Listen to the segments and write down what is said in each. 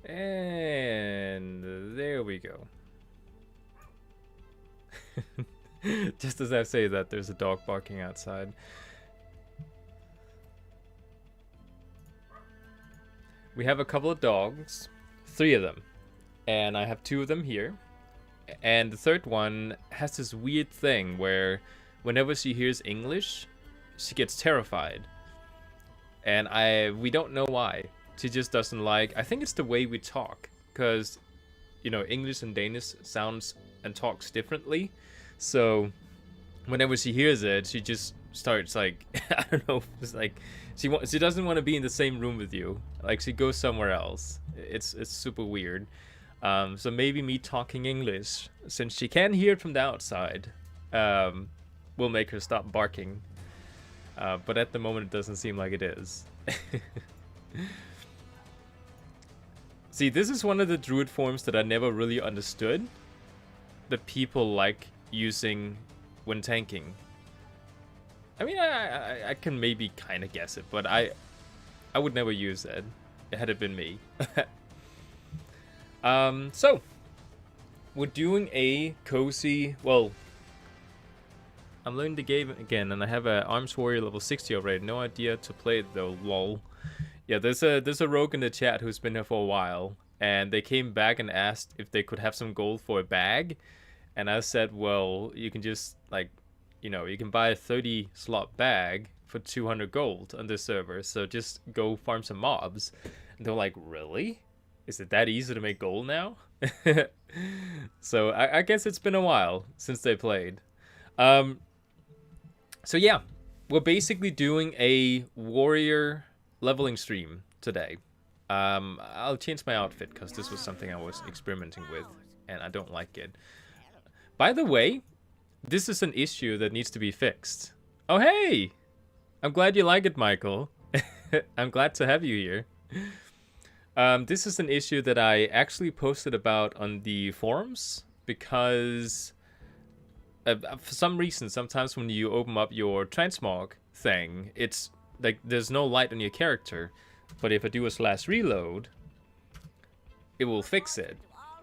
And there we go. Just as I say that, there's a dog barking outside. We have a couple of dogs, 3 of them, and I have 2 of them here. And the third one has this weird thing where whenever she hears English, she gets terrified. And we don't know why. She just doesn't like, I think it's the way we talk, because, you know, English and Danish sounds and talks differently. So whenever she hears it, she just starts like, I don't know, it's like she doesn't want to be in the same room with you. Like she goes somewhere else. It's super weird. So maybe me talking English, since she can hear it from the outside, will make her stop barking. But at the moment, it doesn't seem like it is. See, this is one of the druid forms that I never really understood that people like using when tanking. I mean, I can maybe kind of guess it, but I would never use it had it been me. So we're doing a cozy, well, I'm learning the game again, and I have a Arms Warrior level 60 already. No idea to play it though, lol. Yeah, there's a rogue in the chat who's been here for a while, and they came back and asked if they could have some gold for a bag, and I said, well, you can just, like, you know, you can buy a 30 slot bag for 200 gold on this server, so just go farm some mobs. And they're like, really? Is it that easy to make gold now? So I guess it's been a while since they played. So yeah, we're basically doing a warrior leveling stream today. I'll change my outfit because this was something I was experimenting with and I don't like it. By the way, this is an issue that needs to be fixed. Oh hey! I'm glad you like it, Michael. I'm glad to have you here. This is an issue that I actually posted about on the forums because for some reason, sometimes when you open up your transmog thing, it's like there's no light on your character. But if I do a /reload, it will fix it.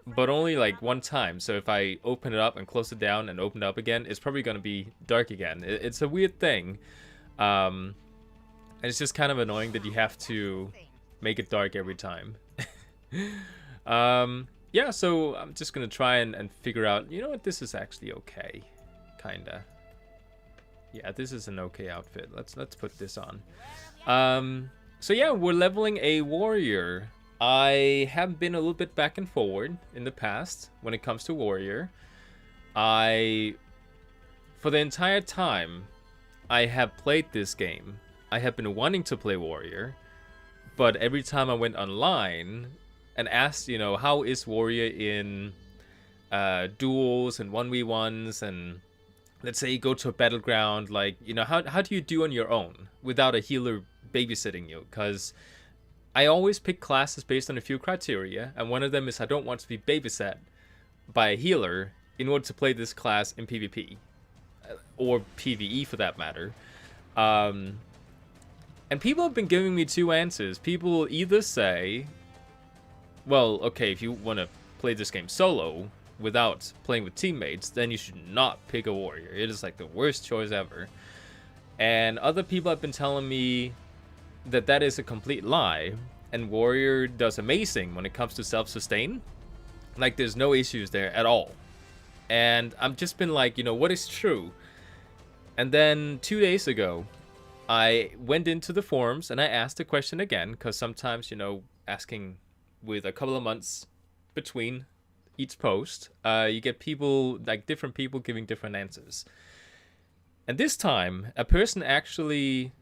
But only like one time. So if I open it up and close it down and open it up again, it's probably going to be dark again. It's a weird thing. And it's just kind of annoying that you have to make it dark every time. Yeah, so I'm just going to try and figure out, you know what, this is actually okay. Kinda. Yeah, this is an okay outfit. Let's put this on. So yeah, we're leveling a warrior. I have been a little bit back and forward in the past when it comes to warrior. For the entire time I have played this game, I have been wanting to play warrior, but every time I went online and asked, you know, how is warrior in duels and 1v1s, and let's say you go to a battleground, like, you know, how do you do on your own without a healer babysitting you? Because I always pick classes based on a few criteria, and one of them is I don't want to be babysat by a healer in order to play this class in PvP, or PvE for that matter. And people have been giving me 2 answers. People either say, well, okay, if you want to play this game solo without playing with teammates, then you should not pick a warrior. It is like the worst choice ever. And other people have been telling me that that is a complete lie, and warrior does amazing when it comes to self-sustain. Like, there's no issues there at all. And I've just been like, you know, what is true? And then 2 days ago, I went into the forums and I asked the question again, because sometimes, you know, asking with a couple of months between each post, you get people, like different people giving different answers. And this time, a person actually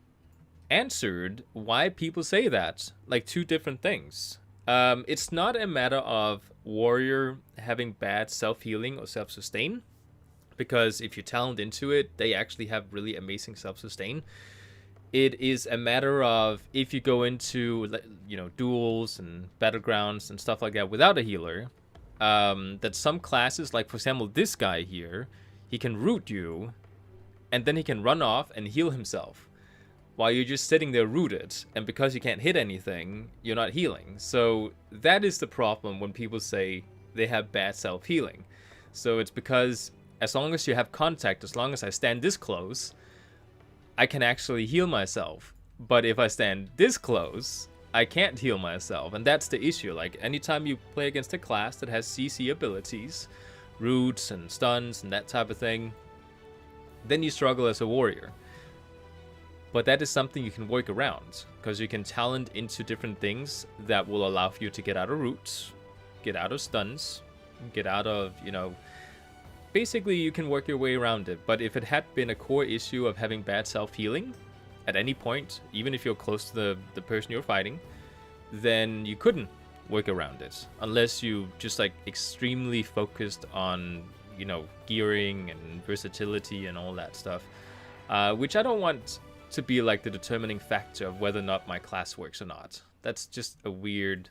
answered why people say that, like 2 different things. It's not a matter of warrior having bad self-healing or self-sustain, because if you talent into it, they actually have really amazing self-sustain. It is a matter of if you go into, you know, duels and battlegrounds and stuff like that without a healer, that some classes, like for example this guy here, he can root you and then he can run off and heal himself. while you're just sitting there rooted, and because you can't hit anything, you're not healing. So that is the problem when people say they have bad self-healing. So it's because as long as you have contact, as long as I stand this close, I can actually heal myself. But if I stand this close, I can't heal myself, and that's the issue. Like, anytime you play against a class that has CC abilities, roots and stuns and that type of thing, then you struggle as a warrior. But that is something you can work around, because you can talent into different things that will allow you to get out of roots, get out of stuns, get out of, you know, basically you can work your way around it. But if it had been a core issue of having bad self-healing at any point, even if you're close to the person you're fighting, then you couldn't work around it, unless you just like extremely focused on, you know, gearing and versatility and all that stuff, which I don't want to be like the determining factor of whether or not my class works or not. That's just a weird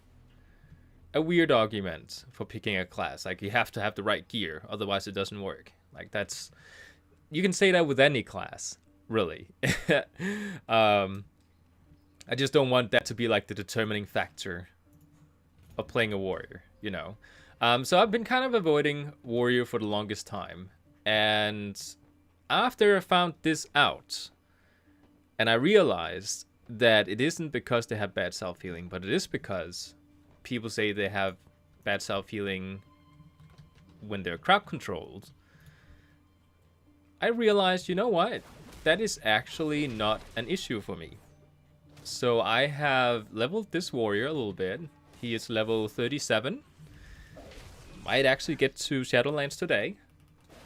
argument for picking a class. Like, you have to have the right gear, otherwise it doesn't work. Like, that's, you can say that with any class, really. I just don't want that to be like the determining factor of playing a warrior, you know. So I've been kind of avoiding warrior for the longest time, and after I found this out, and I realized that it isn't because they have bad self-healing, but it is because people say they have bad self-healing when they're crowd controlled. I realized, you know what? That is actually not an issue for me. So I have leveled this warrior a little bit. He is level 37. Might actually get to Shadowlands today.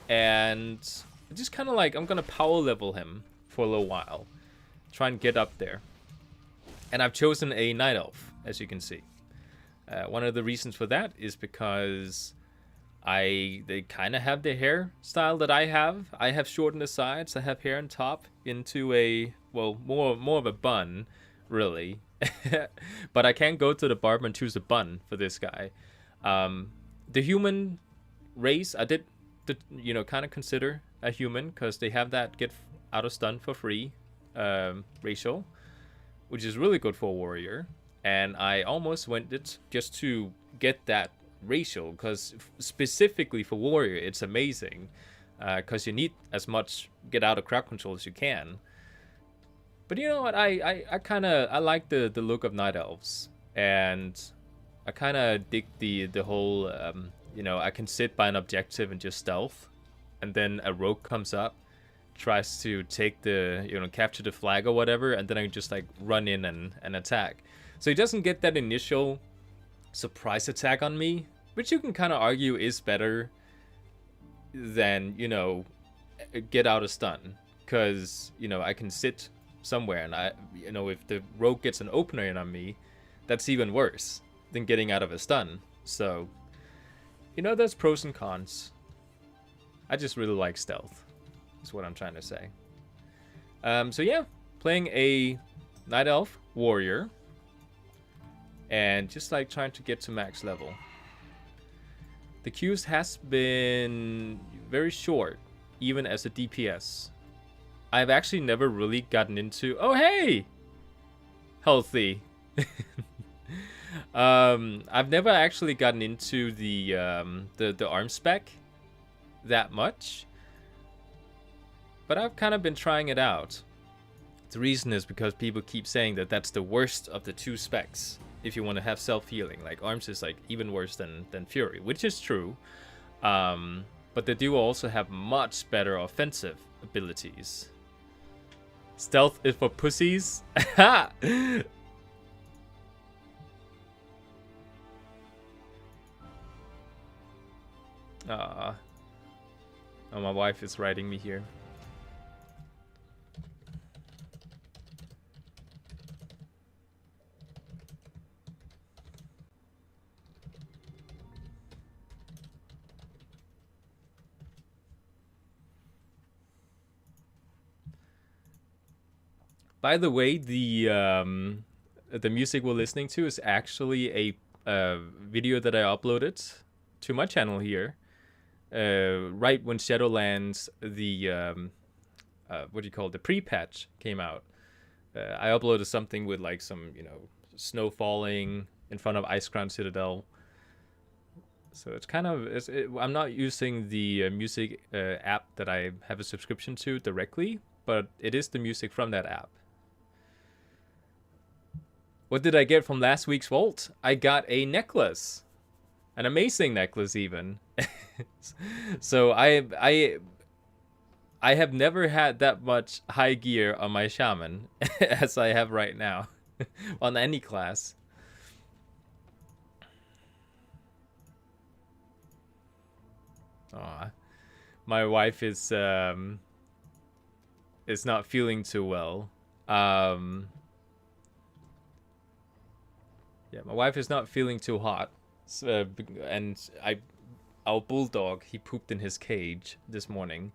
And just kind of like, I'm going to power level him for a little while. Try and get up there. And I've chosen a Night Elf, as you can see. One of the reasons for that is because they kind of have the hairstyle that I have. I have short on the sides. I have hair on top into a, well, more of a bun, really. But I can't go to the barber and choose a bun for this guy. The human race, I did, you know, kind of consider a human, because they have that get out of stun for free racial, which is really good for a warrior. And I almost went it just to get that racial, because specifically for warrior it's amazing, because you need as much get out of crowd control as you can. But you know what, I kind of, I like the look of Night Elves, and I kind of dig the whole you know, I can sit by an objective and just stealth, and then a rogue comes up, tries to take the, you know, capture the flag or whatever, and then I just like run in and attack. So he doesn't get that initial surprise attack on me, which you can kind of argue is better than, you know, get out of stun, because, you know, I can sit somewhere, and I, you know, if the rogue gets an opener in on me, that's even worse than getting out of a stun. So, you know, there's pros and cons. I just really like stealth, is what I'm trying to say. So yeah, playing a Night Elf warrior, and just like trying to get to max level. The queues has been very short, even as a DPS. I've actually never really gotten into, oh hey, healthy. I've never actually gotten into the arm spec that much, but I've kind of been trying it out. The reason is because people keep saying that that's the worst of the two specs if you want to have self-healing. Like, arms is like even worse than fury, which is true, but they do also have much better offensive abilities. Stealth is for pussies. Oh, my wife is writing me here. By the way, the music we're listening to is actually a video that I uploaded to my channel here, right when Shadowlands, the what do you call it, the pre-patch came out. I uploaded something with like some, snow falling in front of Ice Crown Citadel. So it's kind of, I'm not using the music app that I have a subscription to directly, but it is the music from that app. What did I get from last week's vault? I got a necklace. An amazing necklace even. So I have never had that much high gear on my shaman as I have right now on any class. Aw. My wife is not feeling too well. Yeah, my wife is not feeling too hot. And our bulldog, he pooped in his cage this morning.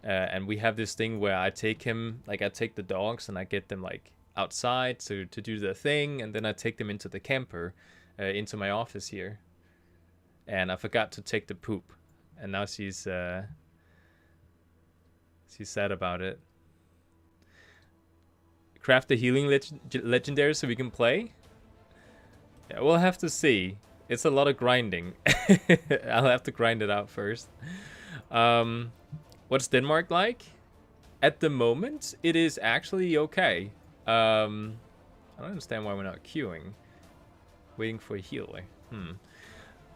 And we have this thing where I take the dogs and I get them like outside to do their thing, and then I take them into the camper, into my office here. And I forgot to take the poop, and now she's sad about it. Craft the healing legendary so we can play. Yeah, we'll have to see. It's a lot of grinding. I'll have to grind it out first. What's Denmark like? At the moment, it is actually okay. I don't understand why we're not queuing. Waiting for a healer.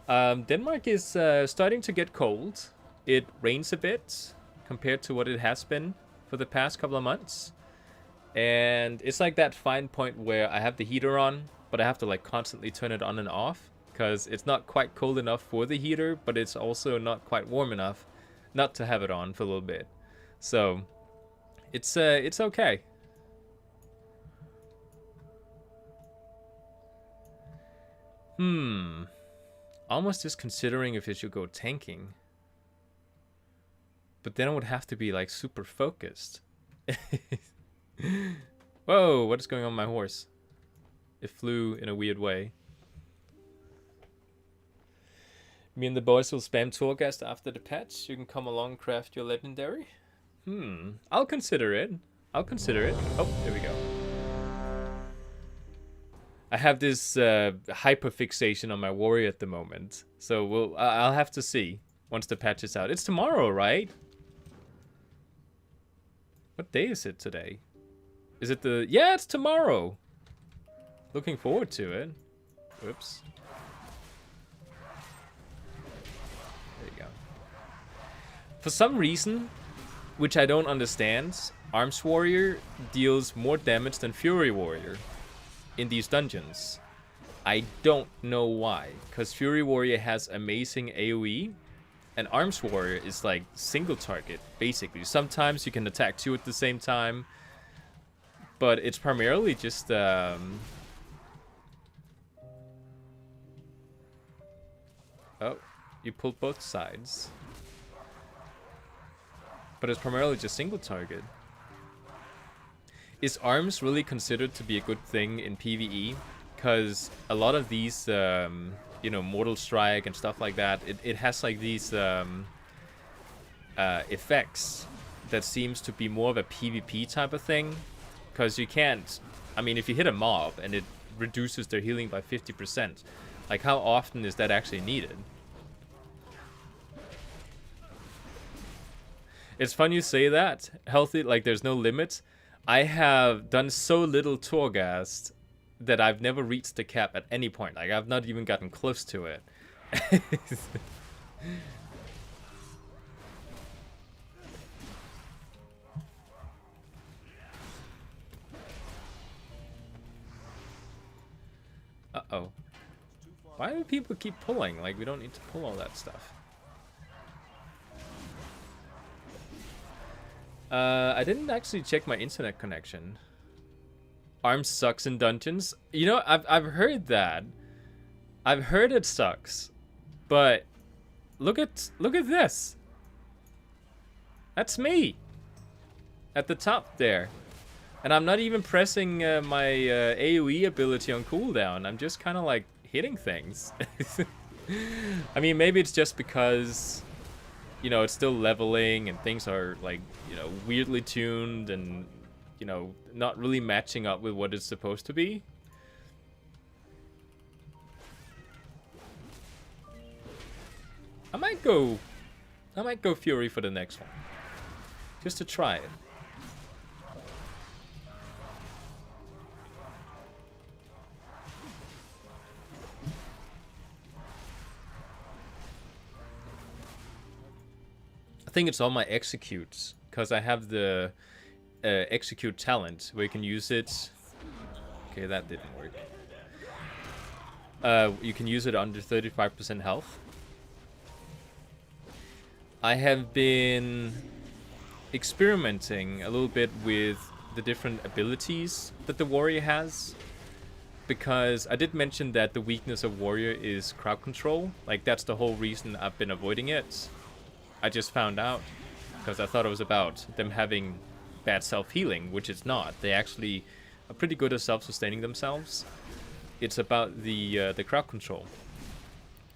Denmark is starting to get cold. It rains a bit compared to what it has been for the past couple of months. And it's like that fine point where I have the heater on, but I have to like constantly turn it on and off because it's not quite cold enough for the heater, but it's also not quite warm enough not to have it on for a little bit. So it's okay. Almost just considering if it should go tanking. But then I would have to be like super focused. Whoa, what is going on with my horse? It flew in a weird way. Me and the boys will spam Torghast after the patch. You can come along, craft your legendary. I'll consider it. Oh, there we go. I have this hyperfixation on my warrior at the moment. So I'll have to see once the patch is out. It's tomorrow, right? What day is it today? Is it the... Yeah, it's tomorrow. Looking forward to it. Whoops. There you go. For some reason, which I don't understand, Arms Warrior deals more damage than Fury Warrior in these dungeons. I don't know why, because Fury Warrior has amazing AoE, and Arms Warrior is like single target, basically. Sometimes you can attack two at the same time, but it's primarily just... Oh, you pulled both sides. But it's primarily just single target. Is arms really considered to be a good thing in PvE? Because a lot of these, Mortal Strike and stuff like that, it has like these effects that seems to be more of a PvP type of thing. Because you can't, I mean, if you hit a mob and it reduces their healing by 50%, like how often is that actually needed? It's fun you say that. Healthy, like there's no limit. I have done so little Torghast that I've never reached the cap at any point. Like I've not even gotten close to it. Uh-oh. Why do people keep pulling? Like we don't need to pull all that stuff. I didn't actually check my internet connection. Arms sucks in dungeons. You know, I've heard that. I've heard it sucks. But look at this. That's me. At the top there. And I'm not even pressing my AoE ability on cooldown. I'm just kind of like hitting things. I mean, maybe it's just because, it's still leveling and things are like, weirdly tuned and, not really matching up with what it's supposed to be. I might go Fury for the next one. Just to try it. I think it's all my executes, because I have the execute talent where you can use it. Okay, that didn't work. You can use it under 35% health. I have been experimenting a little bit with the different abilities that the warrior has, because I did mention that the weakness of warrior is crowd control. Like, that's the whole reason I've been avoiding it. I just found out, because I thought it was about them having bad self-healing, which it's not. They actually are pretty good at self-sustaining themselves. It's about the crowd control.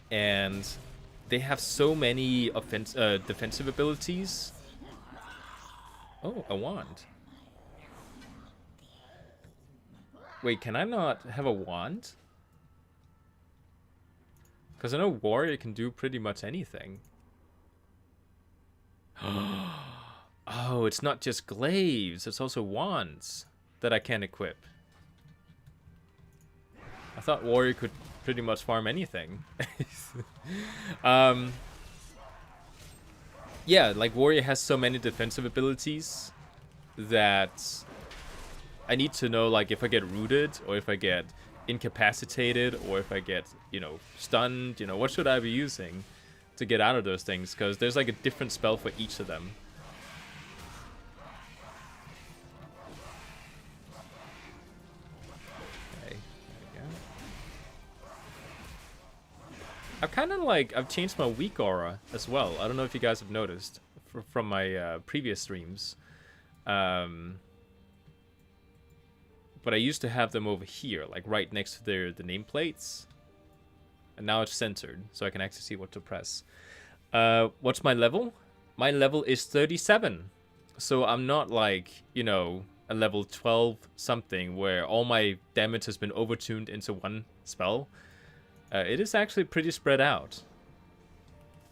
And they have so many defensive abilities. Oh, a wand. Wait, can I not have a wand? Because I know warrior can do pretty much anything. Oh, it's not just glaives, it's also wands that I can equip. I thought warrior could pretty much farm anything. Yeah, like warrior has so many defensive abilities that I need to know, like, if I get rooted, or if I get incapacitated, or if I get, you know, stunned, you know, what should I be using to get out of those things, because there's like a different spell for each of them. Okay, there we go. I've kind of like, I've changed my weak aura as well. I don't know if you guys have noticed from my previous streams. But I used to have them over here, like right next to the nameplates. And now it's centered, so I can actually see what to press. What's my level? My level is 37. So I'm not like, you know, a level 12 something where all my damage has been overtuned into one spell. It is actually pretty spread out.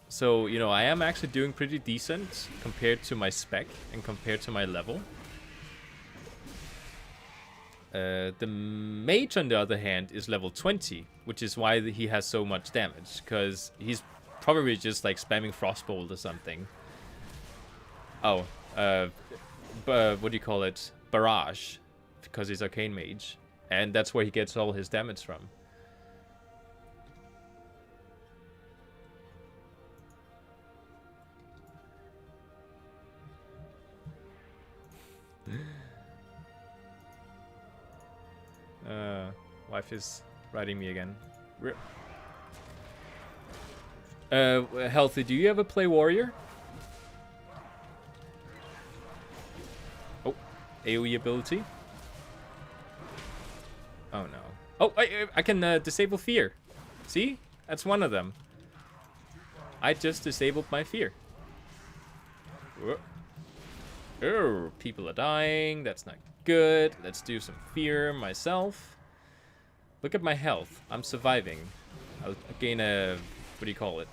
So, you know, I am actually doing pretty decent compared to my spec and compared to my level. The mage, on the other hand, is level 20, which is why he has so much damage, because he's probably just like spamming Frostbolt or something. Oh, what do you call it? Barrage, because he's Arcane Mage, and that's where he gets all his damage from. Wife is writing me again. Rip. Healthy, do you ever play warrior? Oh, AoE ability. Oh no. Oh, I can disable fear. See? That's one of them. I just disabled my fear. Oh, people are dying. That's not good. Let's do some fear myself. Look at my health. I'm surviving. I'll gain a... what do you call it?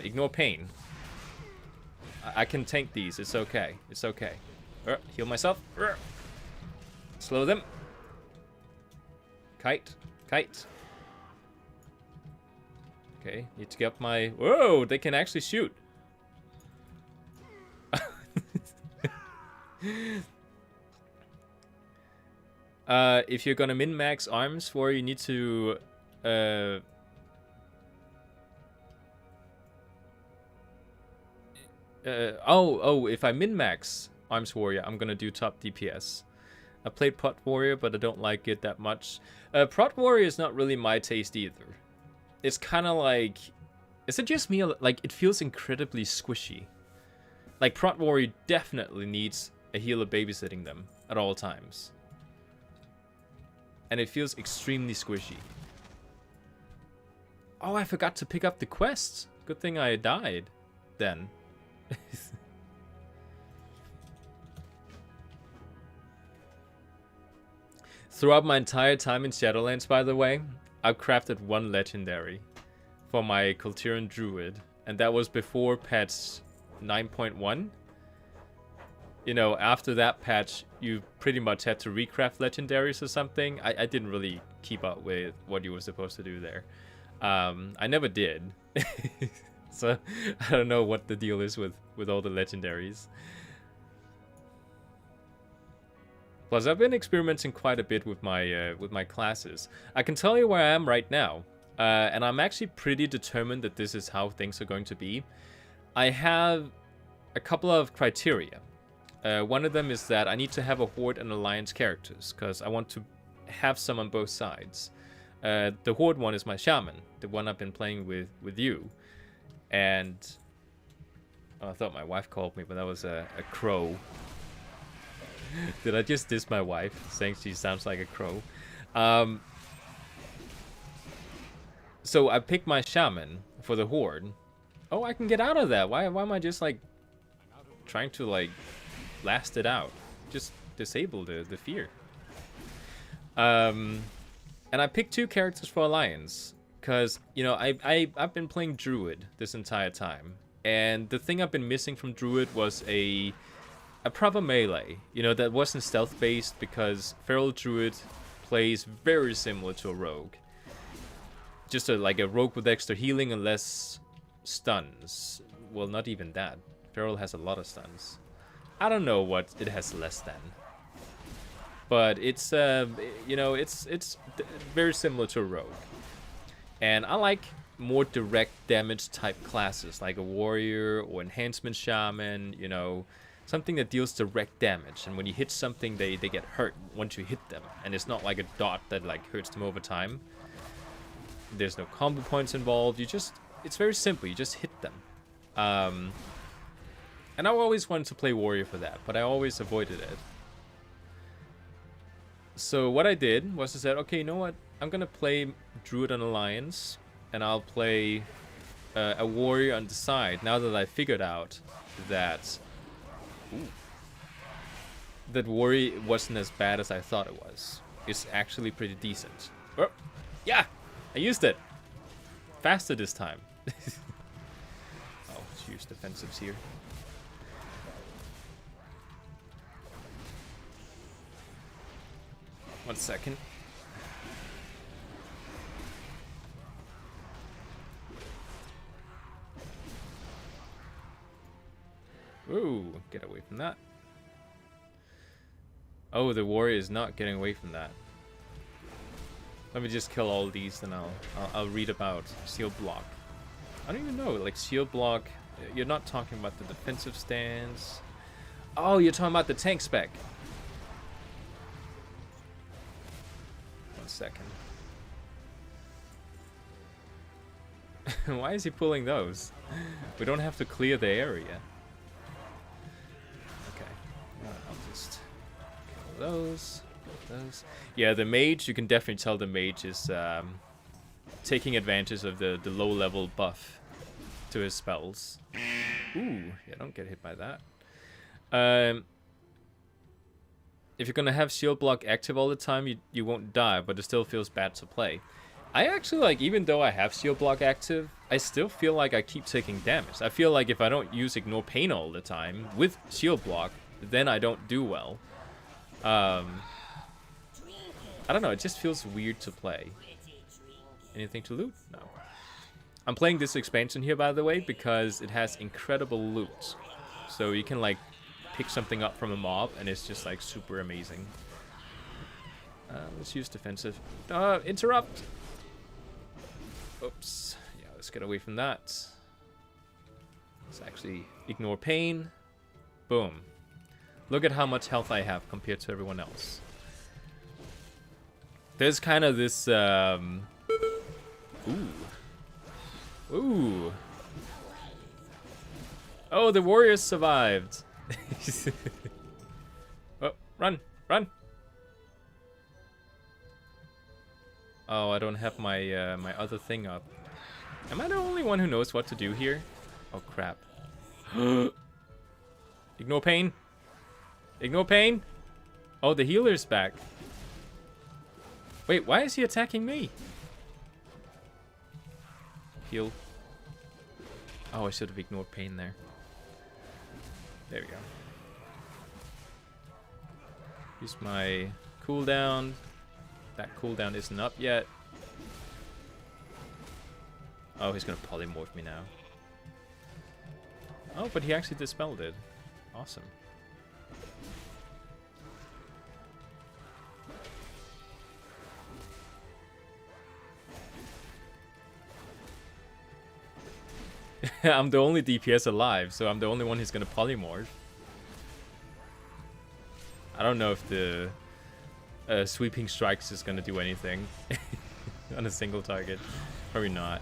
Ignore pain. I can tank these. It's okay. It's okay. Heal myself. Slow them. Kite. Kite. Okay, need to get up my... Whoa, they can actually shoot. If you're gonna min-max arms for, you need to... if I min-max Arms Warrior, I'm gonna do top DPS. I played Prot Warrior, but I don't like it that much. Prot Warrior is not really my taste either. It's kind of like... Is it just me? Like, it feels incredibly squishy. Like, Prot Warrior definitely needs a healer babysitting them at all times. And it feels extremely squishy. Oh, I forgot to pick up the quests. Good thing I died then. Throughout my entire time in Shadowlands, by the way, I've crafted one legendary for my Kultiran Druid, and that was before patch 9.1. You know, after that patch, you pretty much had to recraft legendaries or something. I didn't really keep up with what you were supposed to do there. I never did. So I don't know what the deal is with all the legendaries. Plus, I've been experimenting quite a bit with my classes. I can tell you where I am right now, and I'm actually pretty determined that this is how things are going to be. I have a couple of criteria. One of them is that I need to have a Horde and Alliance characters, because I want to have some on both sides. The Horde one is my Shaman, the one I've been playing with you. And oh, I thought my wife called me, but that was a crow. Did I just diss my wife, saying she sounds like a crow? So I picked my Shaman for the Horde. Oh, I can get out of that. Why am I just like trying to like last it out? Just disable the fear. And I picked 2 characters for Alliance. Because, you know, I've been playing Druid this entire time. And the thing I've been missing from Druid was a proper melee. You know, that wasn't stealth-based, because Feral Druid plays very similar to a Rogue. Just like a Rogue with extra healing and less stuns. Well, not even that. Feral has a lot of stuns. I don't know what it has less than. But it's, you know, it's very similar to a Rogue. And I like more direct damage type classes, like a warrior or enhancement shaman, you know, something that deals direct damage. And when you hit something, they get hurt once you hit them. And it's not like a dot that like hurts them over time. There's no combo points involved. It's very simple. You just hit them. And I always wanted to play warrior for that, but I always avoided it. So what I did was I said, okay, you know what? I'm gonna play Druid on Alliance, and I'll play a warrior on the side. Now that I figured out that that warrior wasn't as bad as I thought it was. It's actually pretty decent. Oh, yeah, I used it faster this time. Oh, let's use defensives here. One second. Ooh, get away from that. Oh, the warrior is not getting away from that. Let me just kill all these, then I'll read about shield block. I don't even know, like shield block. You're not talking about the defensive stance. Oh, you're talking about the tank spec. One second. Why is he pulling those? We don't have to clear the area. I'll just kill those. Yeah, the mage, you can definitely tell the mage is taking advantage of the low level buff to his spells. Ooh, yeah, don't get hit by that. If you're gonna have shield block active all the time, you won't die, but it still feels bad to play. I actually, like, even though I have shield block active, I still feel like I keep taking damage. I feel like if I don't use ignore pain all the time with shield block, then I don't do well. I don't know, it just feels weird to play. Anything to loot? No. I'm playing this expansion here, by the way, because it has incredible loot. So you can, like, pick something up from a mob, and it's just, like, super amazing. Let's use defensive. Interrupt! Oops. Yeah, let's get away from that. Let's actually ignore pain. Boom. Look at how much health I have compared to everyone else. There's kind of this, Ooh. Ooh. Oh, the warriors survived. Oh, run, run. Oh, I don't have my my other thing up. Am I the only one who knows what to do here? Oh, crap. Ignore pain. Ignore pain. Oh, the healer's back. Wait, why is he attacking me? Heal. Oh, I should have ignored pain there. There we go. Use my cooldown. That cooldown isn't up yet. Oh, he's gonna polymorph me now. Oh, but he actually dispelled it. Awesome. I'm the only DPS alive, so I'm the only one who's gonna polymorph. I don't know if the sweeping strikes is gonna do anything on a single target. Probably not.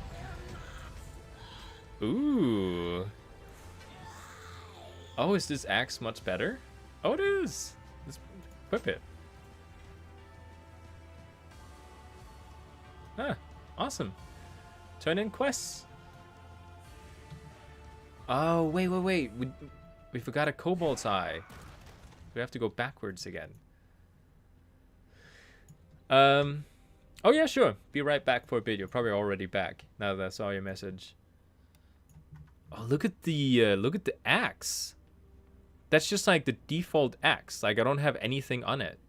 Ooh. Oh, is this axe much better? Oh, it is. Let's equip it. Ah, awesome. Turn in quests. Oh, wait. We forgot a kobold's eye. We have to go backwards again. Oh yeah, sure. Be right back for a bit. You're probably already back now that I saw your message. Oh, look at the axe. That's just like the default axe. Like I don't have anything on it.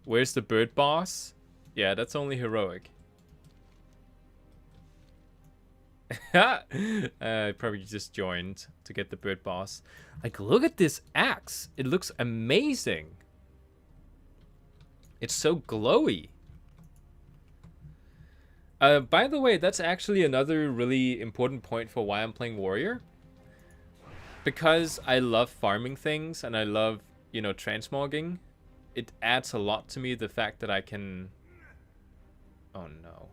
Where's the bird boss? Yeah, that's only heroic. I probably just joined to get the bird boss. Like, look at this axe. It looks amazing. It's so glowy. By the way, that's actually another really important point for why I'm playing warrior. Because I love farming things and I love, you know, transmogging. It adds a lot to me, the fact that I can... Oh no.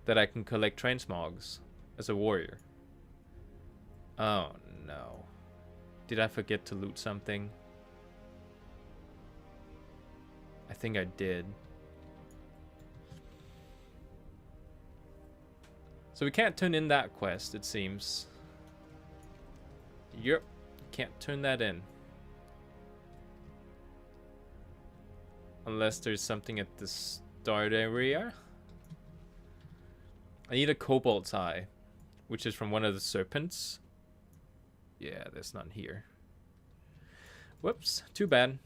That I can collect transmogs as a warrior. Oh no. Did I forget to loot something? I think I did. So we can't turn in that quest, it seems. Yep. Can't turn that in. Unless there's something at the start area. I need a kobold's eye, which is from one of the serpents. Yeah, there's none here. Whoops, too bad.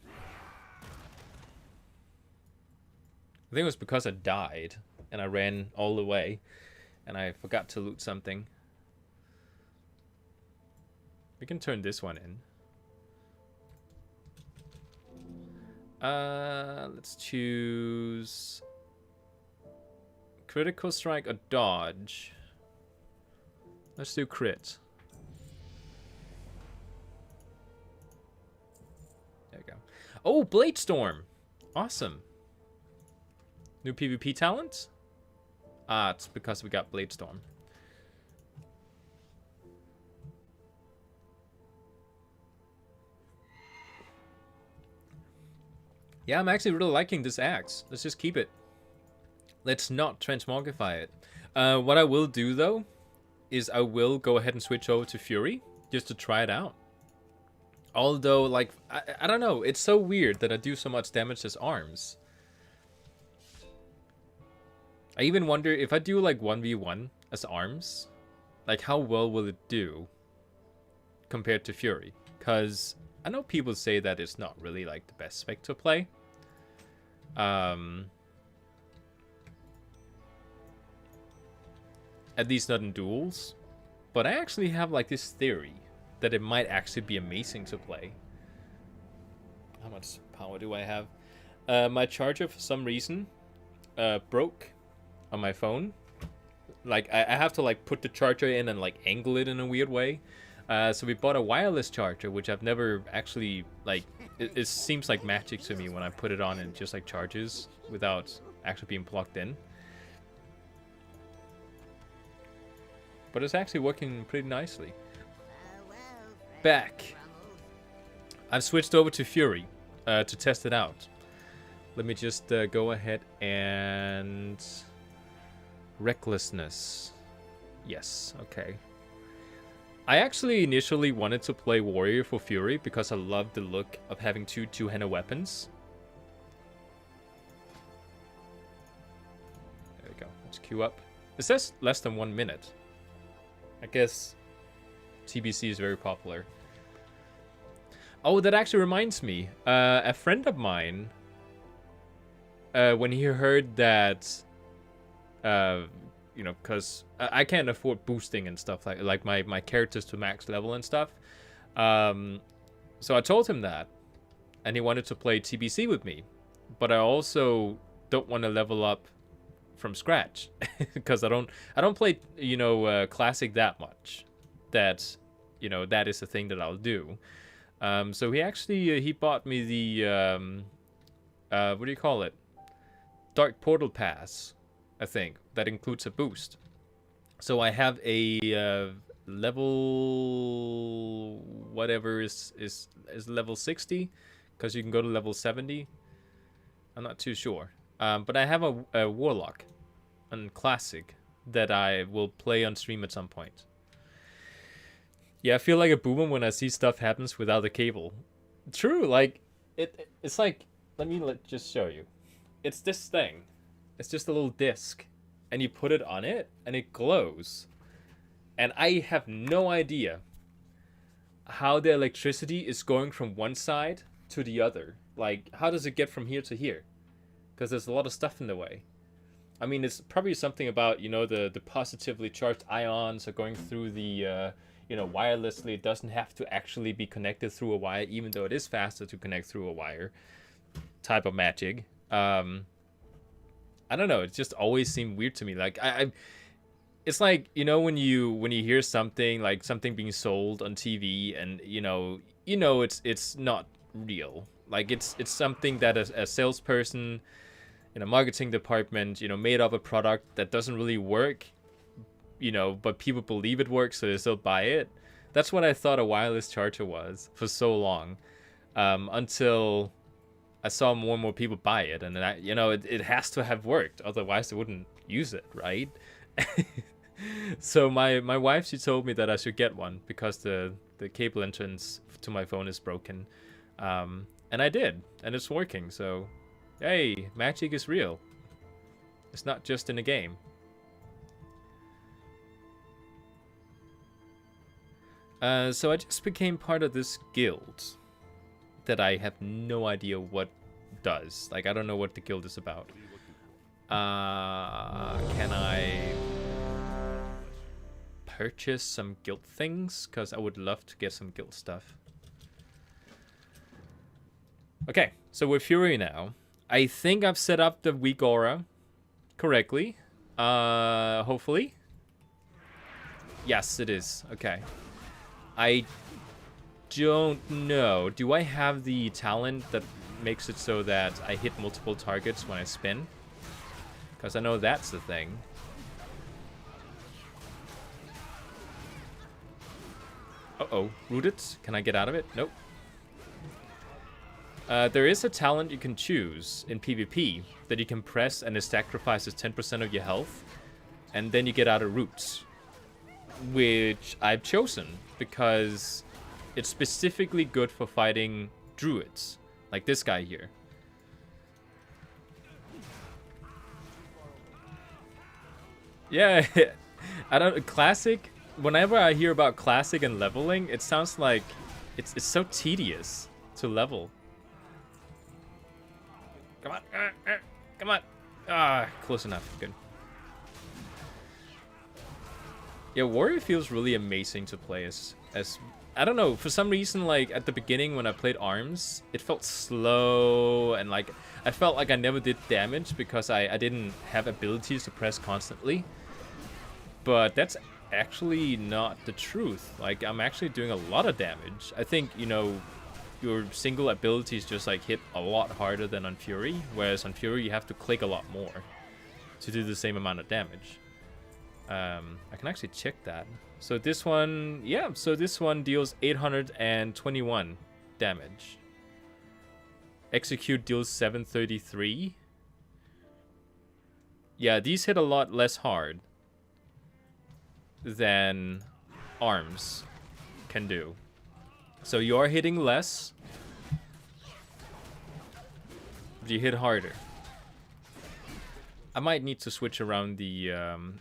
I think it was because I died and I ran all the way and I forgot to loot something. We can turn this one in. Let's choose critical strike or dodge. Let's do crit. There we go. Oh, Blade Storm. Awesome. New PvP talent? Ah, it's because we got Blade Storm. Yeah, I'm actually really liking this axe. Let's just keep it. Let's not transmogrify it. What I will do, though, is I will go ahead and switch over to Fury, just to try it out. Although, like, I don't know. It's so weird that I do so much damage as arms. I even wonder if I do, like, 1v1 as arms, like, how well will it do compared to Fury? Because I know people say that it's not really, like, the best spec to play. At least not in duels. But I actually have like this theory that it might actually be amazing to play. How much power do I have? My charger for some reason broke on my phone. Like I have to like put the charger in and like angle it in a weird way. So we bought a wireless charger, which I've never actually like. It seems like magic to me when I put it on and it just like charges without actually being plugged in. But it's actually working pretty nicely. Back. I've switched over to Fury to test it out. Let me just go ahead and... Recklessness. Yes, okay. I actually initially wanted to play Warrior for Fury because I loved the look of having two-handed weapons. There we go. Let's queue up. It says less than 1 minute. I guess TBC is very popular. Oh, that actually reminds me. A friend of mine, when he heard that, you know, because I can't afford boosting and stuff like my characters to max level and stuff. So I told him that, and he wanted to play TBC with me, but I also don't want to level up from scratch because I don't play, you know, classic that much. That, you know, that is the thing that I'll do. So he actually he bought me the what do you call it? Dark Portal Pass, I think, that includes a boost. So I have a level whatever is level 60, because you can go to level 70. I'm not too sure. But I have a Warlock on Classic that I will play on stream at some point. Yeah, I feel like a boomer when I see stuff happens without a cable. True, like it's like, let me just show you. It's this thing. It's just a little disc, and you put it on it, and it glows. And I have no idea how the electricity is going from one side to the other. Like, how does it get from here to here? Because there's a lot of stuff in the way. I mean, it's probably something about, you know, the positively charged ions are going through the, you know, wirelessly. It doesn't have to actually be connected through a wire, even though it is faster to connect through a wire. Type of magic. I don't know. It just always seemed weird to me. Like it's like, you know, when you hear something like something being sold on TV, and you know it's not real. Like it's something that a salesperson in a marketing department, you know, made up a product that doesn't really work, you know, but people believe it works, so they still buy it. That's what I thought a wireless charger was for so long, until I saw more and more people buy it, and then you know, it has to have worked, otherwise they wouldn't use it, right? So my wife, she told me that I should get one because the cable entrance to my phone is broken, and I did, and it's working. So hey, magic is real. It's not just in a game. So I just became part of this guild that I have no idea what does. Like, I don't know what the guild is about. Can I purchase some guild things? Because I would love to get some guild stuff. Okay, so we're Fury now. I think I've set up the weak aura correctly. Hopefully. Yes, it is. Okay. I don't know. Do I have the talent that makes it so that I hit multiple targets when I spin? Because I know that's the thing. Uh-oh. Rooted? Can I get out of it? Nope. There is a talent you can choose in PvP that you can press, and it sacrifices 10% of your health, and then you get out of roots, which I've chosen because it's specifically good for fighting druids, like this guy here. Yeah, I don't classic. Whenever I hear about classic and leveling, it sounds like it's so tedious to level. Come on, come on. Ah, close enough. Good. Yeah, Warrior feels really amazing to play as I don't know, for some reason, like at the beginning when I played Arms, it felt slow, and like I felt like I never did damage because I didn't have abilities to press constantly. But that's actually not the truth. Like, I'm actually doing a lot of damage. I think, you know, your single abilities just like hit a lot harder than on Fury, whereas on Fury you have to click a lot more to do the same amount of damage. I can actually check that. So this one, yeah, so this one deals 821 damage. Execute deals 733. Yeah, these hit a lot less hard than Arms. can do. So you are hitting less, but you hit harder. I might need to switch around the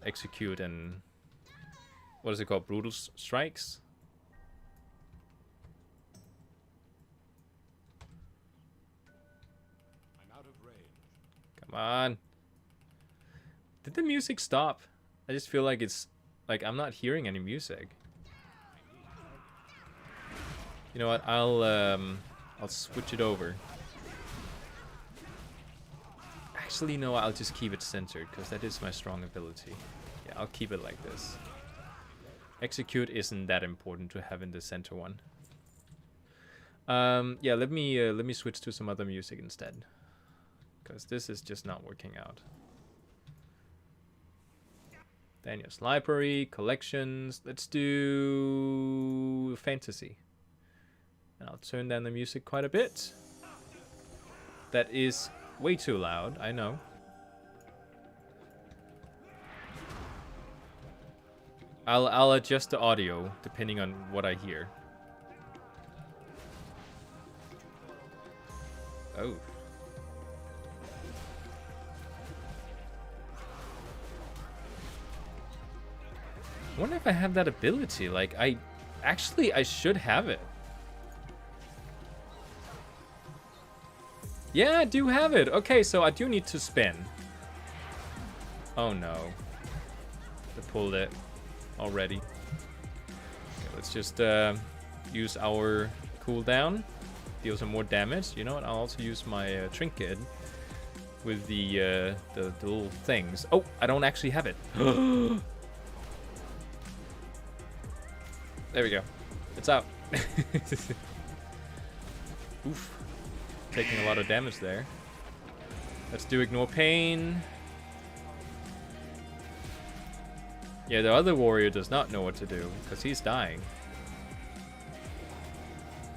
execute and what is it called? Brutal strikes. I'm out of range. Come on. Did the music stop? I just feel like it's like I'm not hearing any music. You know what? I'll switch it over. Actually, no, I'll just keep it centered because that is my strong ability. Yeah, I'll keep it like this. Execute isn't that important to have in the center one. Yeah, let me switch to some other music instead, because this is just not working out. Daniel's library, collections. Let's do fantasy. And I'll turn down the music quite a bit. That is way too loud, I know. I'll adjust the audio depending on what I hear. Oh. I wonder if I have that ability. Like, I should have it. Yeah, I do have it. Okay, so I do need to spin. Oh no. I pulled it already. Okay, let's just use our cooldown. Deal some more damage. You know what? I'll also use my trinket with the little things. Oh, I don't actually have it. There we go. It's out. Oof. Taking a lot of damage there. Let's do ignore pain. Yeah, the other warrior does not know what to do because he's dying.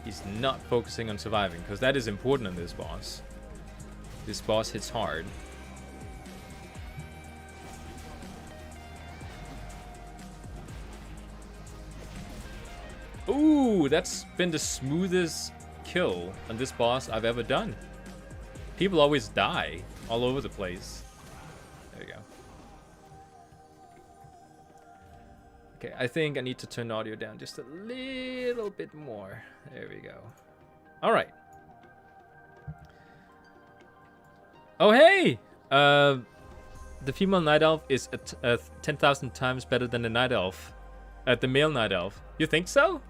He's not focusing on surviving because that is important on this boss. This boss hits hard. Ooh, that's been the smoothest kill on this boss I've ever done. People always die all over the place. There we go. Okay, I think I need to turn the audio down just a little bit more. There we go. All right. Oh, hey! The female night elf is 10,000 times better than the night elf. The male night elf. You think so?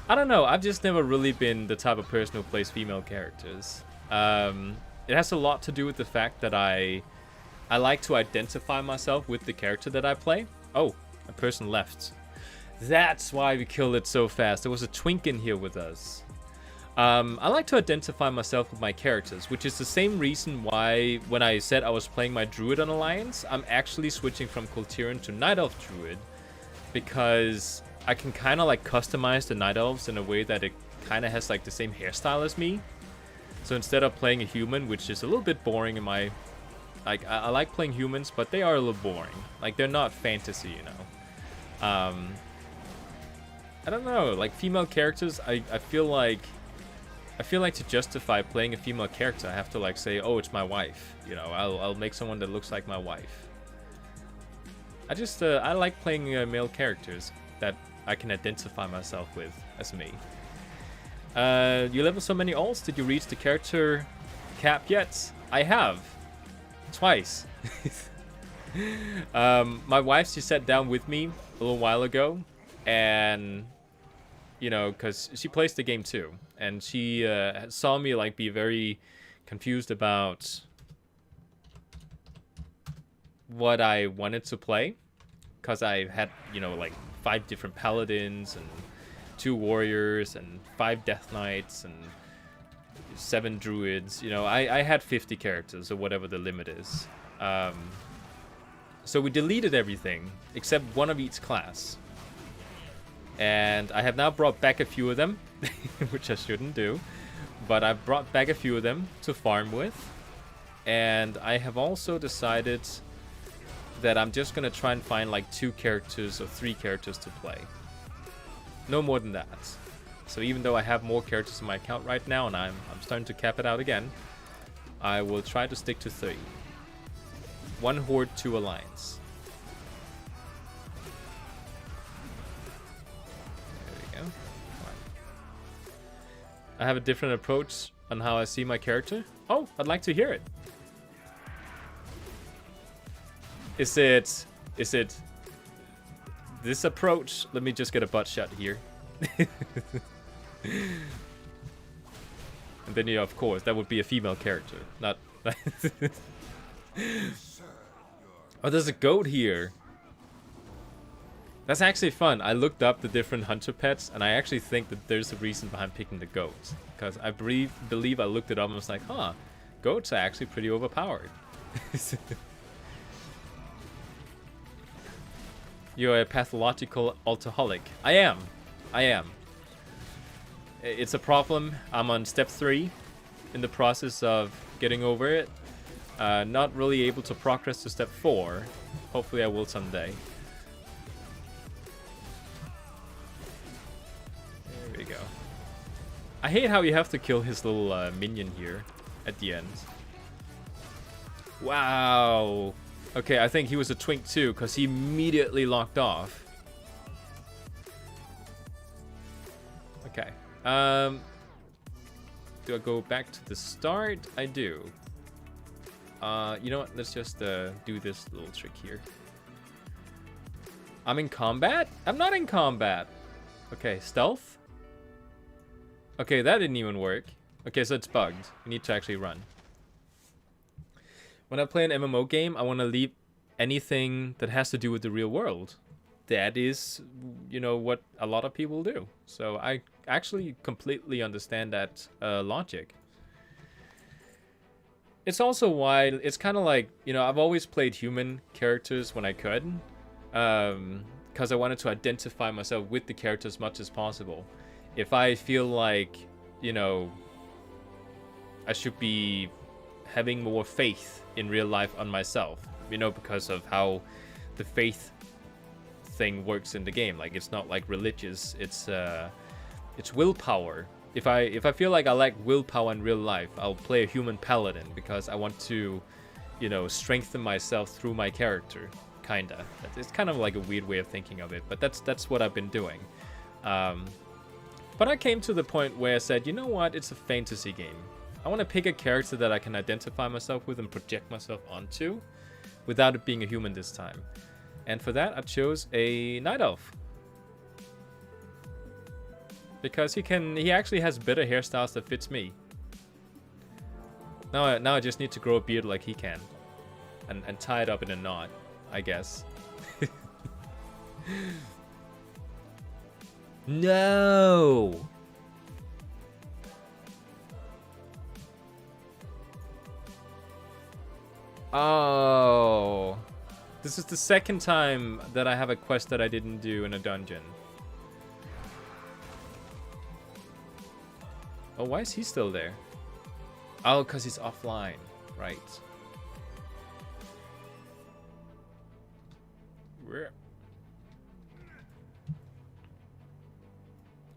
I don't know. I've just never really been the type of person who plays female characters. It has a lot to do with the fact that I like to identify myself with the character that I play. Oh, a person left. That's why we killed it so fast. There was a twink in here with us. I like to identify myself with my characters, which is the same reason why when I said I was playing my Druid on Alliance, I'm actually switching from Kultiran to Night Elf Druid, because I can kind of like customize the Night Elves in a way that it kind of has like the same hairstyle as me. So instead of playing a human, which is a little bit boring in my... Like, I like playing humans, but they are a little boring. Like, they're not fantasy, you know. I don't know, like female characters, I feel like to justify playing a female character, I have to like say, oh, it's my wife. You know, I'll make someone that looks like my wife. I like playing male characters that I can identify myself with as me. You level so many alts, did you reach the character cap yet? I have. Twice. My wife, she sat down with me a little while ago, and you know, because she plays the game too, and she saw me like be very confused about what I wanted to play, because I had, you know, like 5 different paladins and 2 warriors and 5 death knights and 7 druids. You know, I had 50 characters or whatever the limit is. So we deleted everything except one of each class. And I have now brought back a few of them, which I shouldn't do. But I've brought back a few of them to farm with. And I have also decided that I'm just going to try and find like 2 characters or 3 characters to play. No more than that. So even though I have more characters in my account right now, and I'm starting to cap it out again, I will try to stick to 3. 1 horde, 2 alliance. There we go. Come on. I have a different approach on how I see my character. Oh, I'd like to hear it. Is it this approach? Let me just get a butt shot here. And then, of course, that would be a female character, not. Oh, there's a goat here. That's actually fun. I looked up the different hunter pets, and I actually think that there's a reason behind picking the goats. Because I believe I looked it up and was like, huh, goats are actually pretty overpowered. You're a pathological alcoholic. I am. It's a problem. I'm on step 3 in the process of getting over it. Not really able to progress to step 4. Hopefully I will someday. There we go. I hate how you have to kill his little minion here at the end. Wow. Okay, I think he was a twink too, because he immediately locked off. Okay. Do I go back to the start? I do. You know what? Let's just do this little trick here. I'm in combat? I'm not in combat. Okay, stealth? Okay, that didn't even work. Okay, so it's bugged. We need to actually run. When I play an MMO game, I want to leave anything that has to do with the real world. That is, you know, what a lot of people do. So I actually completely understand that logic. It's also why it's kind of like, you know, I've always played human characters when I could. Because I wanted to identify myself with the character as much as possible. If I feel like, you know, I should be having more faith in real life on myself, you know, because of how the faith thing works in the game. Like, it's not like religious, it's willpower. If I feel like I lack willpower in real life, I'll play a human paladin because I want to, you know, strengthen myself through my character, kinda. It's kind of like a weird way of thinking of it, but that's what I've been doing. But I came to the point where I said, you know what, it's a fantasy game. I want to pick a character that I can identify myself with and project myself onto without it being a human this time. And for that, I chose a Night Elf. Because he actually has better hairstyles that fits me. Now I just need to grow a beard like he can. And tie it up in a knot, I guess. No! Oh. This is the second time that I have a quest that I didn't do in a dungeon. Oh, why is he still there? Oh, because he's offline. Right.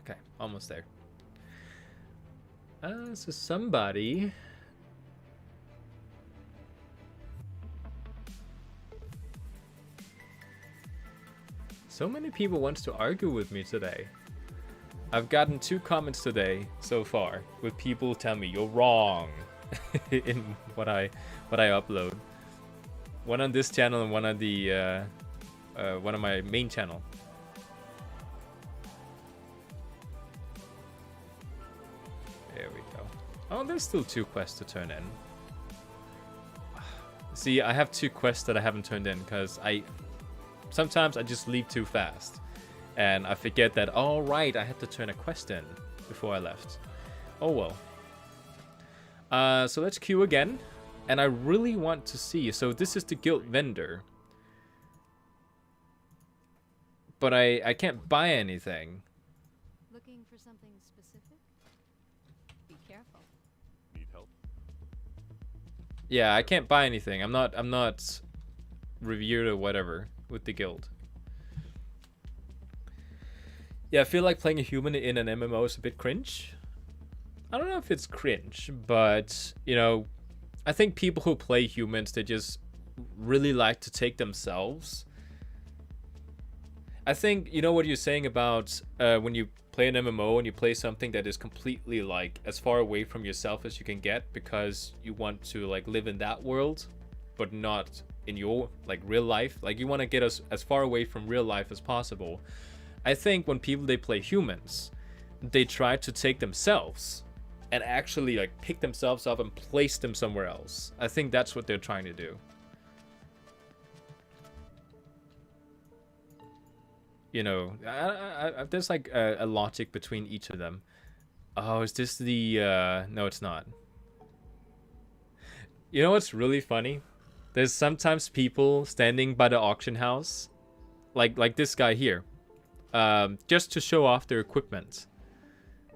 Okay, almost there. So somebody... So many people wants to argue with me today. I've gotten 2 comments today so far with people telling me you're wrong in what I upload. One on this channel and one on the one on my main channel. There we go. Oh, there's still 2 quests to turn in. See, I have 2 quests that I haven't turned in because sometimes I just leave too fast. And I forget that, oh right, I had to turn a quest in before I left. Oh well. So let's queue again. And I really want to see, so this is the guild vendor. But I can't buy anything. Looking for something specific? Be careful. Need help? Yeah, I can't buy anything. I'm not reviewed or whatever with the guild. Yeah, I feel like playing a human in an MMO is a bit cringe. I don't know if it's cringe, but you know, I think people who play humans, they just really like to take themselves. I think, you know what you're saying about when you play an MMO and you play something that is completely like as far away from yourself as you can get because you want to like live in that world, but not in your like real life. Like you want to get us as far away from real life as possible. I think when people they play humans, they try to take themselves and actually like pick themselves up and place them somewhere else. I think that's what they're trying to do. You know, there's like a logic between each of them. Oh, is this the no, it's not. You know what's really funny? There's sometimes people standing by the auction house, like this guy here, just to show off their equipment.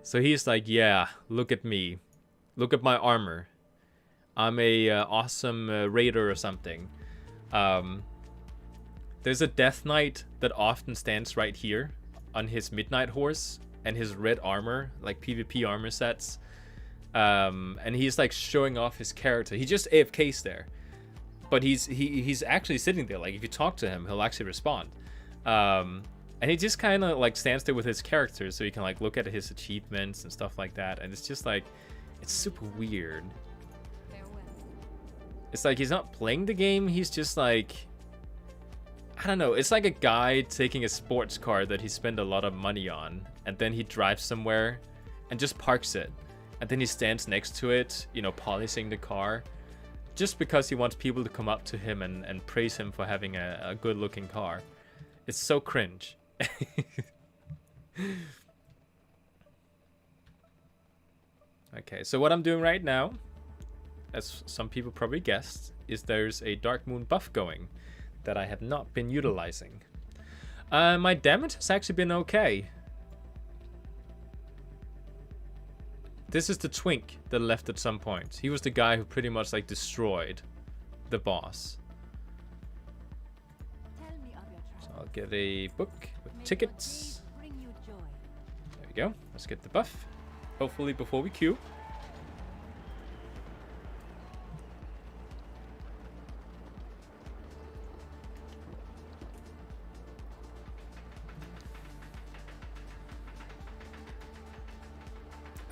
So he's like, yeah, look at me, look at my armor. I'm a awesome raider or something. There's a Death Knight that often stands right here on his Midnight Horse and his red armor, like PvP armor sets. And he's like showing off his character. He just AFKs there, but he's actually sitting there. Like if you talk to him, he'll actually respond. And he just kind of like stands there with his character, so you can like look at his achievements and stuff like that. And it's just like, it's super weird. It's like he's not playing the game. He's just like, I don't know. It's like a guy taking a sports car that he spent a lot of money on, and then he drives somewhere and just parks it. And then he stands next to it, you know, polishing the car, just because he wants people to come up to him and praise him for having a good looking car. It's so cringe. Okay, so what I'm doing right now, as some people probably guessed, is there's a Dark Moon buff going that I have not been utilizing. My damage has actually been okay. This is the twink that left at some point. He was the guy who pretty much like destroyed the boss. So I'll get a book with tickets. There we go. Let's get the buff. Hopefully before we queue.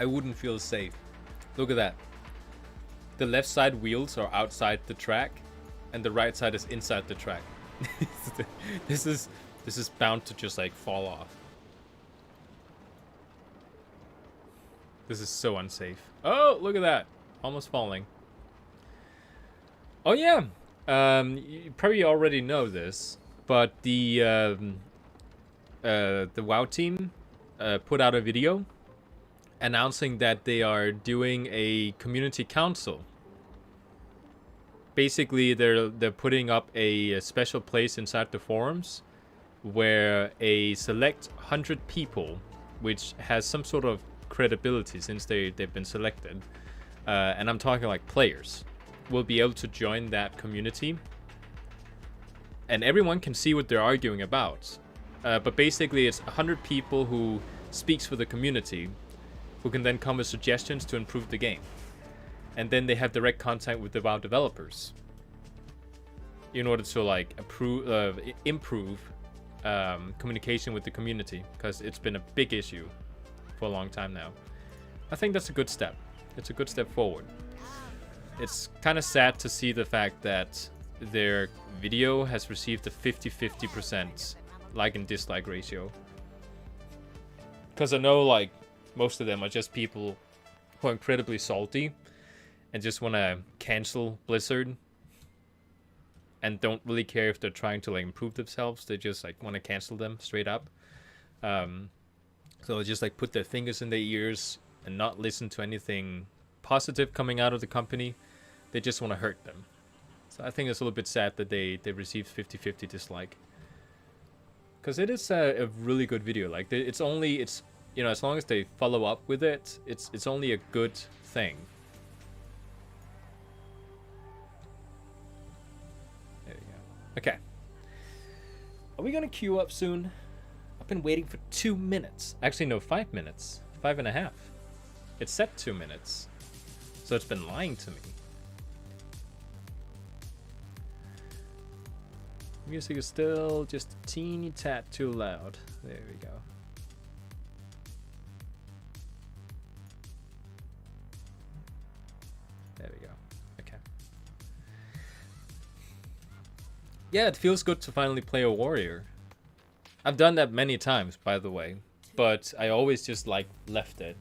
I wouldn't feel safe. Look at that. The left side wheels are outside the track, and the right side is inside the track. This is bound to just like fall off. This is so unsafe. Oh, look at that. Almost falling. Oh yeah. You probably already know this, but the WoW team put out a video announcing that they are doing a community council. Basically, they're putting up a special place inside the forums where a select 100 people, which has some sort of credibility since they've been selected, and I'm talking like players, will be able to join that community, and everyone can see what they're arguing about. But basically, it's 100 people who speaks for the community, who can then come with suggestions to improve the game. And then they have direct contact with the WoW developers in order to like improve communication with the community, because it's been a big issue for a long time now. I think that's a good step. It's a good step forward. It's kind of sad to see the fact that their video has received a 50-50% like and dislike ratio. Because I know like most of them are just people who are incredibly salty and just want to cancel Blizzard and don't really care if they're trying to like improve themselves. They just like want to cancel them straight up. So they just like put their fingers in their ears and not listen to anything positive coming out of the company. They just want to hurt them. So I think it's a little bit sad that they received 50-50 dislike. Because it is a really good video. Like it's you know, as long as they follow up with it, it's only a good thing. There you go. Okay. Are we gonna queue up soon? I been waiting for 2 minutes. Actually, no, 5 minutes. 5.5. It said 2 minutes. So it's been lying to me. Music is still just a teeny tad too loud. There we go. There we go. Okay. Yeah, it feels good to finally play a warrior. I've done that many times, by the way, but I always just like left it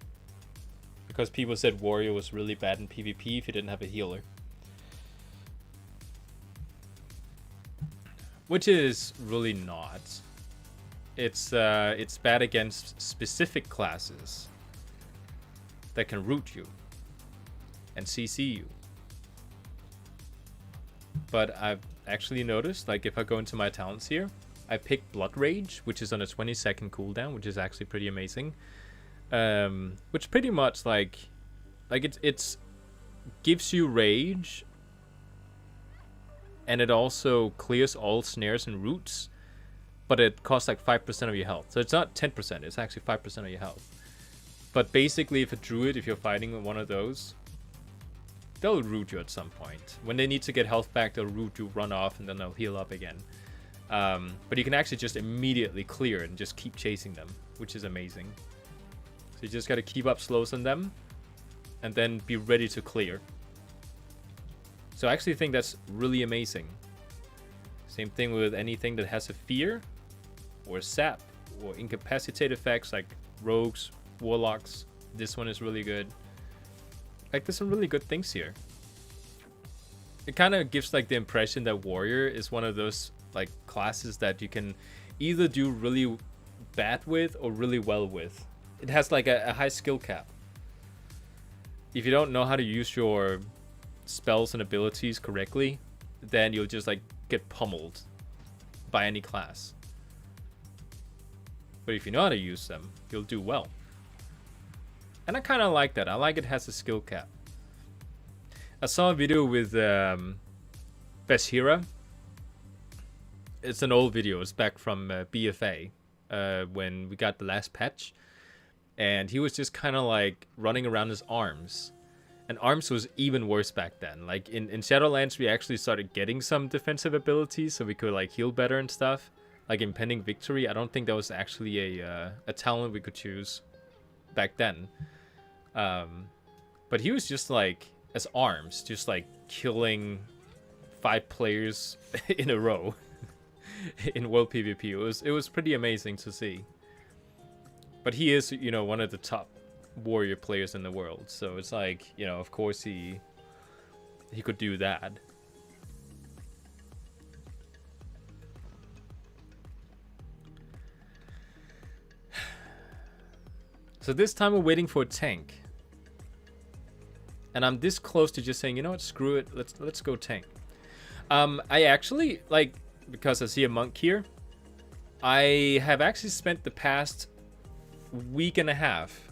because people said warrior was really bad in PvP if you didn't have a healer. Which is really not. It's bad against specific classes that can root you and CC you. But I've actually noticed, like if I go into my talents here, I pick Blood Rage, which is on a 20-second cooldown, which is actually pretty amazing. Which pretty much like it's gives you rage. And it also clears all snares and roots, but it costs like 5% of your health. So it's not 10%, it's actually 5% of your health. But basically, if a druid, if you're fighting with one of those, they'll root you at some point. When they need to get health back, they'll root you, run off, and then they'll heal up again. But you can actually just immediately clear it and just keep chasing them, which is amazing. So you just gotta keep up slows on them, and then be ready to clear. So I actually think that's really amazing. Same thing with anything that has a fear, or sap, or incapacitate effects like rogues, warlocks. This one is really good. Like there's some really good things here. It kind of gives like the impression that warrior is one of those like classes that you can either do really bad with or really well with. It has like a high skill cap. If you don't know how to use your spells and abilities correctly, then you'll just like get pummeled by any class. But if you know how to use them, you'll do well. And I kind of like that. I like it has a skill cap. I saw a video with Bashira. It's an old video. It's back from BFA when we got the last patch. And he was just kind of like running around his arms. And arms was even worse back then. Like in Shadowlands, we actually started getting some defensive abilities, so we could like heal better and stuff. Like Impending Victory, I don't think that was actually a talent we could choose back then. But he was just like as arms, just like killing 5 players in a row in world PvP. It was pretty amazing to see. But he is, you know, one of the top warrior players in the world, so it's like, you know, of course he could do that. So this time we're waiting for a tank, and I'm this close to just saying, you know what, screw it, let's go tank. I actually, like, because I see a monk here, I have actually spent the past week and a half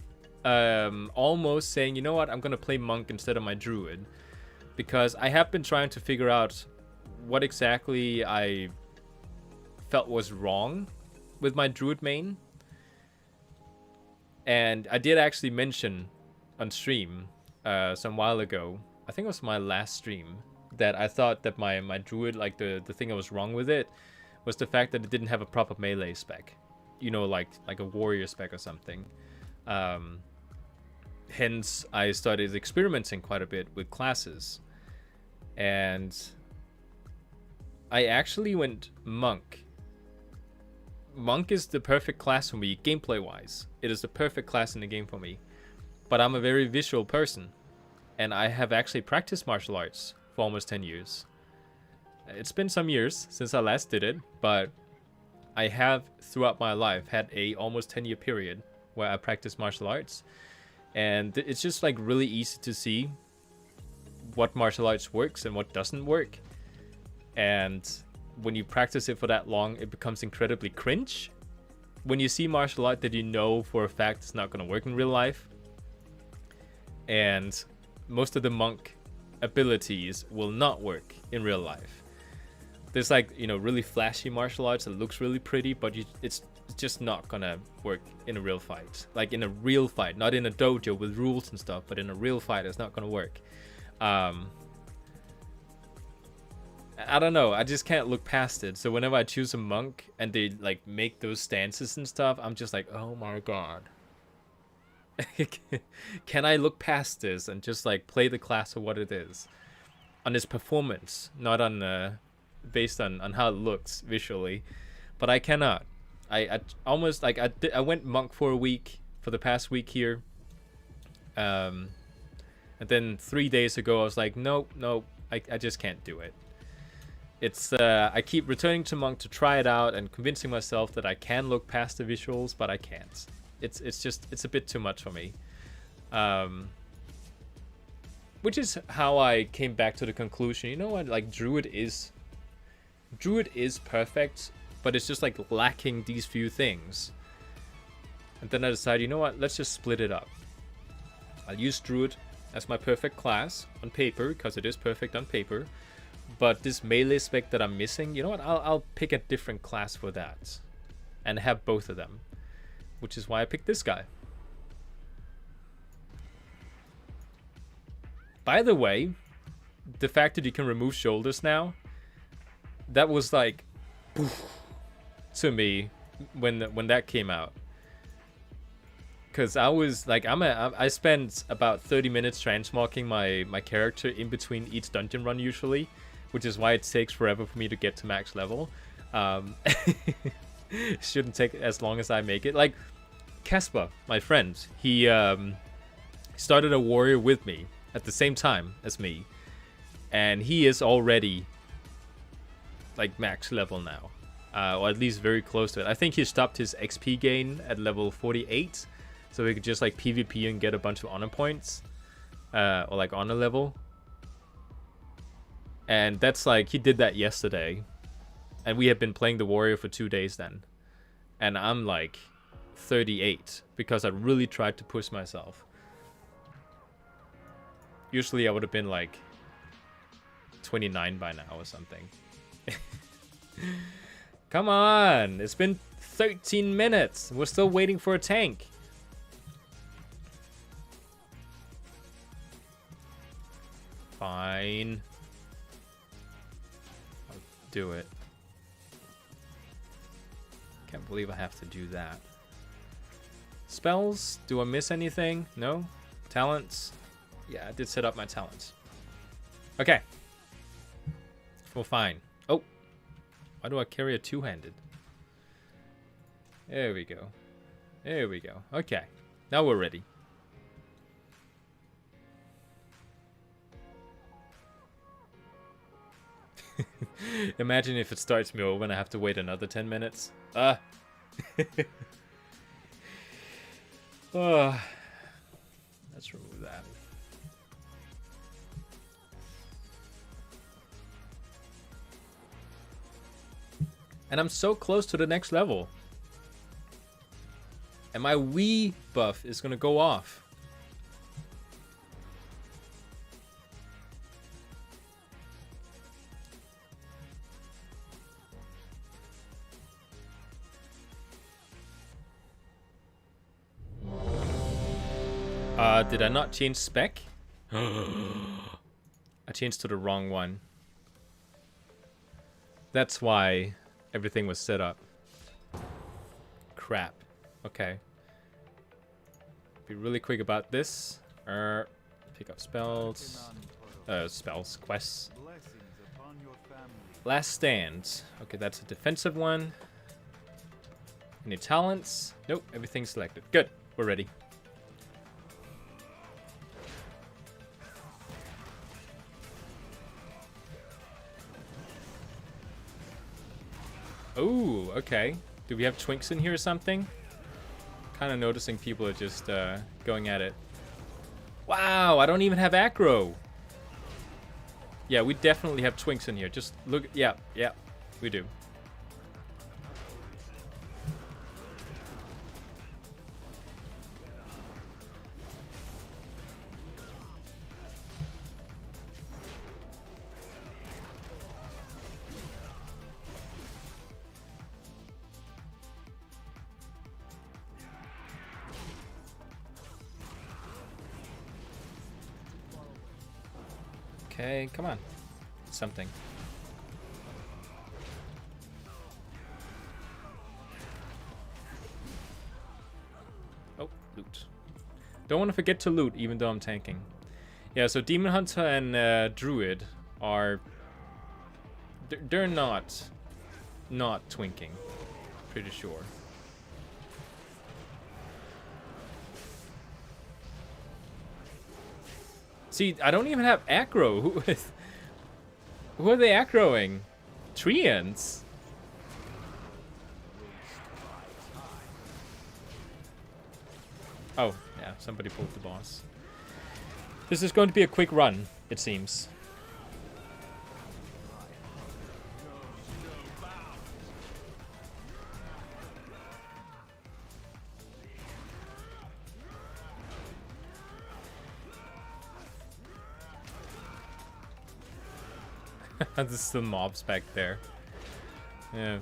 almost saying, you know what, I'm gonna play monk instead of my druid, because I have been trying to figure out what exactly I felt was wrong with my druid main. And I did actually mention on stream some while ago, I think it was my last stream, that I thought that my druid, like the thing that was wrong with it was the fact that it didn't have a proper melee spec, you know, like a warrior spec or something. Hence, I started experimenting quite a bit with classes. And I actually went monk. Monk is the perfect class for me, gameplay-wise. It is the perfect class in the game for me. But I'm a very visual person. And I have actually practiced martial arts for almost 10 years. It's been some years since I last did it, but I have, throughout my life, had a almost 10-year period where I practiced martial arts. And it's just like really easy to see what martial arts works and what doesn't work. And when you practice it for that long, it becomes incredibly cringe. When you see martial art that you know for a fact it's not going to work in real life. And most of the monk abilities will not work in real life. There's like, you know, really flashy martial arts that looks really pretty, but it's just not gonna work in a real fight. Like in a real fight, not in a dojo with rules and stuff, but in a real fight, it's not gonna work. I don't know. I just can't look past it. So whenever I choose a monk and they like make those stances and stuff, I'm just like, oh my god. Can I look past this and just like play the class for what it is? On its performance, not on based on how it looks visually. But I cannot. I almost like I went monk for a week, for the past week here. And then 3 days ago I was like, nope, I just can't do it. It's I keep returning to monk to try it out and convincing myself that I can look past the visuals, but I can't. It's a bit too much for me. Which is how I came back to the conclusion, you know what, like Druid is perfect, but it's just like lacking these few things. And then I decided, you know what, let's just split it up. I'll use Druid as my perfect class on paper, because it is perfect on paper. But this melee spec that I'm missing, you know what, I'll pick a different class for that. And have both of them. Which is why I picked this guy. By the way, the fact that you can remove shoulders now, that was like to me when that came out. Cause I was like, I spent about 30 minutes transmoging my character in between each dungeon run usually, which is why it takes forever for me to get to max level. Shouldn't take as long as I make it. Like Casper, my friend, he started a warrior with me at the same time as me, and he is already like max level now, or at least very close to it. I think he stopped his XP gain at level 48, so he could just like PvP and get a bunch of honor points, or like honor level. And that's like, he did that yesterday, and we have been playing the warrior for 2 days then, and I'm like 38 because I really tried to push myself. Usually I would have been like 29 by now or something. Come on, it's been 13 minutes. We're still waiting for a tank. Fine. I'll do it. Can't believe I have to do that. Spells? Do I miss anything? No? Talents? Yeah, I did set up my talents. Okay. Well, fine. Oh. Why do I carry a two-handed? There we go. There we go. Okay. Now we're ready. Imagine if it starts me over and I have to wait another 10 minutes. Ah. Oh. Let's remove that. And I'm so close to the next level. And my Wii buff is gonna go off. Did I not change spec? I changed to the wrong one. That's why everything was set up. Crap. Okay. Be really quick about this. Pick up spells. Spells. Quests. Last stand. Okay, that's a defensive one. Any talents? Nope, everything's selected. Good. We're ready. Oh, okay. Do we have twinks in here or something? Kind of noticing people are just going at it. Wow, I don't even have aggro. Yeah, we definitely have twinks in here. Just look. Yeah, we do. Okay, come on. Something. Oh, loot. Don't want to forget to loot, even though I'm tanking. Yeah, so Demon Hunter and Druid are... They're not twinking. Pretty sure. See, I don't even have aggro. Who are they aggroing? Treants? Oh, yeah, somebody pulled the boss. This is going to be a quick run, it seems. There's still mobs back there. Yeah.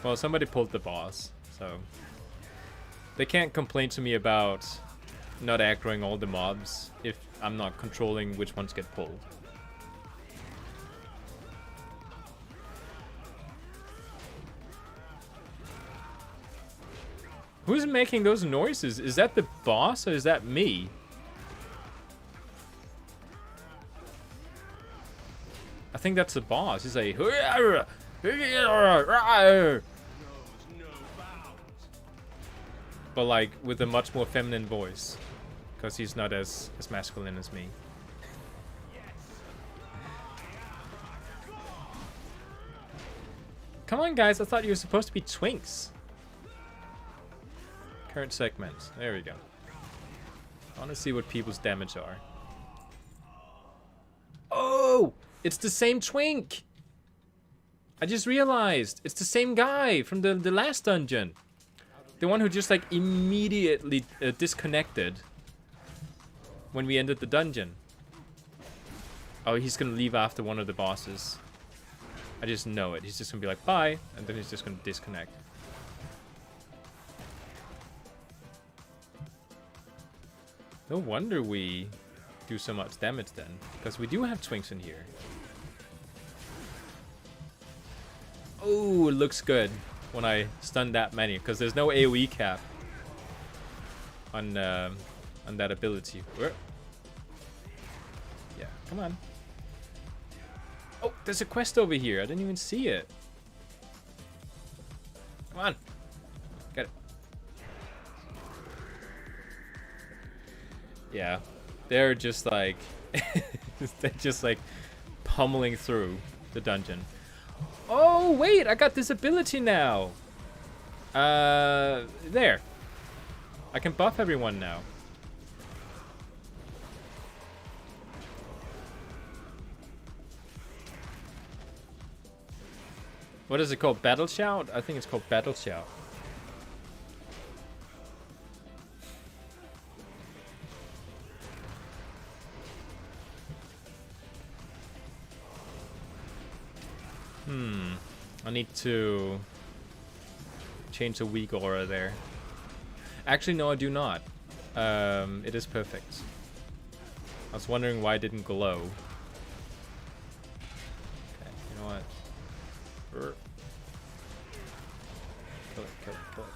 Well, somebody pulled the boss, so... They can't complain to me about not aggroing all the mobs if I'm not controlling which ones get pulled. Who's making those noises? Is that the boss or is that me? I think that's the boss. He's like... But like with a much more feminine voice. Because he's not as masculine as me. Come on guys, I thought you were supposed to be twinks. Current segment. There we go. I want to see what people's damage are. Oh! It's the same twink! I just realized. It's the same guy from the last dungeon. The one who just like immediately disconnected when we ended the dungeon. Oh, he's gonna leave after one of the bosses. I just know it. He's just gonna be like, bye, and then he's just gonna disconnect. No wonder we do so much damage then, because we do have twinks in here. Oh, it looks good when I stun that many, because there's no AoE cap on that ability. Yeah, come on. Oh, there's a quest over here. I didn't even see it. Come on. Get it. Yeah, they're just like... they're just like pummeling through the dungeon. Oh, wait, I got this ability now. There. I can buff everyone now. What is it called? Battle Shout? I think it's called Battle Shout. I need to change the weak aura there. Actually, no, I do not. It is perfect. I was wondering why it didn't glow. Okay, you know what? Kill it, kill it, kill it.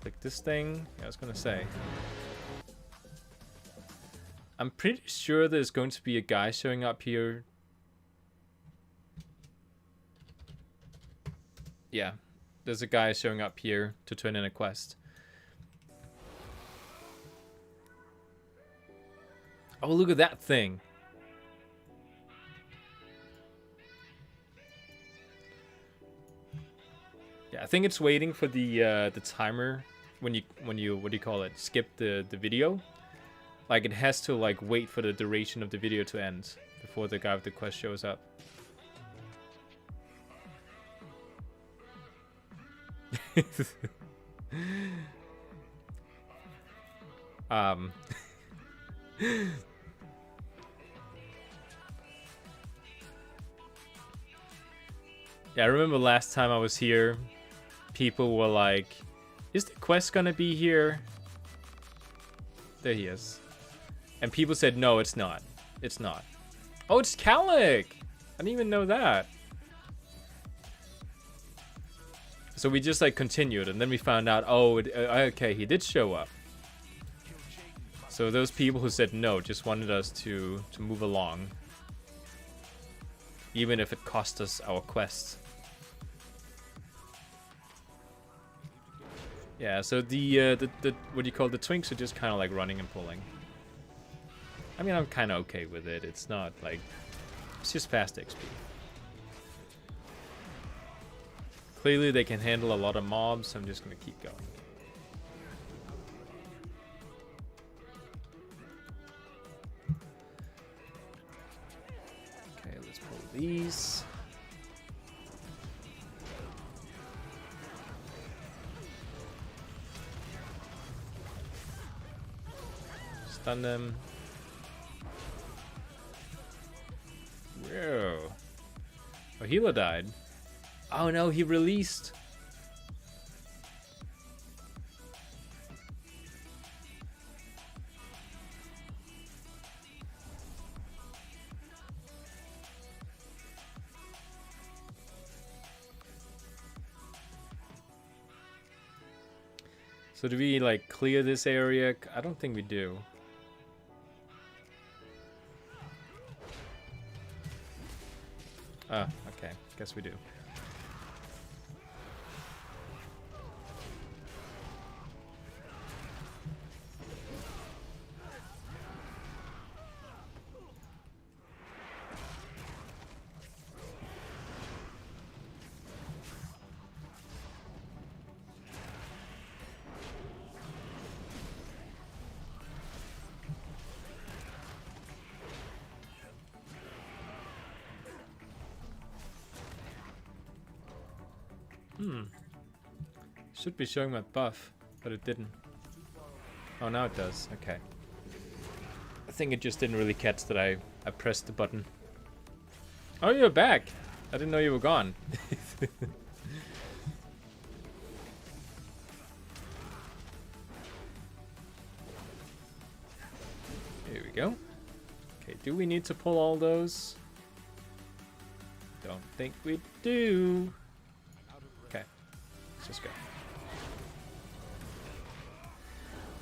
Click this thing. Yeah, I was gonna say. I'm pretty sure there's going to be a guy showing up here. Yeah, there's a guy showing up here to turn in a quest. Oh, look at that thing. Yeah, I think it's waiting for the timer when you what do you call it? Skip the video. Like it has to like wait for the duration of the video to end before the guy with the quest shows up. Yeah, I remember last time I was here, people were like, is the quest gonna be here? There he is. And people said, no, it's not. It's not. Oh, it's Calic! I didn't even know that. So we just like continued, and then we found out, oh, okay, he did show up. So those people who said no just wanted us to move along. Even if it cost us our quest. Yeah, so the what do you call it? The twinks are just kind of like running and pulling. I mean, I'm kind of okay with it. It's not like, it's just fast XP. Clearly they can handle a lot of mobs, so I'm just gonna keep going. Okay, let's pull these. Stun them. Whoa. Oh, healer died. Oh no, he released. So do we like clear this area? I don't think we do. Ah, okay. Guess we do. Should be showing my buff, but it didn't. Oh, now it does. Okay. I think it just didn't really catch that I pressed the button. Oh, you're back. I didn't know you were gone. Here we go. Okay, do we need to pull all those? Don't think we do. Okay, let's just go.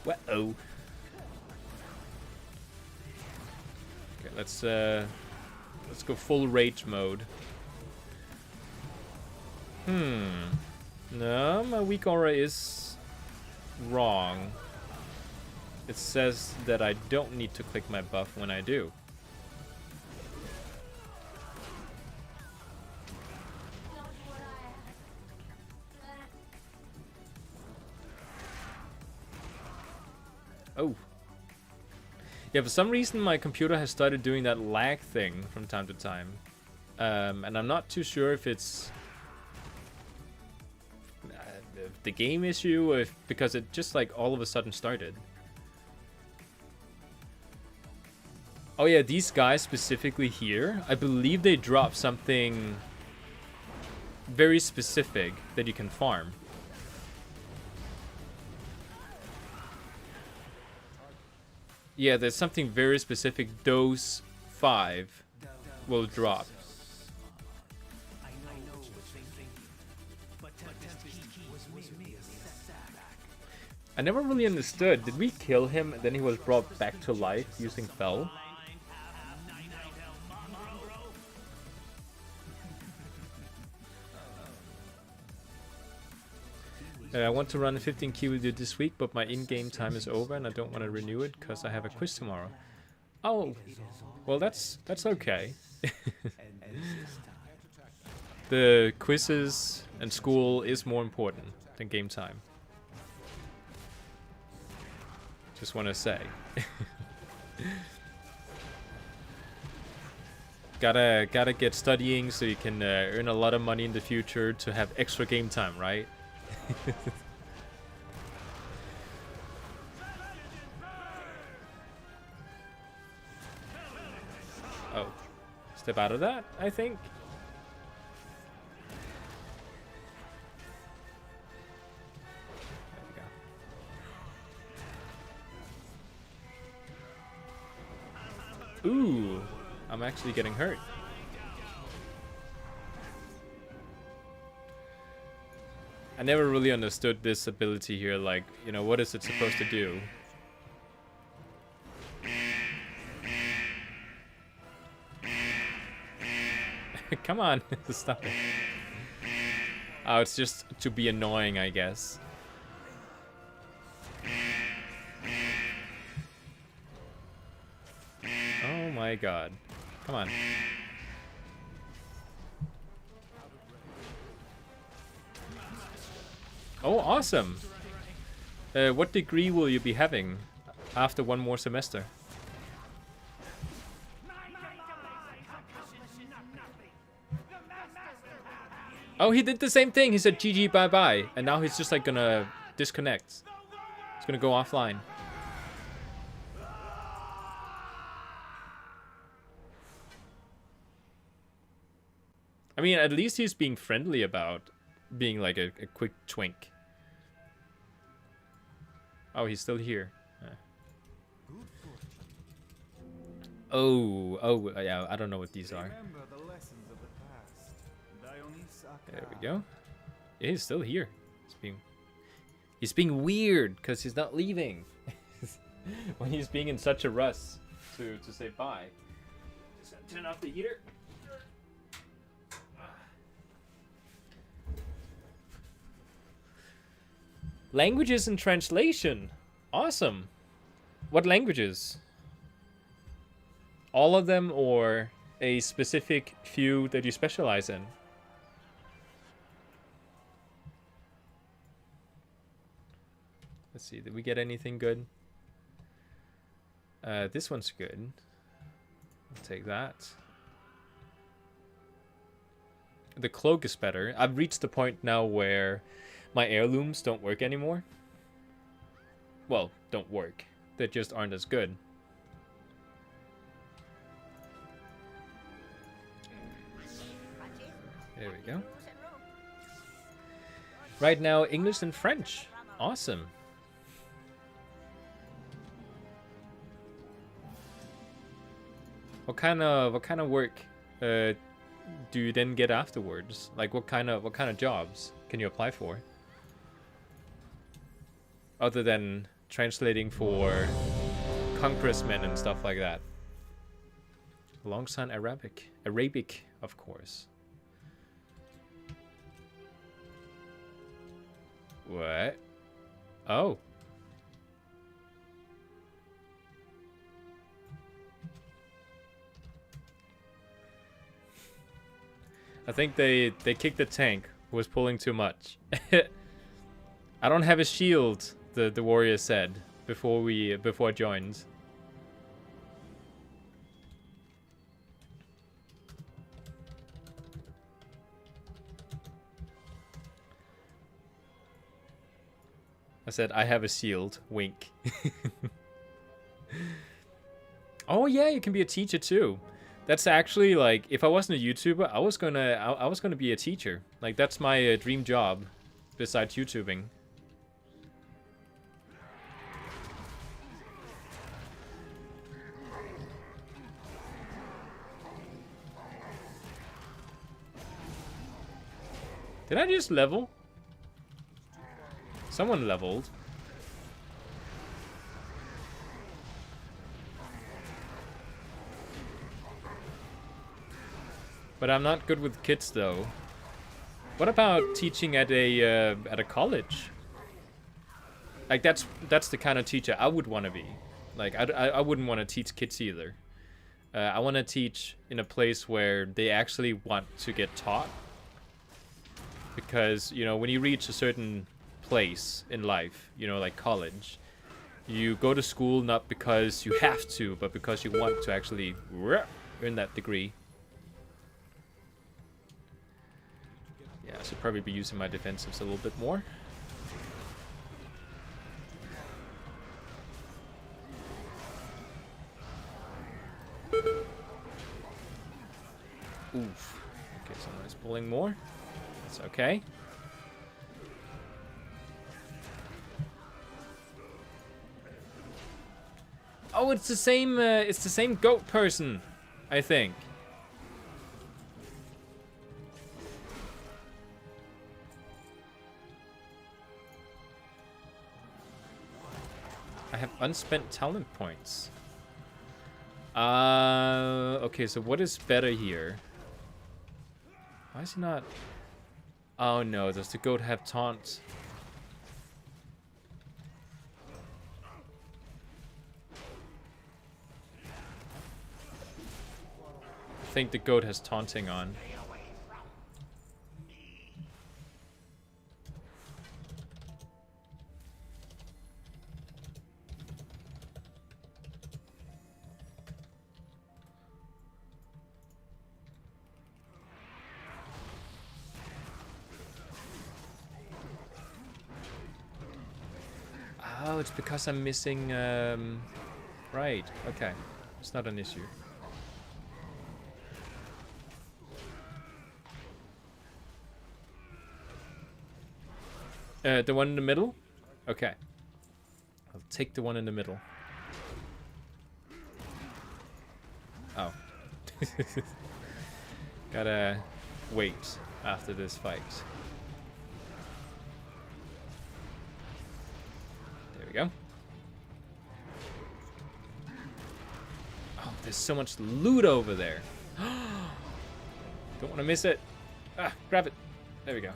Uh-oh. Okay, let's go full rage mode. No, my weak aura is wrong. It says that I don't need to click my buff when I do. Oh. Yeah, for some reason my computer has started doing that lag thing from time to time. And I'm not too sure if it's the game issue or if, because it just like all of a sudden started. Oh yeah, these guys specifically here, I believe they drop something very specific that you can farm. Yeah, there's something very specific those 5 will drop. I never really understood. Did we kill him and then he was brought back to life using Fel? I want to run 15 with you this week, but my in-game time is over and I don't want to renew it because I have a quiz tomorrow. Oh, well that's okay. The quizzes and school is more important than game time. Just want to say. Gotta get studying so you can earn a lot of money in the future to have extra game time, right? Oh, step out of that, I think. I'm actually getting hurt. I never really understood this ability here, like, you know, what is it supposed to do? Come on, stop it. Oh, it's just to be annoying, I guess. Oh my god. Come on. Oh, awesome. What degree will you be having after one more semester? Oh, he did the same thing. He said GG bye bye. And now he's just like gonna disconnect. He's gonna go offline. I mean, at least he's being friendly about being like a quick twink. Oh, he's still here. Oh, yeah, I don't know what these are. There we go. Yeah, he's still here. He's being weird because he's not leaving. When he's being in such a rush to say bye. Just gonna turn off the heater. Languages and translation. Awesome. What languages? All of them or a specific few that you specialize in? Let's see, did we get anything good? This one's good. I'll take that. The cloak is better. I've reached the point now where my heirlooms don't work anymore. Well, don't work. They just aren't as good. There we go. Right now, English and French. Awesome. What kind of work do you then get afterwards? Like what kind of jobs can you apply for? Other than translating for congressmen and stuff like that. Alongside Arabic, of course. What? Oh. I think they kicked the tank who was pulling too much. I don't have a shield, the warrior said before I joined. I said I have a shield. Wink. Oh yeah, you can be a teacher too. That's actually like, if I wasn't a YouTuber, I was gonna be a teacher. Like that's my dream job, besides YouTubing. Did I just level? Someone leveled. But I'm not good with kids though. What about teaching at a college? Like that's the kind of teacher I would want to be. Like I wouldn't want to teach kids either. I want to teach in a place where they actually want to get taught. Because, you know, when you reach a certain place in life, you know, like college, you go to school not because you have to, but because you want to actually earn that degree. Yeah, I should probably be using my defensives a little bit more. Oof. Okay, someone is pulling more. That's okay. Oh, it's the same goat person. I think. I have unspent talent points. Okay, so what is better here? Why is he not? Oh no, does the goat have taunt? I think the goat has taunting on. Oh, it's because I'm missing, right, okay. It's not an issue. The one in the middle? Okay. I'll take the one in the middle. Oh. Gotta wait after this fight. There we go. Oh, there's so much loot over there. Don't want to miss it. Ah, grab it. There we go.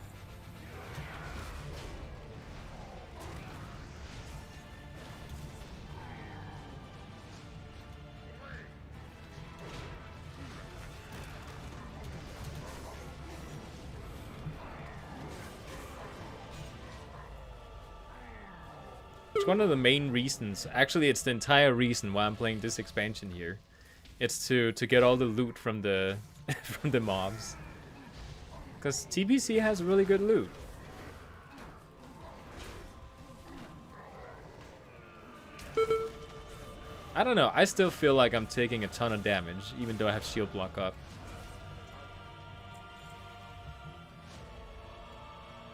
It's one of the main reasons. Actually, it's the entire reason why I'm playing this expansion here. It's to get all the loot from the from the mobs. Because TBC has really good loot. I don't know. I still feel like I'm taking a ton of damage, even though I have shield block up.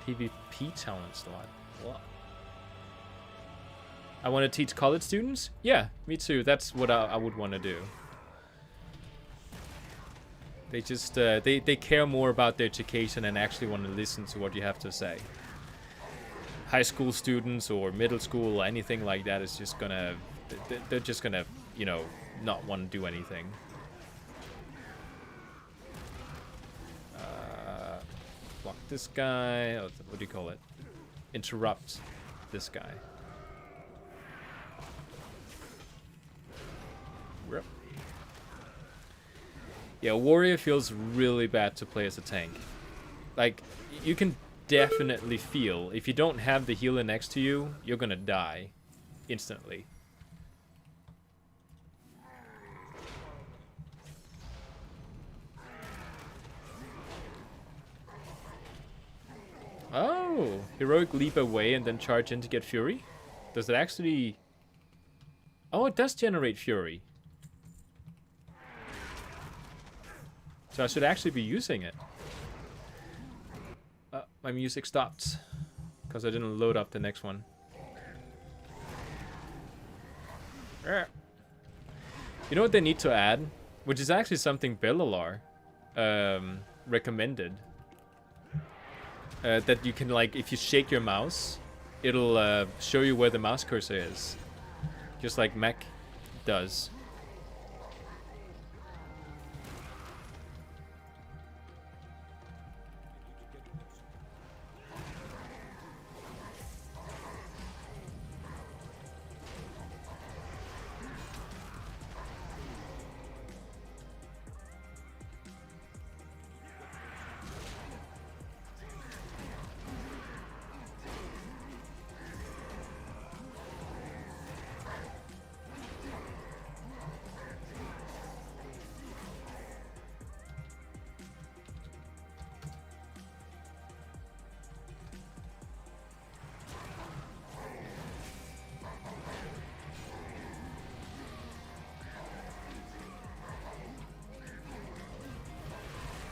PvP talent slot. What? I want to teach college students? Yeah, me too. That's what I would want to do. They just, they care more about their education and actually want to listen to what you have to say. High school students or middle school or anything like that is just gonna, they're just gonna, you know, not want to do anything. Block this guy. Oh, what do you call it? Interrupt this guy. Yeah, warrior feels really bad to play as a tank. Like, you can definitely feel, if you don't have the healer next to you, you're gonna die instantly. Oh, heroic leap away and then charge in to get fury? Does it actually... Oh, it does generate fury. So I should actually be using it. My music stopped because I didn't load up the next one. You know what they need to add? Which is actually something Bellalar recommended. That you can, like, if you shake your mouse, it'll show you where the mouse cursor is. Just like Mac does.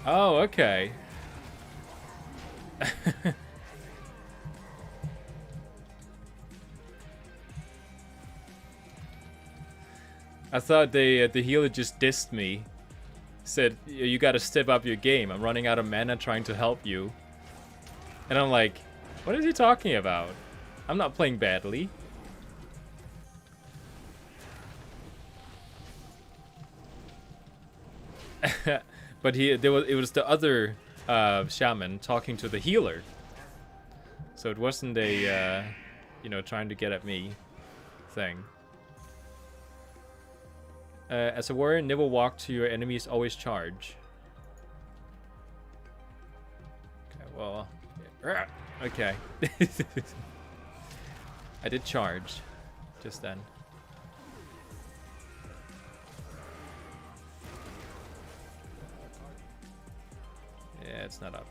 Oh, okay. I thought the healer just dissed me said, you gotta step up your game. I'm running out of mana trying to help you. And I'm like, what is he talking about? I'm not playing badly. But it was the other shaman talking to the healer. So it wasn't a, you know, trying to get at me thing. As a warrior, never walk to your enemies, always charge. Okay, well... Yeah. Okay. I did charge just then. Yeah, it's not up.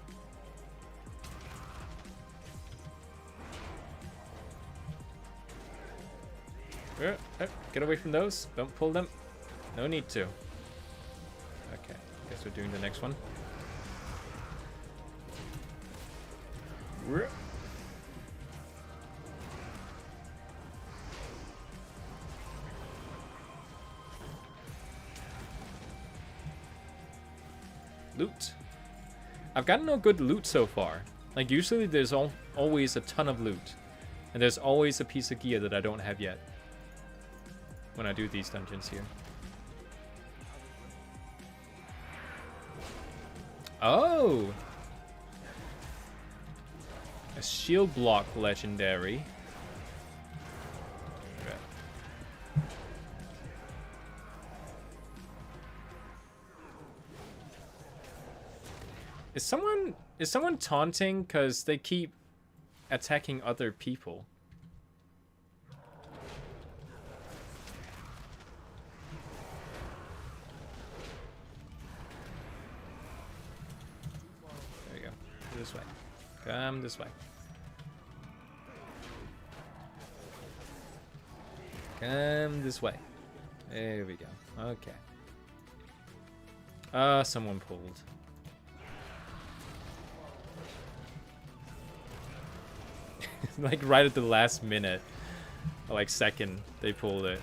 Get away from those. Don't pull them. No need to. Okay, guess we're doing the next one. Loot. I've gotten no good loot so far. Like, usually there's always a ton of loot. And there's always a piece of gear that I don't have yet. When I do these dungeons here. Oh! A shield block legendary. Okay. Is someone taunting because they keep attacking other people? There we go. This way. Come this way. Come this way. There we go. Okay. Someone pulled. Like right at the last minute. Or like second, they pulled it.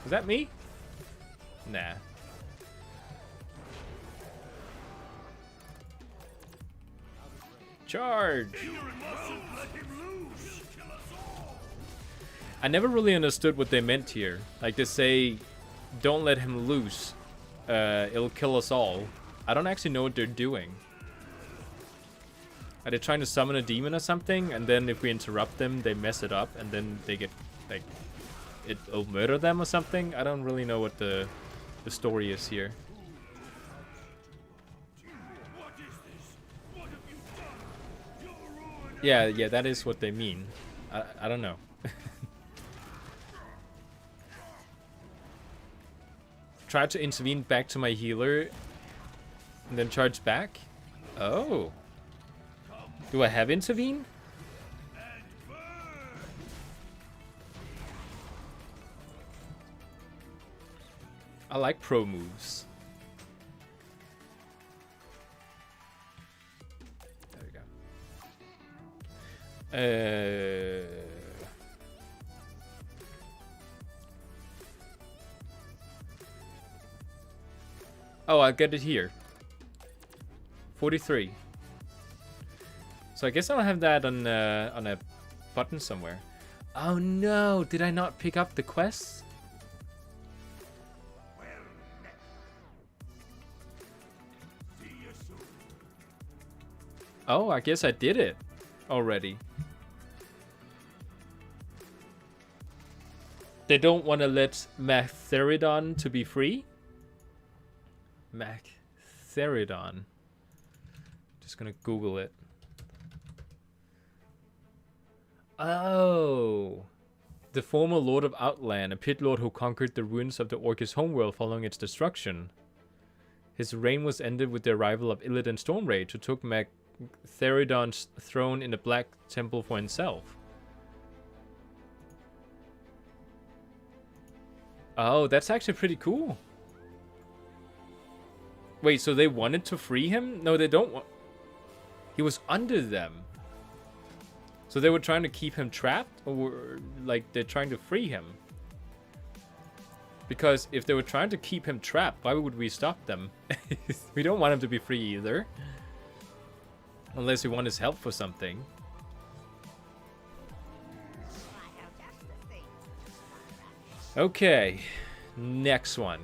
Was that me? Nah. Charge! I never really understood what they meant here. Like they say, don't let him loose. It'll kill us all. I don't actually know what they're doing. Are they trying to summon a demon or something? And then if we interrupt them, they mess it up. And then they get, like, it'll murder them or something? I don't really know what the story is here. Yeah, that is what they mean. I don't know. Try to intervene back to my healer and then charge back? Oh. Do I have intervene? I like pro moves. There we go. Oh, I'll get it here. 43. So I guess I'll have that on a button somewhere. Oh no, did I not pick up the quest? Oh, I guess I did it already. They don't want to let Matheridon to be free? Matheridon. Just gonna Google it. Oh. The former Lord of Outland, a pit lord who conquered the ruins of the Orcish homeworld following its destruction. His reign was ended with the arrival of Illidan Stormrage, who took Matheridon's throne in the Black Temple for himself. Oh, that's actually pretty cool. Wait, so they wanted to free him? No, they don't want... He was under them. So they were trying to keep him trapped, or like they're trying to free him? Because if they were trying to keep him trapped, why would we stop them? We don't want him to be free either. Unless we want his help for something. Okay, next one.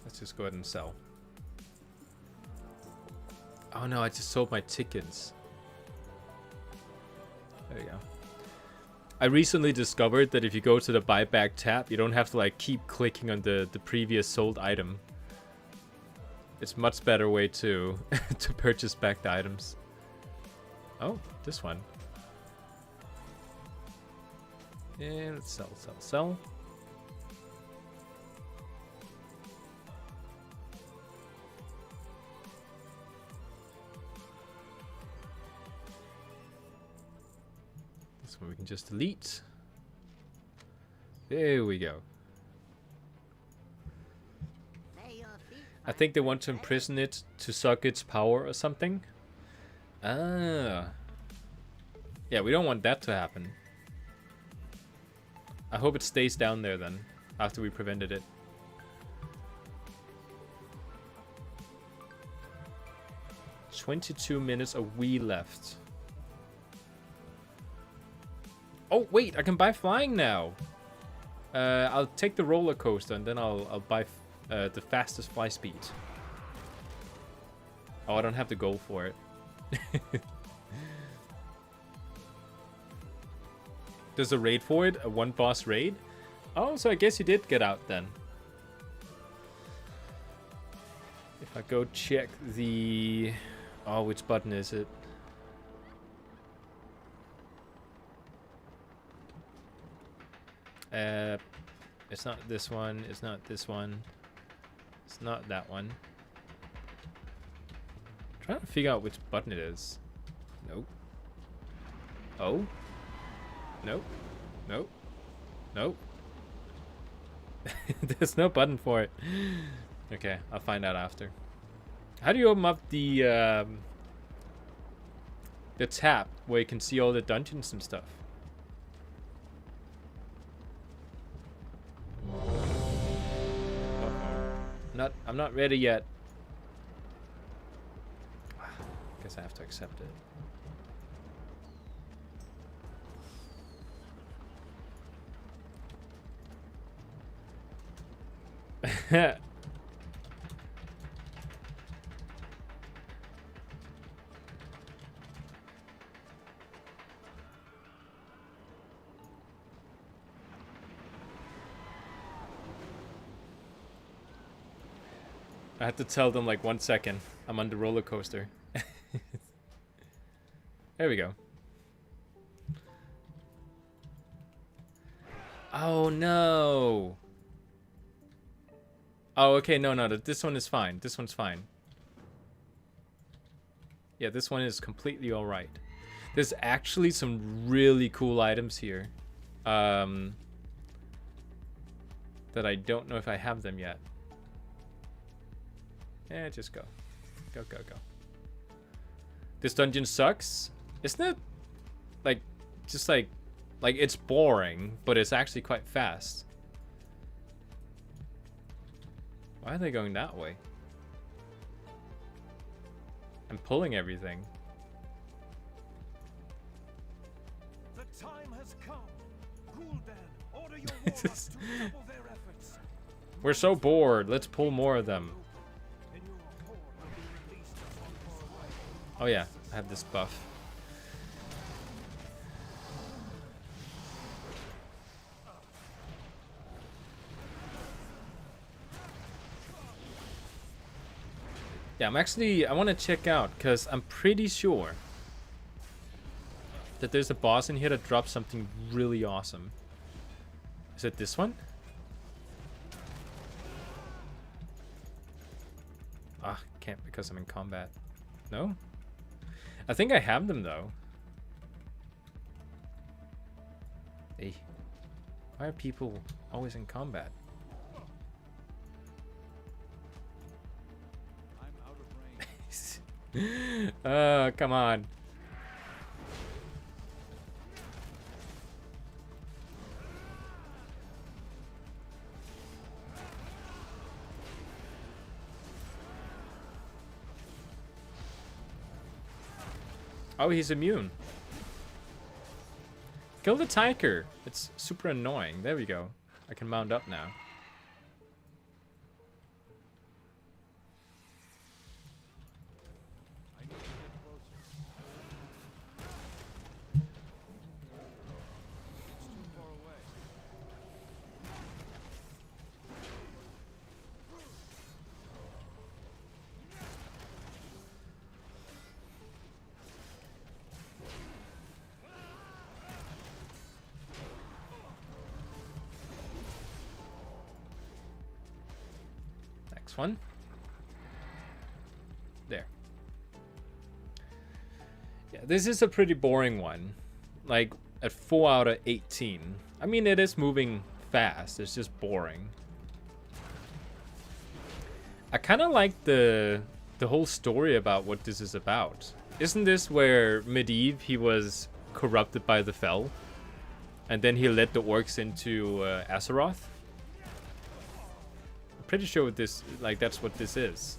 Let's just go ahead and sell. Oh no, I just sold my tickets. There you go. I recently discovered that if you go to the buyback tab, you don't have to like keep clicking on the previous sold item. It's a much better way to to purchase back the items. Oh, this one. Yeah, let's sell, sell, sell. This one we can just delete. There we go. I think they want to imprison it to suck its power or something. Ah. Yeah, we don't want that to happen. I hope it stays down there then, after we prevented it. "22 minutes, a wee left." Oh wait, I can buy flying now. I'll take the roller coaster and then I'll buy the fastest fly speed. Oh, I don't have the goal for it. There's a raid for it, a one boss raid. Oh, so I guess you did get out then. If I go check the... Oh, which button is it? It's not this one, it's not this one, it's not that one. I'm trying to figure out which button it is. Nope. Oh? Nope. Nope. Nope. There's no button for it. Okay, I'll find out after. How do you open up the tab where you can see all the dungeons and stuff? I'm not ready yet. Guess I have to accept it. I had to tell them like 1 second. I'm on the roller coaster. There we go. Oh no. Oh, okay, no, this one is fine. This one's fine. Yeah, this one is completely alright. There's actually some really cool items here. That I don't know if I have them yet. Yeah, just go. Go, go, go. This dungeon sucks. Isn't it? Like, just like it's boring, but it's actually quite fast. Why are they going that way? I'm pulling everything. The time has come. Gul'dan, order your warlocks to double their efforts. We're so bored. Let's pull more of them. Oh yeah, I have this buff. Yeah, I want to check out, because I'm pretty sure that there's a boss in here that drops something really awesome. Is it this one? Ah, can't because I'm in combat. No? I think I have them though. Hey, why are people always in combat? I'm out of range. Come on. Oh, he's immune. Kill the tiger. It's super annoying. There we go. I can mount up now. I need to get closer. It's too far away. Next one. There. Yeah, this is a pretty boring one. Like, at 4 out of 18. I mean, it is moving fast. It's just boring. I kind of like the whole story about what this is about. Isn't this where Medivh, he was corrupted by the Fel? And then he led the orcs into Azeroth? I'm pretty sure this, like, that's what this is.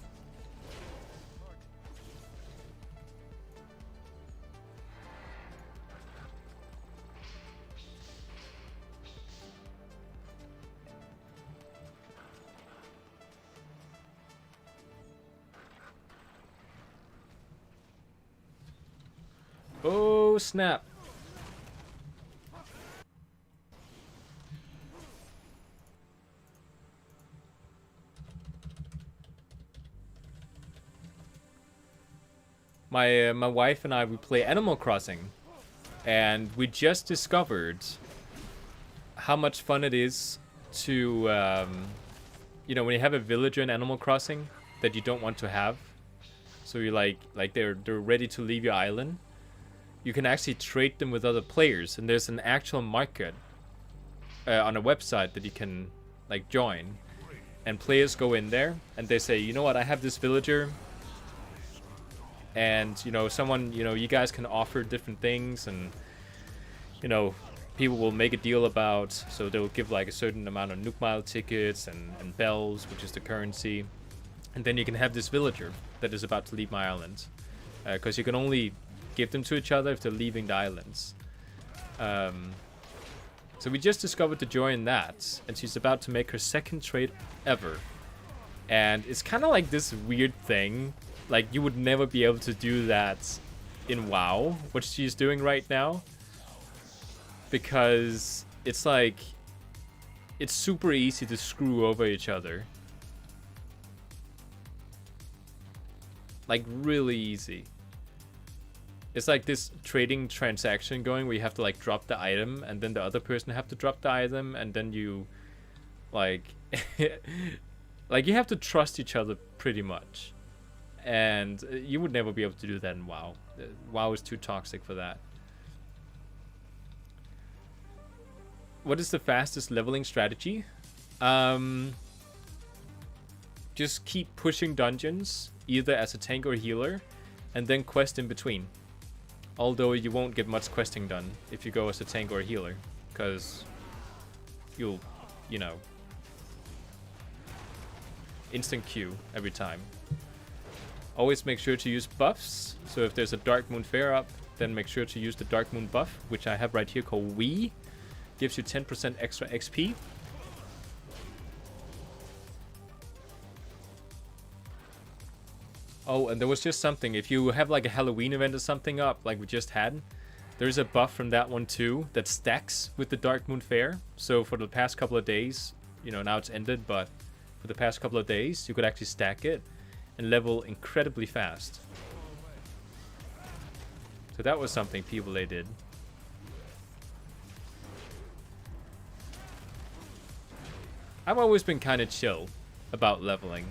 Oh, snap. My wife and I, we play Animal Crossing, and we just discovered how much fun it is to, you know, when you have a villager in Animal Crossing that you don't want to have, so you like they're ready to leave your island. You can actually trade them with other players, and there's an actual market on a website that you can like join, and players go in there and they say, you know what, I have this villager, and you know, someone, you know, you guys can offer different things, and you know, people will make a deal about, so they'll give like a certain amount of Nook Mile tickets and bells, which is the currency, and then you can have this villager that is about to leave my island, because you can only give them to each other if they're leaving the islands. So we just discovered to join that, and she's about to make her second trade ever. And it's kind of like this weird thing, like you would never be able to do that in WoW, what she's doing right now, because it's like, it's super easy to screw over each other. Like really easy. It's like this trading transaction going where you have to like drop the item, and then the other person have to drop the item, and then you like like you have to trust each other pretty much, and you would never be able to do that in WoW. WoW is too toxic for that. What is the fastest leveling strategy? Just keep pushing dungeons, either as a tank or healer, and then quest in between. Although you won't get much questing done if you go as a tank or a healer, because you'll, you know, instant Q every time. Always make sure to use buffs. So if there's a Dark Moon Fair up, then make sure to use the Dark Moon buff, which I have right here called Wii. Gives you 10% extra XP. Oh, and there was just something. If you have like a Halloween event or something up, like we just had, there's a buff from that one too that stacks with the Dark Moon Fair. So for the past couple of days, you know, now it's ended, but for the past couple of days, you could actually stack it and level incredibly fast. So that was something people they did. I've always been kind of chill about leveling.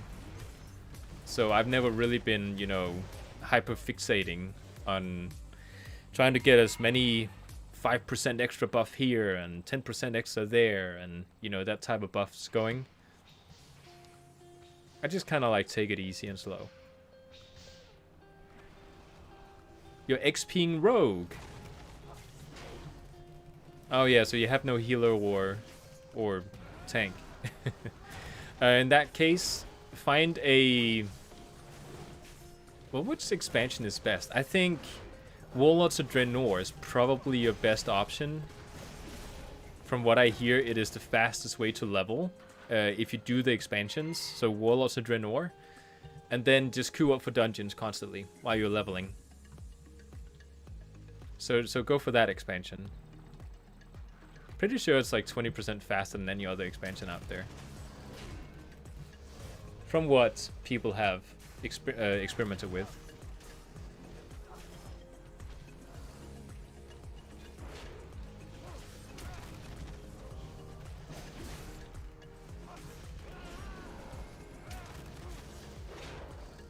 So I've never really been, you know, hyper fixating on trying to get as many 5% extra buff here and 10% extra there, and you know, that type of buffs going. I just kind of like take it easy and slow. You're XPing rogue. Oh yeah, so you have no healer or tank. In that case, find a... Well, which expansion is best? I think Warlords of Draenor is probably your best option. From what I hear, it is the fastest way to level if you do the expansions. So Warlords of Draenor. And then just queue up for dungeons constantly while you're leveling. So go for that expansion. Pretty sure it's like 20% faster than any other expansion out there. From what people have experimented with.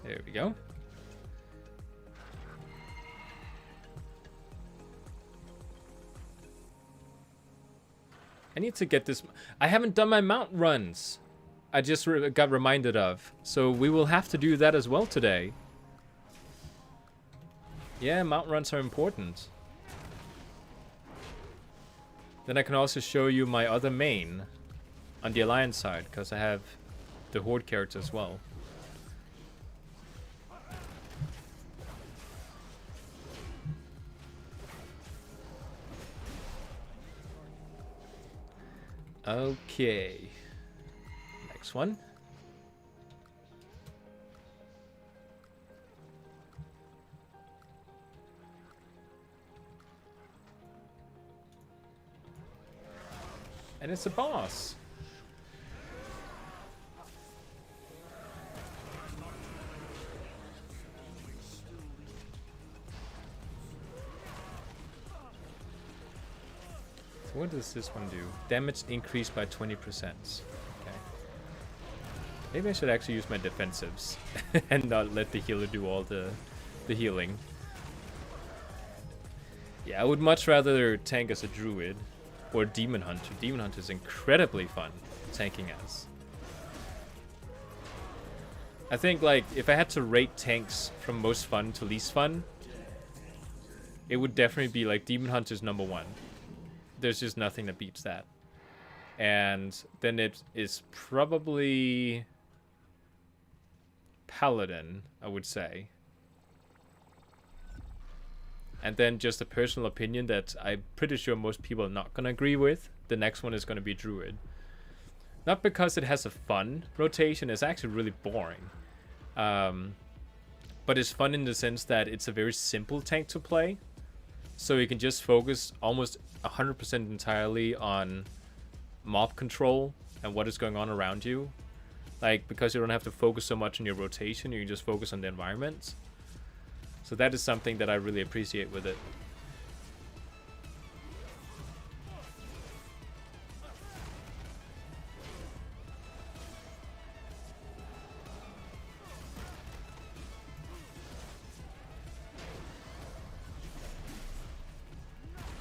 There we go. I need to get this. I haven't done my mount runs. I just got reminded of. So we will have to do that as well today. Yeah, mount runs are important. Then I can also show you my other main on the Alliance side, because I have the Horde character as well. Okay. Next one. And it's a boss. So what does this one do? Damage increased by 20%. Okay. Maybe I should actually use my defensives and not let the healer do all the healing. Yeah, I would much rather tank as a druid or demon hunter. Demon hunter is incredibly fun tanking as. I think, like, if I had to rate tanks from most fun to least fun, it would definitely be like Demon Hunter's #1. There's just nothing that beats that. And then it is probably Paladin, I would say. And then just a personal opinion that I'm pretty sure most people are not going to agree with. The next one is going to be Druid. Not because it has a fun rotation, it's actually really boring. But it's fun in the sense that it's a very simple tank to play. So you can just focus almost 100% entirely on mob control and what is going on around you. Like, because you don't have to focus so much on your rotation, you can just focus on the environment. So that is something that I really appreciate with it.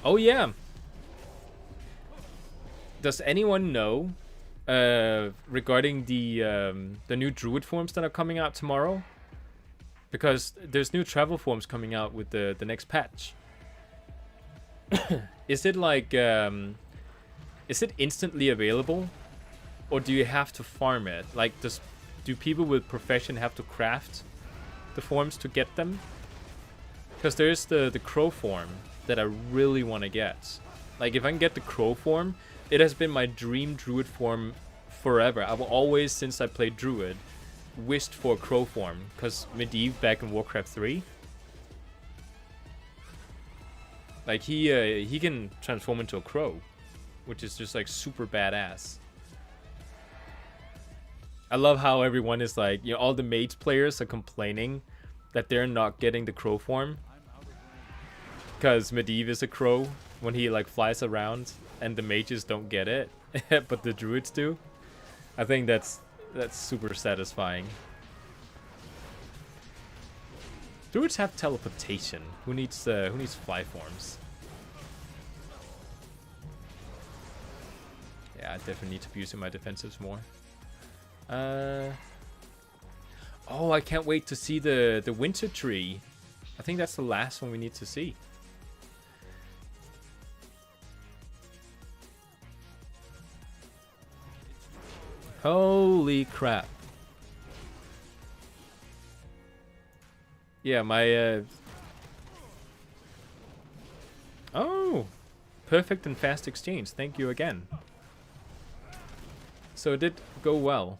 Oh yeah. Does anyone know regarding the new druid forms that are coming out tomorrow? Because there's new travel forms coming out with the next patch. Is it like is it instantly available, or do you have to farm it? Like, do people with profession have to craft the forms to get them? Because there's the crow form that I really want to get. Like, if I can get the crow form, it has been my dream druid form forever. I've always, since I played druid, wished for a crow form, because Medivh back in Warcraft 3, like, he can transform into a crow, which is just like super badass. I love how everyone is like, you know, all the mage players are complaining that they're not getting the crow form because Medivh is a crow when he like flies around, and the mages don't get it, but the druids do. I think that's super satisfying. Druids have teleportation. Who needs fly forms? Yeah, I definitely need to be using my defensives more. Oh, I can't wait to see the winter tree. I think that's the last one we need to see. Holy crap. Yeah, my oh, perfect and fast exchange. Thank you again. So it did go well.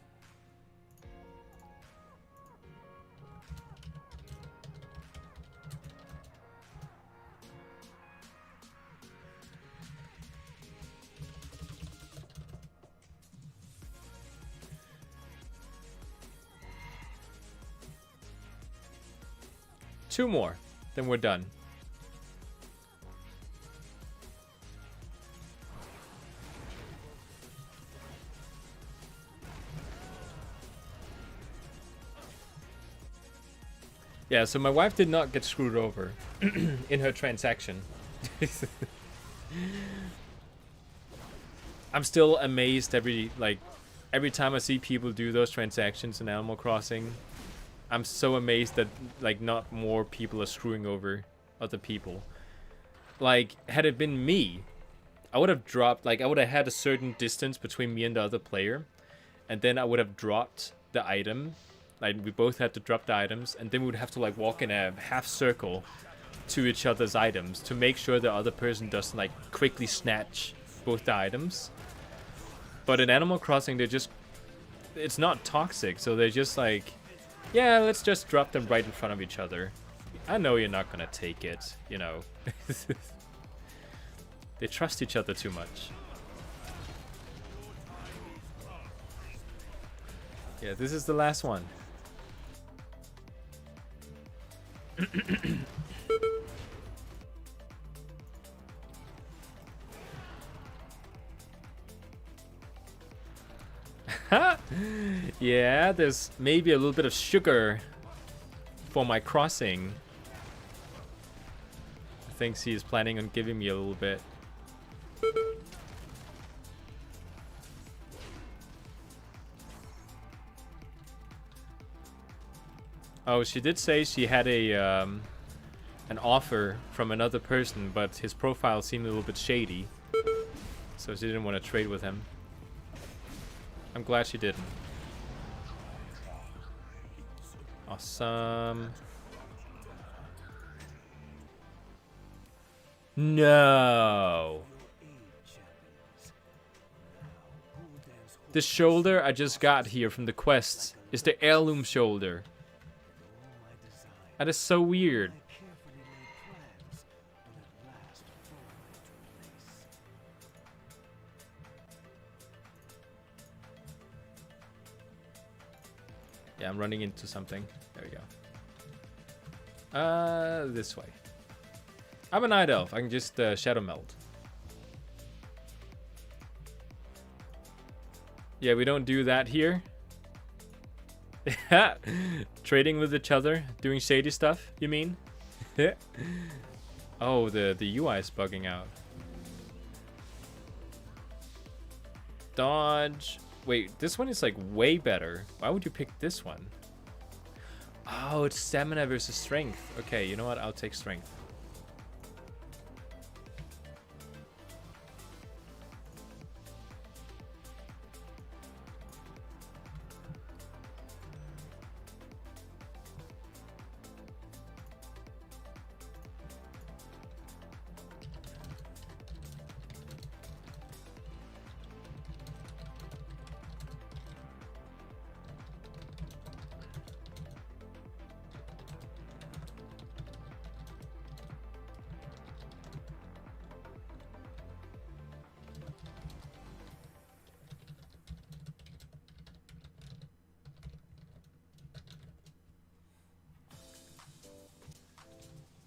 Two more, then we're done. Yeah, so my wife did not get screwed over in her transaction. I'm still amazed every time I see people do those transactions in Animal Crossing. I'm so amazed that like not more people are screwing over other people. Like, had it been me, I would have dropped, like I would have had a certain distance between me and the other player, and then I would have dropped the item. Like, we both had to drop the items, and then we would have to like walk in a half circle to each other's items to make sure the other person doesn't like quickly snatch both the items. But in Animal Crossing, it's not toxic, so they're just like, yeah, let's just drop them right in front of each other. I know you're not gonna take it, you know. They trust each other too much. Yeah, this is the last one. Yeah, there's maybe a little bit of sugar for my crossing. I think he is planning on giving me a little bit. Oh, she did say she had an offer from another person, but his profile seemed a little bit shady, so she didn't want to trade with him. I'm glad she didn't. Awesome. No. The shoulder I just got here from the quest is the heirloom shoulder. That is so weird. Yeah, I'm running into something. There we go. This way. I'm a night elf. I can just shadow melt. Yeah, we don't do that here. Trading with each other, doing shady stuff, you mean? Oh, the UI is bugging out. Dodge. Wait, this one is like way better. Why would you pick this one? Oh, it's stamina versus strength. Okay, you know what? I'll take strength.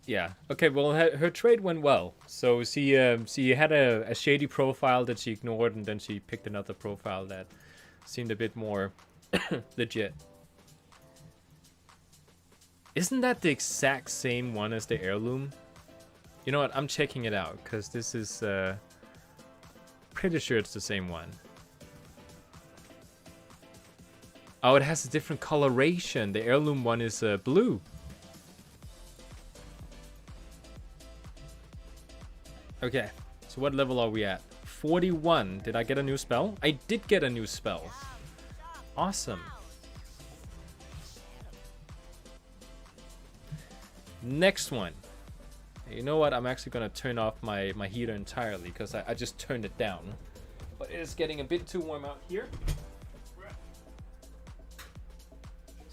Yeah. Okay. Well, her trade went well. So she had a shady profile that she ignored, and then she picked another profile that seemed a bit more legit. Isn't that the exact same one as the heirloom? You know what? I'm checking it out because this is pretty sure it's the same one. Oh, it has a different coloration. The heirloom one is blue. Okay, so what level are we at? 41. Did I get a new spell? I did get a new spell. Awesome. Next one. You know what? I'm actually going to turn off my heater entirely because I just turned it down. But it is getting a bit too warm out here.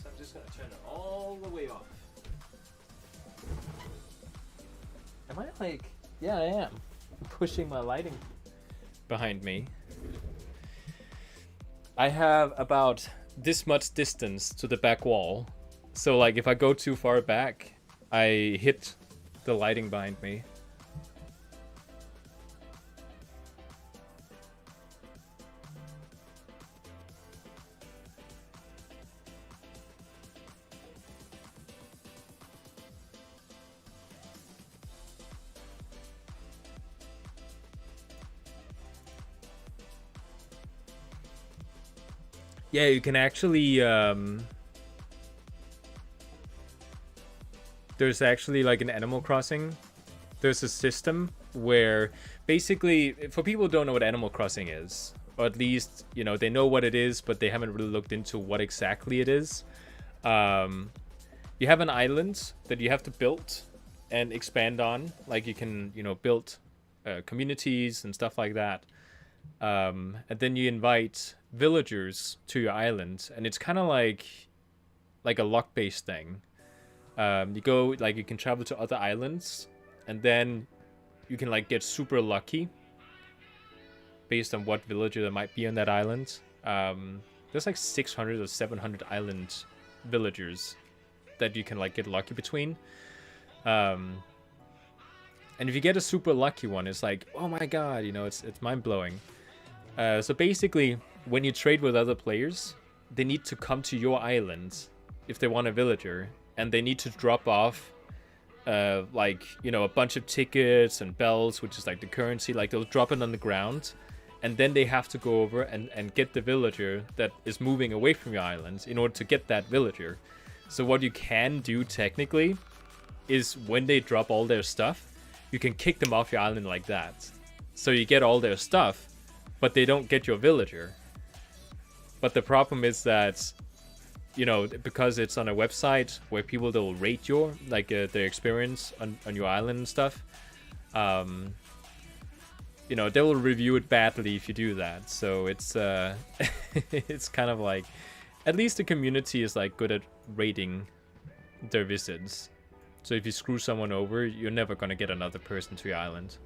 So I'm just going to turn it all the way off. Am I like... Yeah, I am. Pushing my lighting behind me. I have about this much distance to the back wall. So like if I go too far back, I hit the lighting behind me. Yeah, you can actually there's actually like an Animal Crossing. There's a system where basically, for people who don't know what Animal Crossing is, or at least, you know, they know what it is, but they haven't really looked into what exactly it is. You have an island that you have to build and expand on. Like you can, you know, build communities and stuff like that. And then you invite villagers to your island, and it's kind of like a luck-based thing. You go, like, you can travel to other islands, and then you can like get super lucky based on what villager there might be on that island. There's like 600 or 700 island villagers that you can like get lucky between. And if you get a super lucky one, it's like, oh my god, you know, it's mind-blowing. So basically, when you trade with other players, they need to come to your island if they want a villager, and they need to drop off like, you know, a bunch of tickets and bells, which is like the currency. Like, they'll drop it on the ground, and then they have to go over and get the villager that is moving away from your island in order to get that villager. So what you can do technically is when they drop all their stuff, you can kick them off your island like that. So you get all their stuff, but they don't get your villager. But the problem is that, you know, because it's on a website where people, they'll rate your, like, their experience on your island and stuff, you know, they will review it badly if you do that. So it's it's kind of like, at least the community is like good at rating their visits. So if you screw someone over, you're never gonna get another person to your island.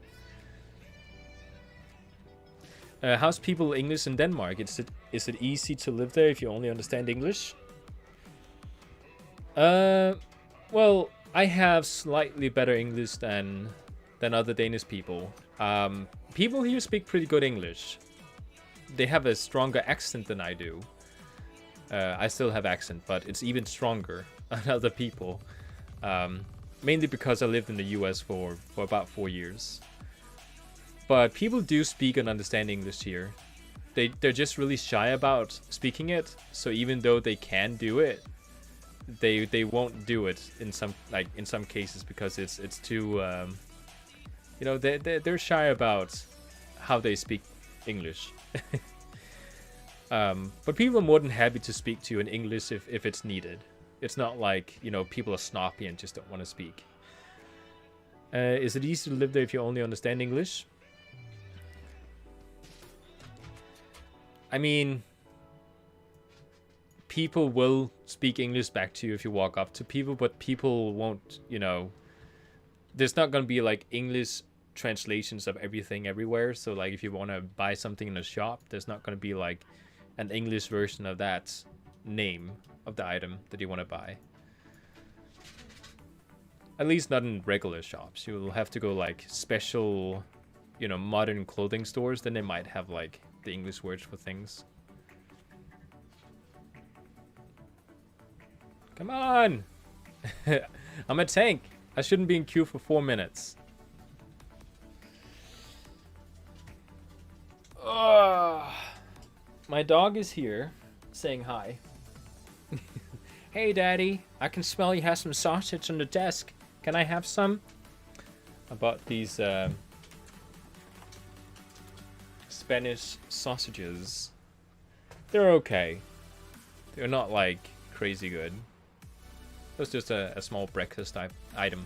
How's people English in Denmark? Is it easy to live there if you only understand English? Well, I have slightly better English than other Danish people. People here speak pretty good English. They have a stronger accent than I do. I still have accent, but it's even stronger than other people. Mainly because I lived in the US for about 4 years. But people do speak and understand English here. They're just really shy about speaking it. So even though they can do it, they won't do it in some cases because it's too you know, they're shy about how they speak English. But people are more than happy to speak to you in English if it's needed. It's not like, you know, people are snobby and just don't want to speak. Is it easy to live there if you only understand English? I mean, people will speak English back to you if you walk up to people, but people won't, you know, there's not going to be like English translations of everything everywhere. So like if you want to buy something in a shop, there's not going to be like an English version of that name of the item that you want to buy. At least not in regular shops. You'll have to go like special, you know, modern clothing stores. Then they might have like the English words for things. Come on! I'm a tank. I shouldn't be in queue for 4 minutes. My dog is here saying hi. Hey, Daddy, I can smell you have some sausage on the desk. Can I have some? I bought these Spanish sausages. They're okay. They're not like crazy good. It was just a small breakfast item.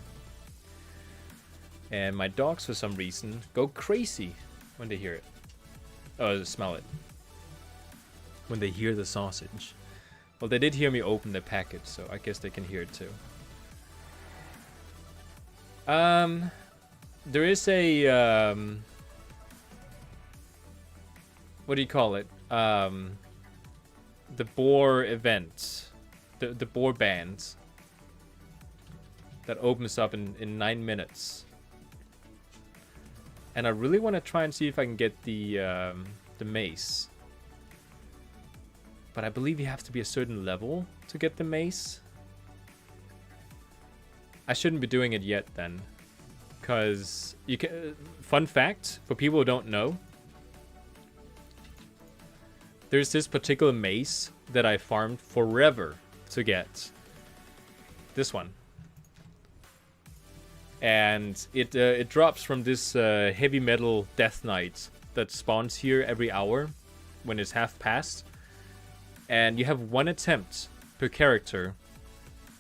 And my dogs, for some reason, go crazy when they hear it. Oh, smell it. When they hear the sausage. Well, they did hear me open the package, so I guess they can hear it too. There is a what do you call it? The boar event, the boar band that opens up in 9 minutes, and I really want to try and see if I can get the mace. But I believe you have to be a certain level to get the mace. I shouldn't be doing it yet then, because you can. Fun fact for people who don't know. There's this particular mace that I farmed forever to get. This one. And it drops from this heavy metal death knight that spawns here every hour when it's half past. And you have one attempt per character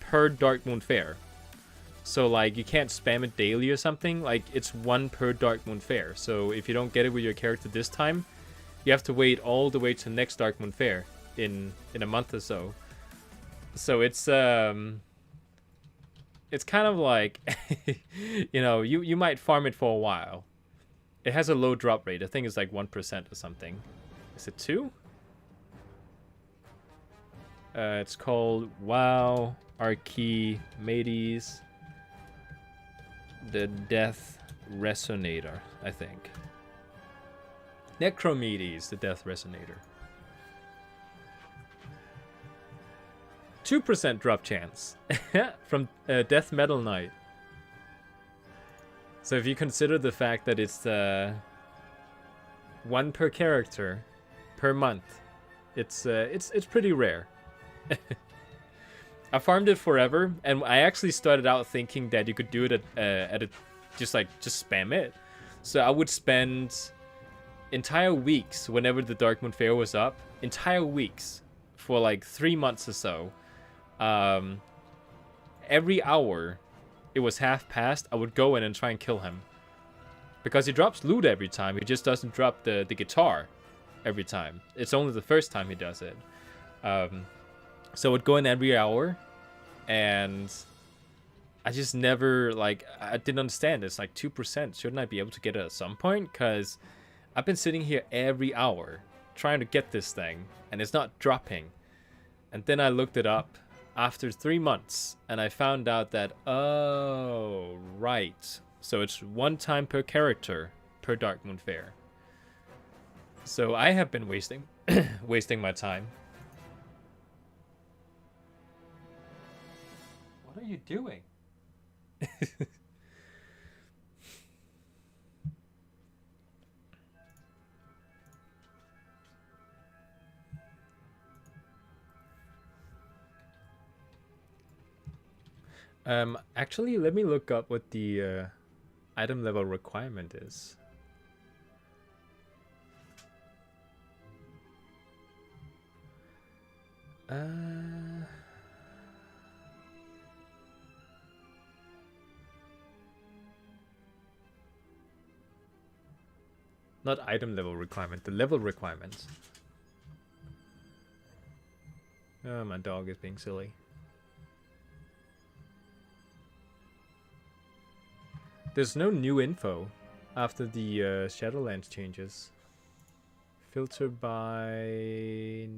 per Dark Moon Fair. So like you can't spam it daily or something. Like it's one per Dark Moon Fair. So if you don't get it with your character this time, you have to wait all the way to next Dark Moon Fair in a month or so. So it's kind of like you know, you might farm it for a while. It has a low drop rate. I think it's like 1% or something. Is it 2? It's called WoW Archimedes the Death Resonator, I think. Necromedes the Death Resonator. 2% drop chance from Death Metal Knight. So if you consider the fact that it's one per character per month, it's pretty rare. I farmed it forever, and I actually started out thinking that you could do it just spam it. So I would spend entire weeks whenever the Dark Moon Fair was up, entire weeks for like 3 months or so. Every hour it was half past, I would go in and try and kill him. Because he drops loot every time, he just doesn't drop the guitar every time. It's only the first time he does it. So I would go in every hour, and I just never, like, I didn't understand. It's like 2%. Shouldn't I be able to get it at some point? Because I've been sitting here every hour trying to get this thing, and it's not dropping. And then I looked it up after 3 months, and I found out that, oh, right. So it's 1 time per character per Dark Moon Fair. So I have been wasting my time. What are you doing? Actually, let me look up what the item level requirement is. Not item level requirement, the level requirement. Oh, my dog is being silly. There's no new info after the Shadowlands changes. Filter by...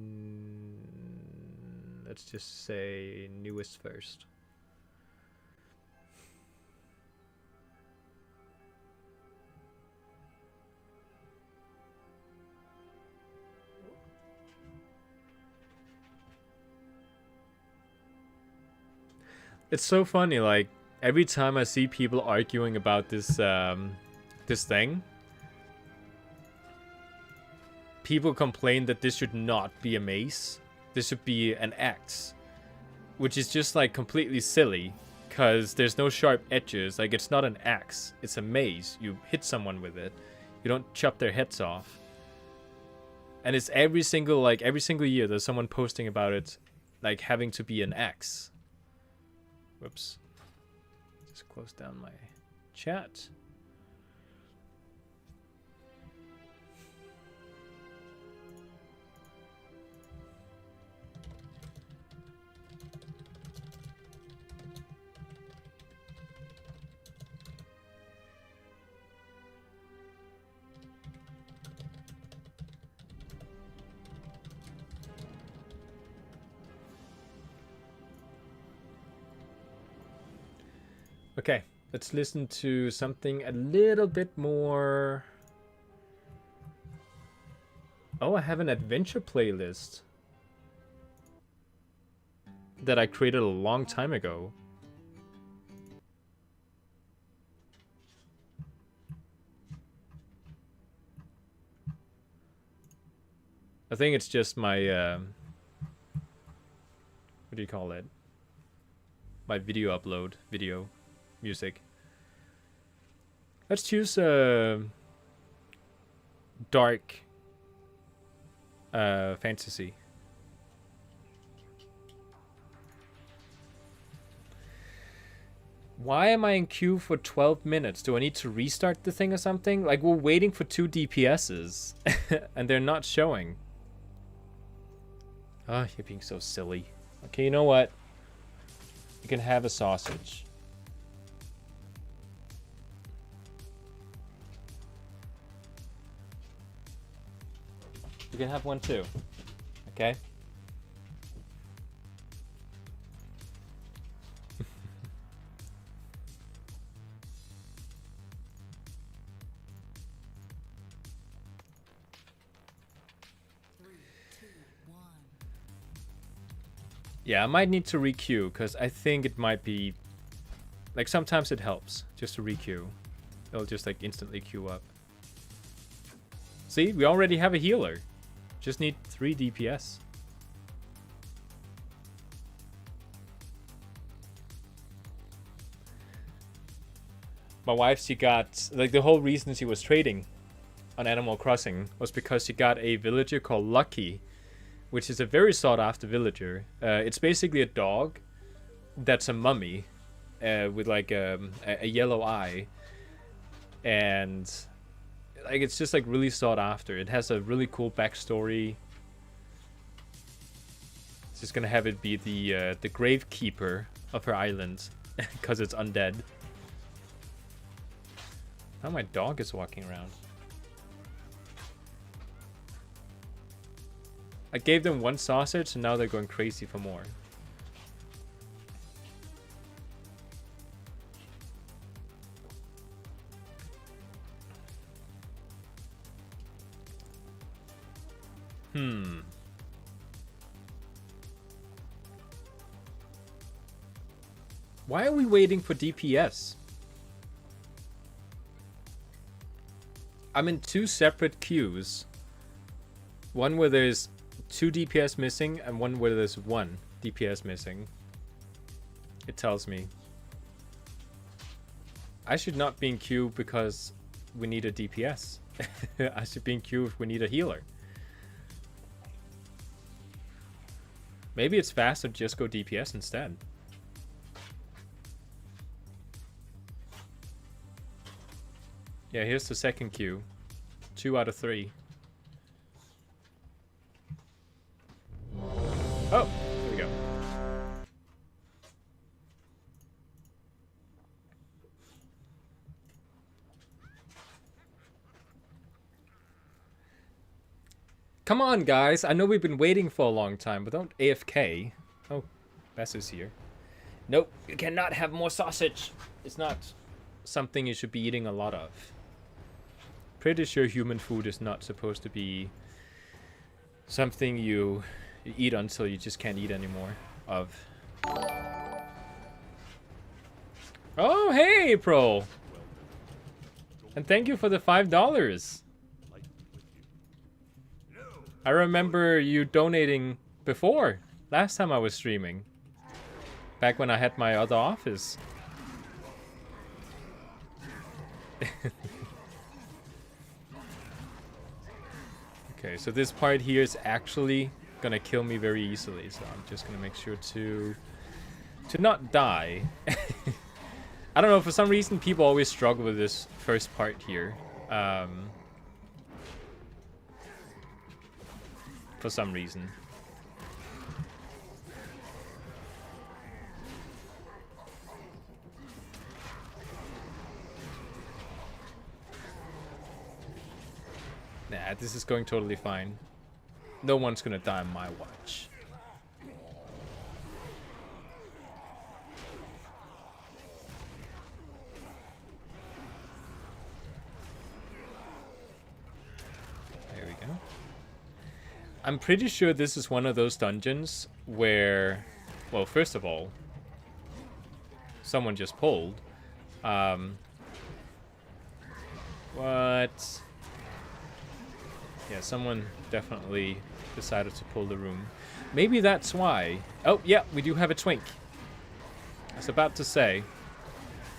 let's just say newest first. It's so funny, like, every time I see people arguing about this this thing, people complain that this should not be a mace. This should be an axe. which is just like completely silly, because there's no sharp edges. Like, it's not an axe, it's a mace. You hit someone with it, you don't chop their heads off. And it's every single year there's someone posting about it, like having to be an axe. Whoops. Just close down my chat. Okay, let's listen to something a little bit more. Oh, I have an adventure playlist that I created a long time ago. I think it's just my, what do you call it? My video upload, video. Music. Let's choose dark fantasy. Why am I in queue for 12 minutes? Do I need to restart the thing or something? Like, we're waiting for 2 DPSs and they're not showing. Oh, you're being so silly. Okay, you know what? You can have a sausage. You can have one too, okay? Yeah, I might need to requeue because I think it might be like sometimes it helps just to requeue. It'll just like instantly queue up. See, we already have a healer. Just need 3 DPS. My wife, she got, like, the whole reason she was trading on Animal Crossing was because she got a villager called Lucky, which is a very sought after villager. It's basically a dog that's a mummy with like a yellow eye, and like it's just like really sought after. It has a really cool backstory. It's just gonna have it be the gravekeeper of her island because it's undead. Now my dog is walking around. I gave them 1 sausage and now they're going crazy for more. Why are we waiting for DPS? I'm in 2 separate queues. One where there's 2 DPS missing and one where there's 1 DPS missing. It tells me. I should not be in queue because we need a DPS. I should be in queue if we need a healer. Maybe it's faster to just go DPS instead. Yeah, here's the second queue. 2 out of 3. Oh, there we go. Come on, guys. I know we've been waiting for a long time, but don't AFK. Oh, Bess is here. Nope, you cannot have more sausage. It's not something you should be eating a lot of. Pretty sure human food is not supposed to be something you eat until you just can't eat anymore of. Oh, hey, Pro. And thank you for the $5. I remember you donating before, last time I was streaming. Back when I had my other office. Okay, so this part here is actually gonna kill me very easily, so I'm just gonna make sure to not die. I don't know, for some reason people always struggle with this first part here. For some reason. Nah, this is going totally fine. No one's gonna die on my watch. There we go. I'm pretty sure this is one of those dungeons where, well, first of all, someone just pulled. What? Yeah, someone definitely decided to pull the room. Maybe that's why. Oh, yeah, we do have a twink. I was about to say,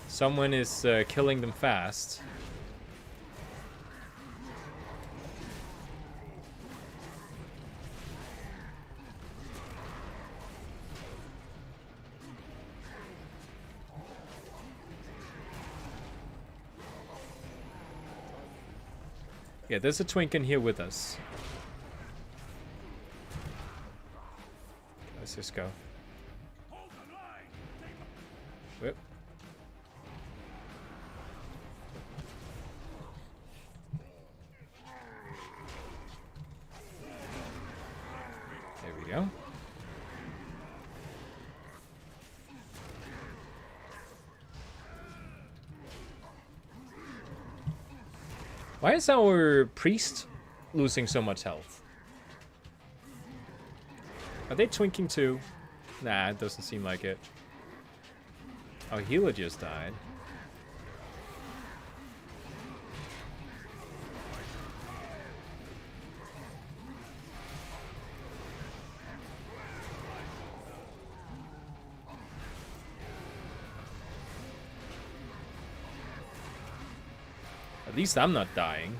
someone is killing them fast. Yeah, there's a twink in here with us. Let's just go. Whip. There we go. Why is our priest losing so much health? Are they twinking too? Nah, it doesn't seem like it. Oh, healer just died. At least I'm not dying,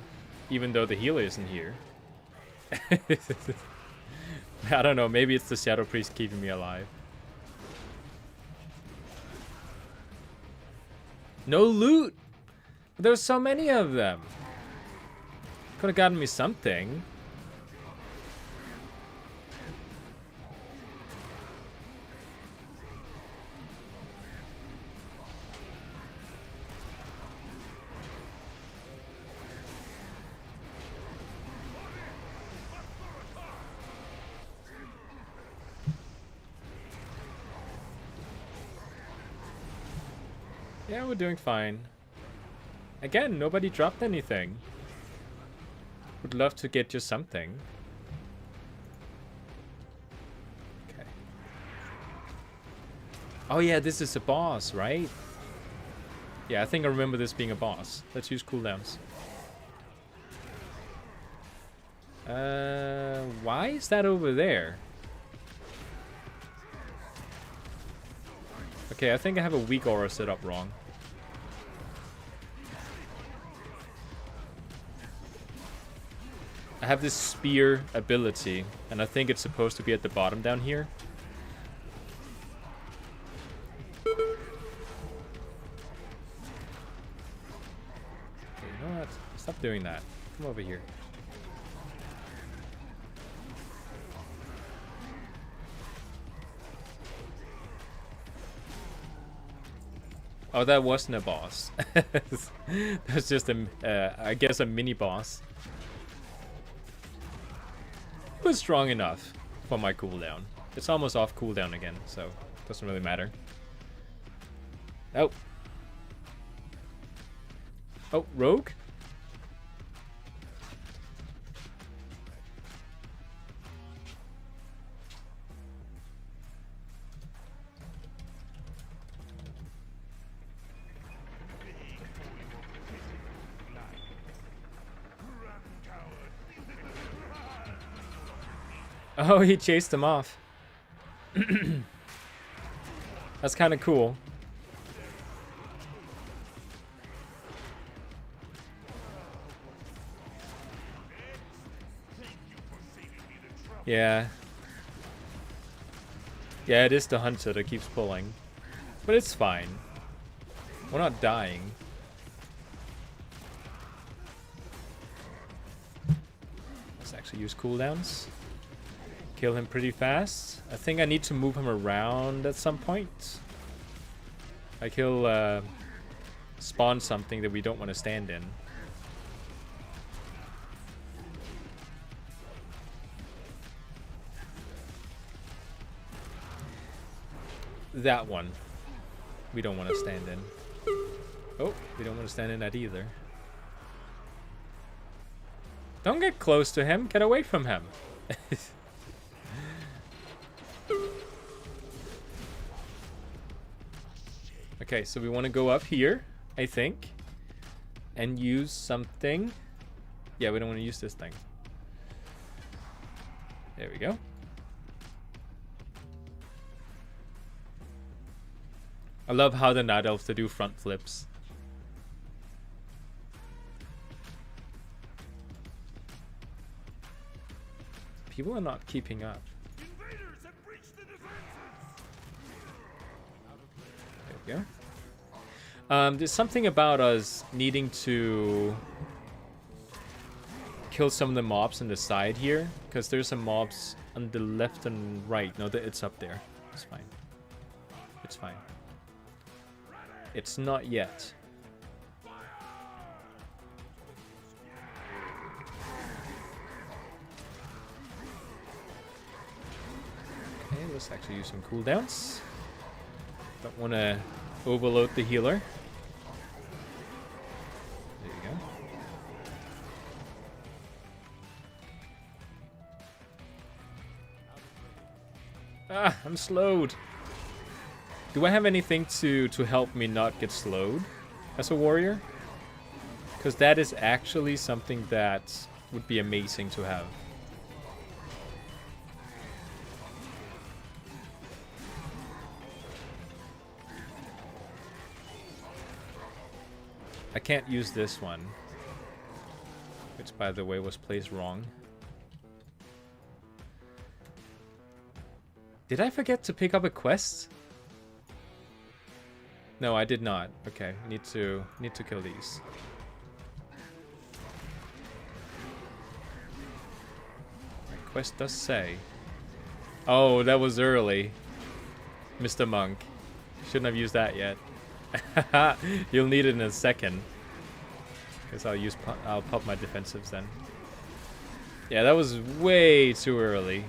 even though the healer isn't here. I don't know, maybe it's the Shadow Priest keeping me alive. No loot! There's so many of them. Could have gotten me something. Yeah, we're doing fine. Again, nobody dropped anything. Would love to get just something. Okay. Oh yeah, this is a boss, right? Yeah, I think I remember this being a boss. Let's use cooldowns. Why is that over there? Okay, I think I have a weak aura set up wrong. I have this spear ability, and I think it's supposed to be at the bottom down here. Okay, you know what? Stop doing that. Come over here. Oh, that wasn't a boss. That's just a, I guess, a mini boss. It was strong enough for my cooldown. It's almost off cooldown again, so it doesn't really matter. Oh. Oh, rogue? Oh, he chased him off. That's kind of cool. Yeah. Yeah, it is the hunter that keeps pulling. But it's fine. We're not dying. Let's actually use cooldowns. Kill him pretty fast. I think I need to move him around at some point. Like he'll spawn something that we don't want to stand in. That one. We don't want to stand in. Oh, we don't want to stand in that either. Don't get close to him. Get away from him. Okay, so we want to go up here, I think. And use something. Yeah, we don't want to use this thing. There we go. I love how the Night Elves do front flips. People are not keeping up. Invaders have breached the defenses. There we go. There's something about us needing to kill some of the mobs on the side here, because there's some mobs on the left and right. No, it's up there. It's fine. It's fine. It's not yet. Okay, let's actually use some cooldowns. Don't want to overload the healer. There you go. Ah, I'm slowed. Do I have anything to help me not get slowed as a warrior? Because that is actually something that would be amazing to have. I can't use this one. Which, by the way, was placed wrong. Did I forget to pick up a quest? No, I did not. Okay, need to kill these. My quest does say. Oh, that was early, Mr. Monk. Shouldn't have used that yet. You'll need it in a second. Guess I'll pop my defensives then. Yeah, that was way too early.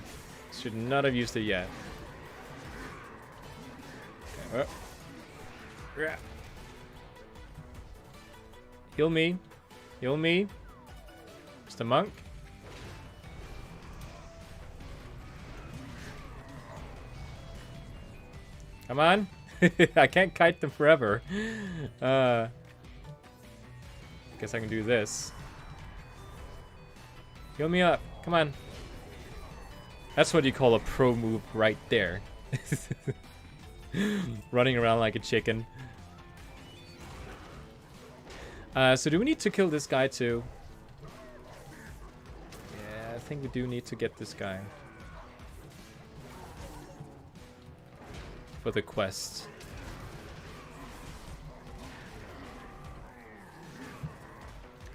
Should not have used it yet. Okay. Yeah. Heal me. Heal me. Mr. Monk. Come on. I can't kite them forever. Guess I can do this. Heal me up. Come on. That's what you call a pro move right there. Running around like a chicken. So do we need to kill this guy too? Yeah, I think we do need to get this guy. For the quest.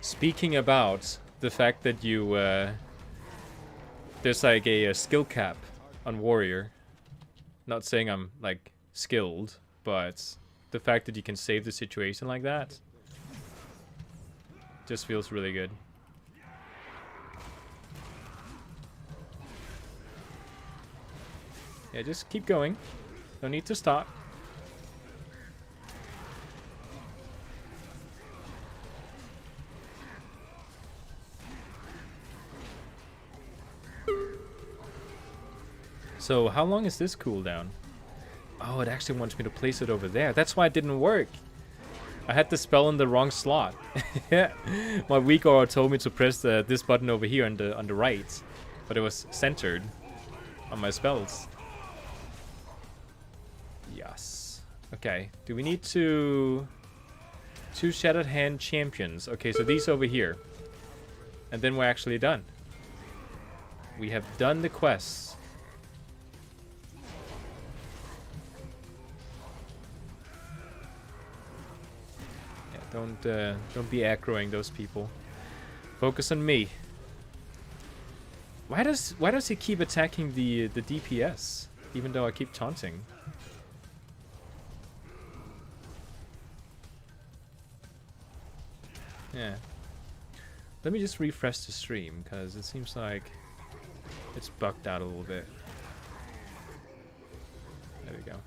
Speaking about the fact that you... there's like a skill cap on warrior. Not saying I'm like skilled, but the fact that you can save the situation like that just feels really good. Yeah, just keep going. No need to stop. So how long is this cooldown? Oh, it actually wants me to place it over there. That's why it didn't work. I had the spell in the wrong slot. Yeah, my weak aura told me to press this button over here on the right, but it was centered on my spells. Yes. Okay, do we need to... 2 Shattered Hand Champions. Okay, so these over here. And then we're actually done. We have done the quests. Yeah, don't be aggroing those people. Focus on me. Why does he keep attacking the DPS even though I keep taunting? Yeah. Let me just refresh the stream, because it seems like it's bugged out a little bit. There we go.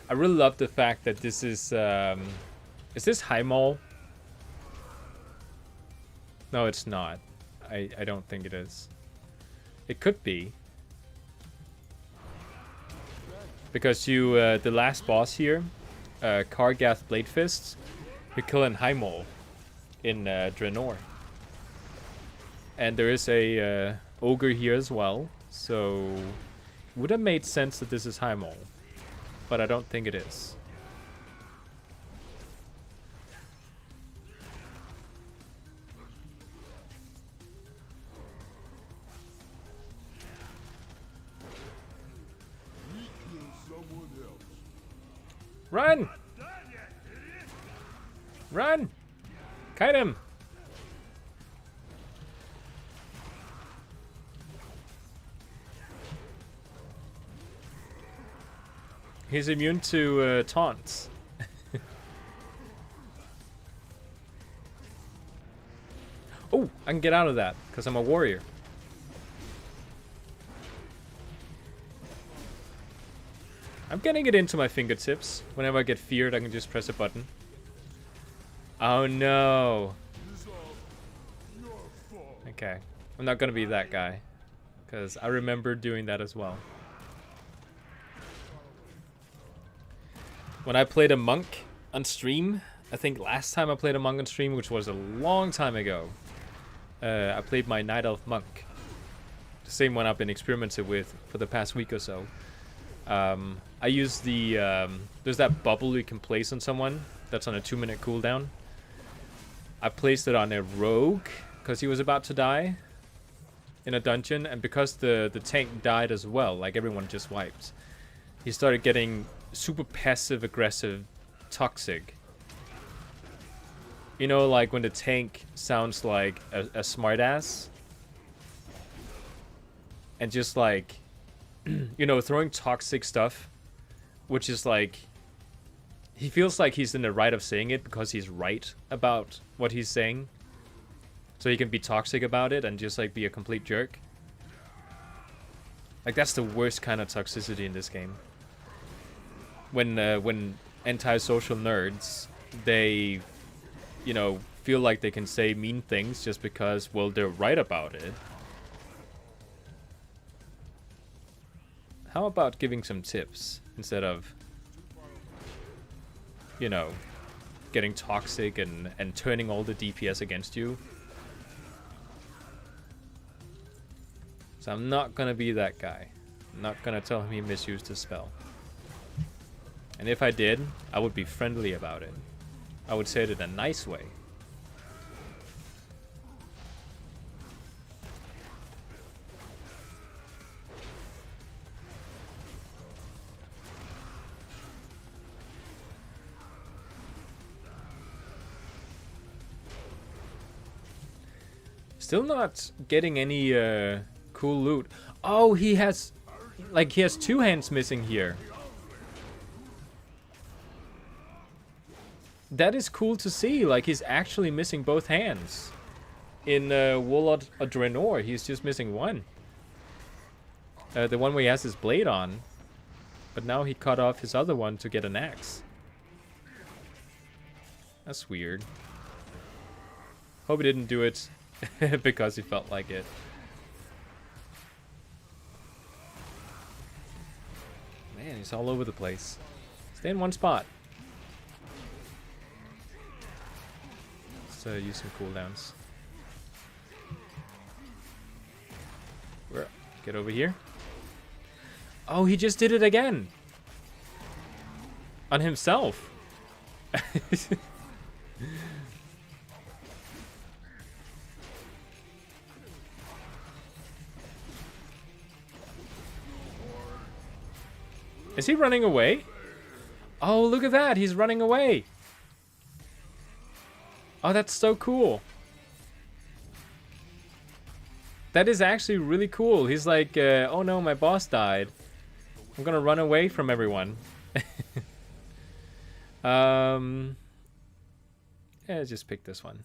I really love the fact that this is this high mall? No, it's not. I don't think it is. It could be. Because you, the last boss here, Kargath Bladefist, you kill in high mall in Draenor. And there is a ogre here as well, so would have made sense that this is high mall. But I don't think it is. Run! Run! Kite him! He's immune to taunts. Oh, I can get out of that because I'm a warrior. I'm getting it into my fingertips. Whenever I get feared, I can just press a button. Oh no. Okay, I'm not gonna be that guy because I remember doing that as well. When I played a monk on stream, I think last time I played a monk on stream, which was a long time ago, I played my Night Elf monk. The same one I've been experimenting with for the past week or so. I use the, there's that bubble you can place on someone that's on a 2-minute cooldown. I placed it on a rogue because he was about to die in a dungeon, and because the tank died as well, like everyone just wiped, he started getting super passive aggressive toxic. You know, like when the tank sounds like a smartass and just like you know, throwing toxic stuff, which is like he feels like he's in the right of saying it because he's right about what he's saying, so he can be toxic about it and just like be a complete jerk. Like that's the worst kind of toxicity in this game. When anti-social nerds, they, you know, feel like they can say mean things just because, well, they're right about it. How about giving some tips instead of, you know, getting toxic and turning all the DPS against you? So I'm not gonna be that guy. I'm not gonna tell him he misused his spell. And if I did, I would be friendly about it. I would say it in a nice way. Still not getting any cool loot. Oh, he has 2 hands missing here. That is cool to see. Like, he's actually missing both hands. In Warlord of Draenor, he's just missing one. The one where he has his blade on. But now he cut off his other one to get an axe. That's weird. Hope he didn't do it because he felt like it. He's all over the place. Stay in one spot. Let's use some cooldowns. Get over here. Oh, he just did it again. On himself. Is he running away? Oh, look at that. He's running away. Oh, that's so cool. That is actually really cool. He's like, oh no, my boss died. I'm gonna run away from everyone. Yeah, just pick this one.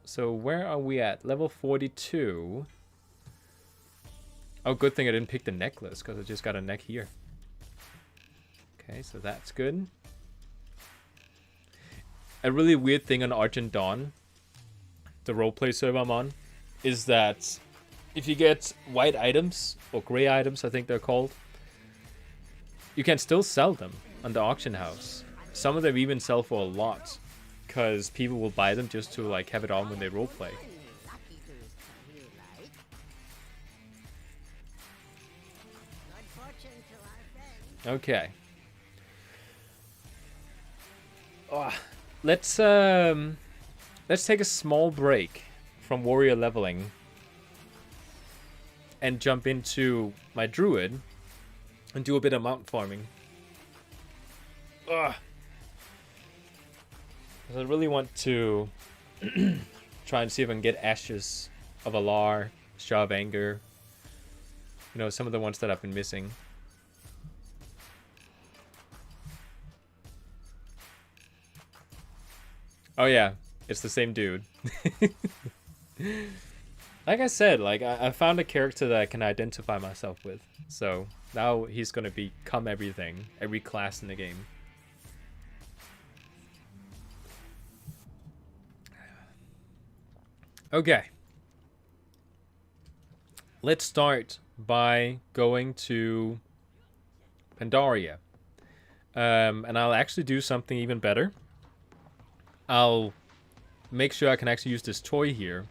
So where are we at? Level 42. Oh, good thing I didn't pick the necklace, because I just got a neck here. Okay, so that's good. A really weird thing on Argent Dawn, the roleplay server I'm on, is that if you get white items, or gray items I think they're called, you can still sell them on the auction house. Some of them even sell for a lot, because people will buy them just to like have it on when they roleplay. Okay. Oh, let's take a small break from warrior leveling and jump into my druid and do a bit of mount farming. Ugh. I really want to try and see if I can get Ashes of Alar, Star of Anger. You know, some of the ones that I've been missing. Oh yeah, it's the same dude. Like I said, like I found a character that I can identify myself with. So now he's gonna become everything, every class in the game. Okay. Let's start by going to Pandaria. And I'll actually do something even better. I'll make sure I can actually use this toy here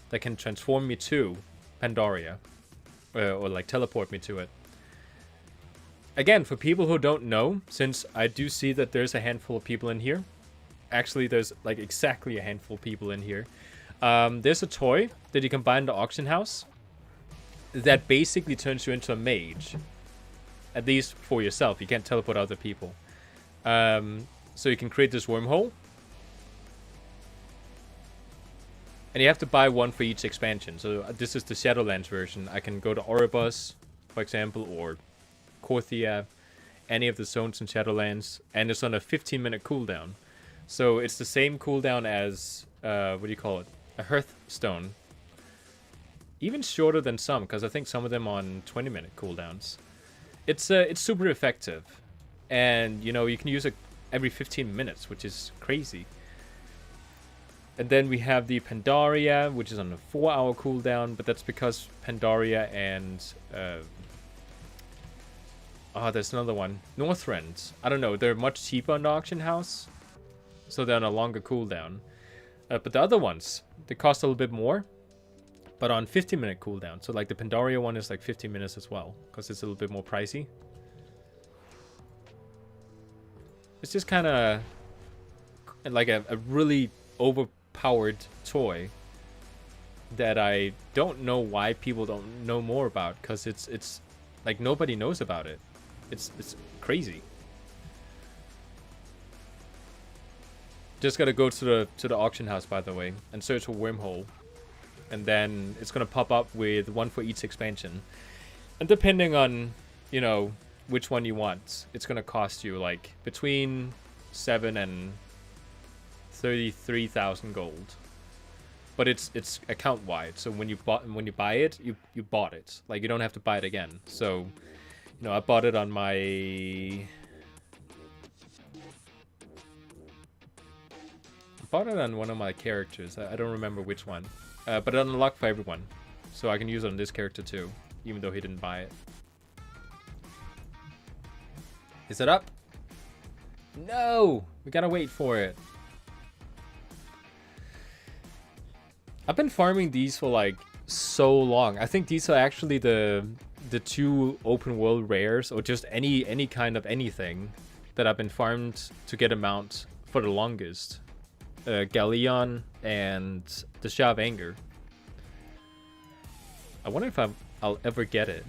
that can transform me to Pandaria. Or like teleport me to it. Again, for people who don't know, since I do see that there's a handful of people in here. Actually, there's like exactly a handful of people in here. There's a toy that you can buy in the auction house that basically turns you into a mage. At least for yourself. You can't teleport other people. So you can create this wormhole. And you have to buy one for each expansion. So this is the Shadowlands version. I can go to Oribos, for example, or Korthia, any of the zones in Shadowlands. And it's on a 15-minute cooldown. So it's the same cooldown as, what do you call it? A Hearthstone. Even shorter than some, because I think some of them on 20-minute cooldowns. It's super effective. And, you know, you can use it every 15 minutes, which is crazy. And then we have the Pandaria, which is on a 4-hour cooldown, but that's because Pandaria and... there's another one. Northrend. I don't know, they're much cheaper in the auction house. So they're on a longer cooldown. But the other ones, they cost a little bit more. But on 15-minute cooldown. So like the Pandaria one is like 15 minutes as well. Because it's a little bit more pricey. It's just kind of... like a really overpowered toy that I don't know why people don't know more about, because it's like nobody knows about it. It's crazy. Just gotta go to the auction house, by the way, and search for wormhole, and then it's gonna pop up with one for each expansion, and depending on, you know, which one you want, it's gonna cost you like between 7 and 33,000 gold, but it's account wide. So when you buy it, you bought it. Like you don't have to buy it again. So, you know, I bought it on my. I bought it on one of my characters. I don't remember which one, but it unlocked for everyone, so I can use it on this character too, even though he didn't buy it. Is it up? No! We gotta wait for it. I've been farming these for like so long. I think these are actually the two open world rares, or just any kind of anything that I've been farmed to get a mount for the longest. Galleon and the Shah of Anger. I wonder if I'll ever get it.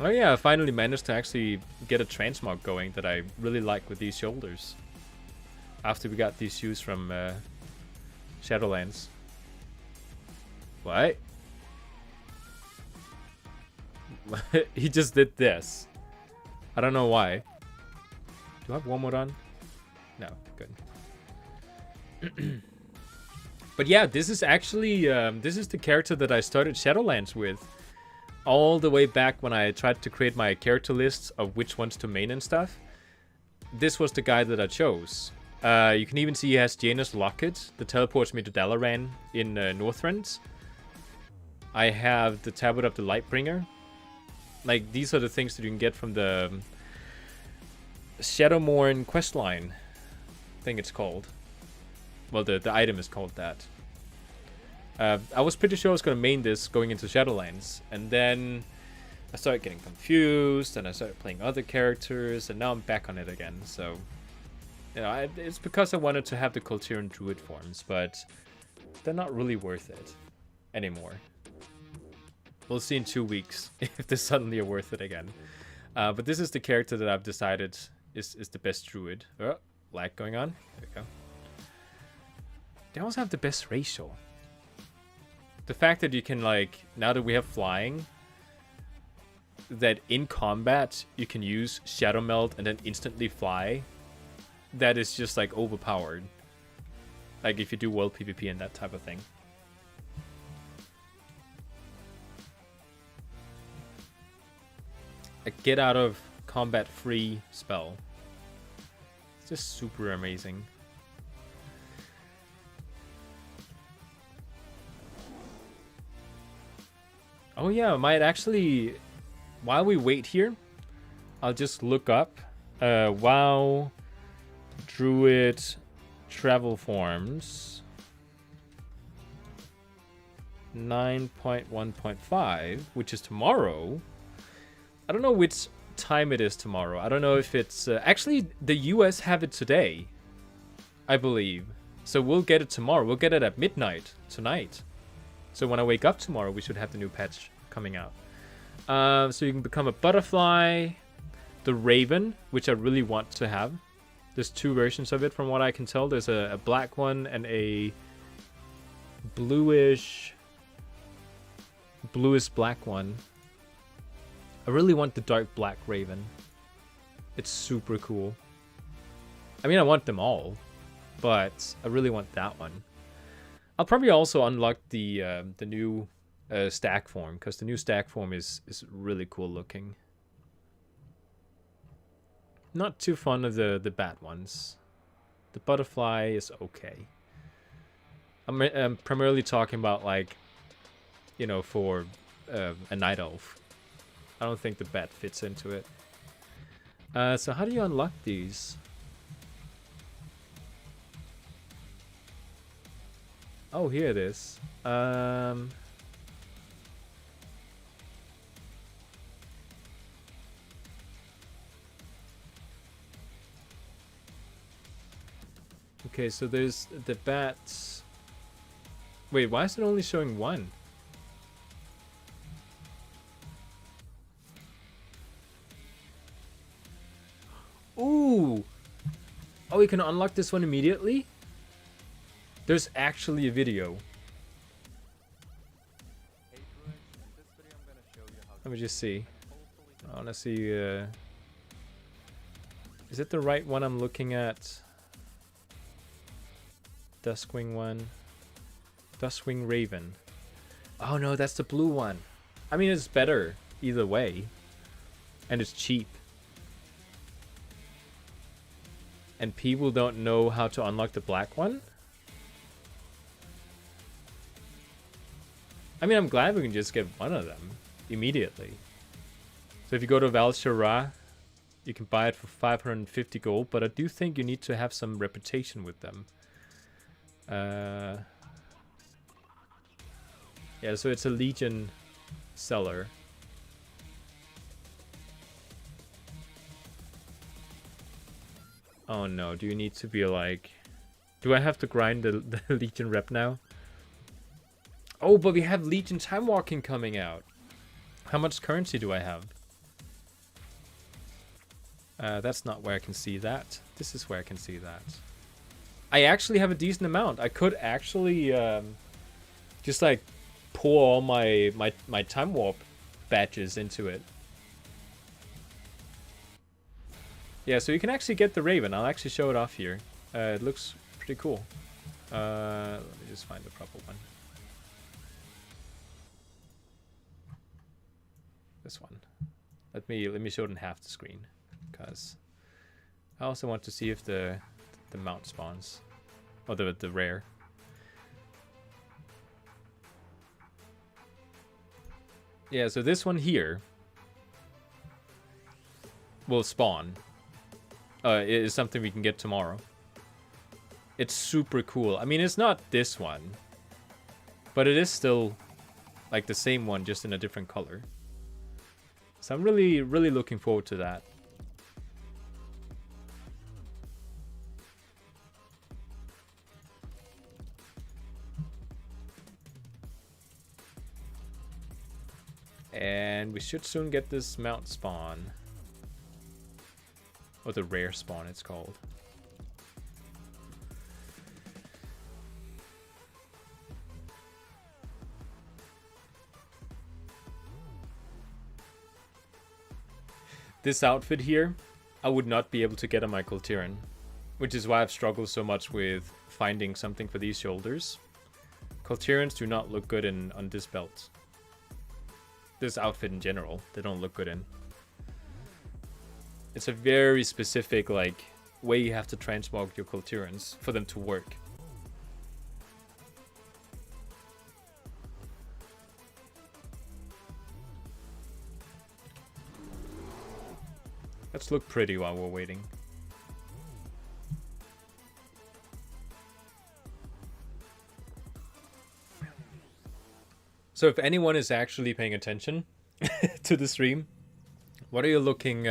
Oh yeah, I finally managed to actually get a transmog going that I really like with these shoulders. After we got these shoes from Shadowlands. What? He just did this. I don't know why. Do I have one more on? No, good. But yeah, this is actually this is the character that I started Shadowlands with. All the way back when I tried to create my character lists of which ones to main and stuff. This was the guy that I chose. You can even see he has Janus Locket that teleports me to Dalaran in Northrend. I have the Tablet of the Lightbringer. Like, these are the things that you can get from the Shadowmourne questline. I think it's called. Well, the item is called that. I was pretty sure I was going to main this going into Shadowlands. And then I started getting confused. And I started playing other characters. And now I'm back on it again. So, you know, it's because I wanted to have the Kultiran Druid forms. But they're not really worth it anymore. We'll see in 2 weeks if they suddenly are worth it again. But this is the character that I've decided is the best Druid. Oh, lag going on. There we go. They also have the best ratio. The fact that you can, like, now that we have flying, that in combat you can use Shadow Melt and then instantly fly, that is just, like, overpowered. Like, if you do world PvP and that type of thing. A get out of combat free spell. It's just super amazing. Oh yeah, I might actually, while we wait here, I'll just look up WoW Druid travel forms 9.1.5, which is tomorrow. I don't know which time it is tomorrow. I don't know if it's... actually, the US have it today, I believe. So we'll get it tomorrow. We'll get it at midnight tonight. So when I wake up tomorrow, we should have the new patch coming out. So you can become a butterfly, the raven, which I really want to have. There's two versions of it from what I can tell. There's a black one and a bluish black one. I really want the dark black raven. It's super cool. I mean, I want them all, but I really want that one. I'll probably also unlock the new stack form, because the new stack form is really cool looking. Not too fond of the bat ones. The butterfly is okay. I'm primarily talking about, like, you know, for a night elf. I don't think the bat fits into it. So how do you unlock these? Oh, here it is. Okay, so there's the bats. Wait, why is it only showing one? Ooh! Oh, we can unlock this one immediately? There's actually a video. Let me just see. I wanna see, is it the right one I'm looking at? Duskwing one. Duskwing Raven. Oh no, that's the blue one. I mean, it's better either way. And it's cheap. And people don't know how to unlock the black one? I mean, I'm glad we can just get one of them immediately. So if you go to Val Shara, you can buy it for 550 gold, but I do think you need to have some reputation with them. Yeah, so it's a Legion seller. Oh no, do you need to be like... Do I have to grind the Legion rep now? Oh, but we have Legion Time Walking coming out. How much currency do I have? That's not where I can see that. This is where I can see that. I actually have a decent amount. I could actually just like pour all my Time Warp badges into it. Yeah, so you can actually get the Raven. I'll actually show it off here. It looks pretty cool. Let me just find the proper one. This one. Let me show it in half the screen, because I also want to see if the mount spawns, or the rare. Yeah, so this one here will spawn. It is something we can get tomorrow. It's super cool. I mean, it's not this one, but it is still like the same one, just in a different color. So I'm really, really looking forward to that. And we should soon get this mount spawn. Or the rare spawn, it's called. This outfit here, I would not be able to get on my Kultiran, which is why I've struggled so much with finding something for these shoulders. Kultirans do not look good on this belt. This outfit in general, they don't look good in. It's a very specific like way you have to transmog your Kultirans for them to work. Let's look pretty while we're waiting. So if anyone is actually paying attention to the stream, what are you looking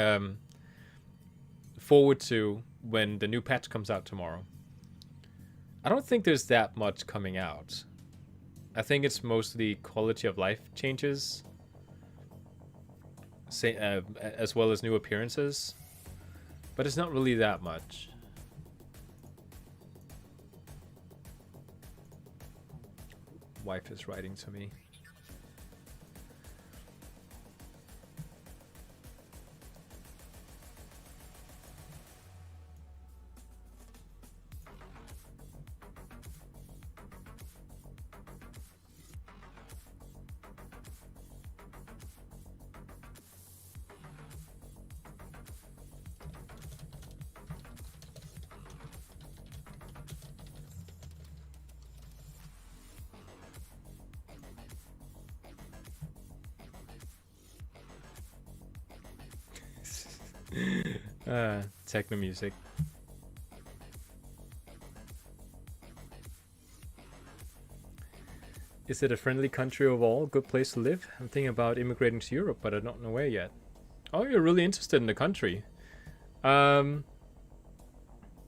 forward to when the new patch comes out tomorrow? I don't think there's that much coming out. I think it's mostly quality of life changes, as well as new appearances, but it's not really that much. Wife is writing to me. Techno music. Is it a friendly country overall? Good place to live? I'm thinking about immigrating to Europe, but I don't know where yet. Oh, you're really interested in the country. It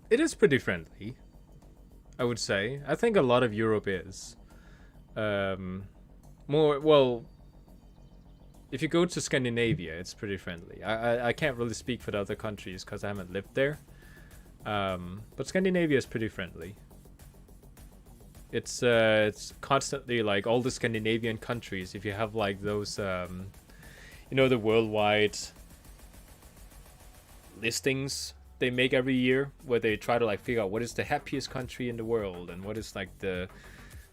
is pretty friendly, I would say. I think a lot of Europe is. Well, if you go to Scandinavia, it's pretty friendly. I can't really speak for the other countries because I haven't lived there. But Scandinavia is pretty friendly. It's constantly like all the Scandinavian countries. If you have like those, you know, the worldwide listings they make every year, where they try to like figure out what is the happiest country in the world and what is like the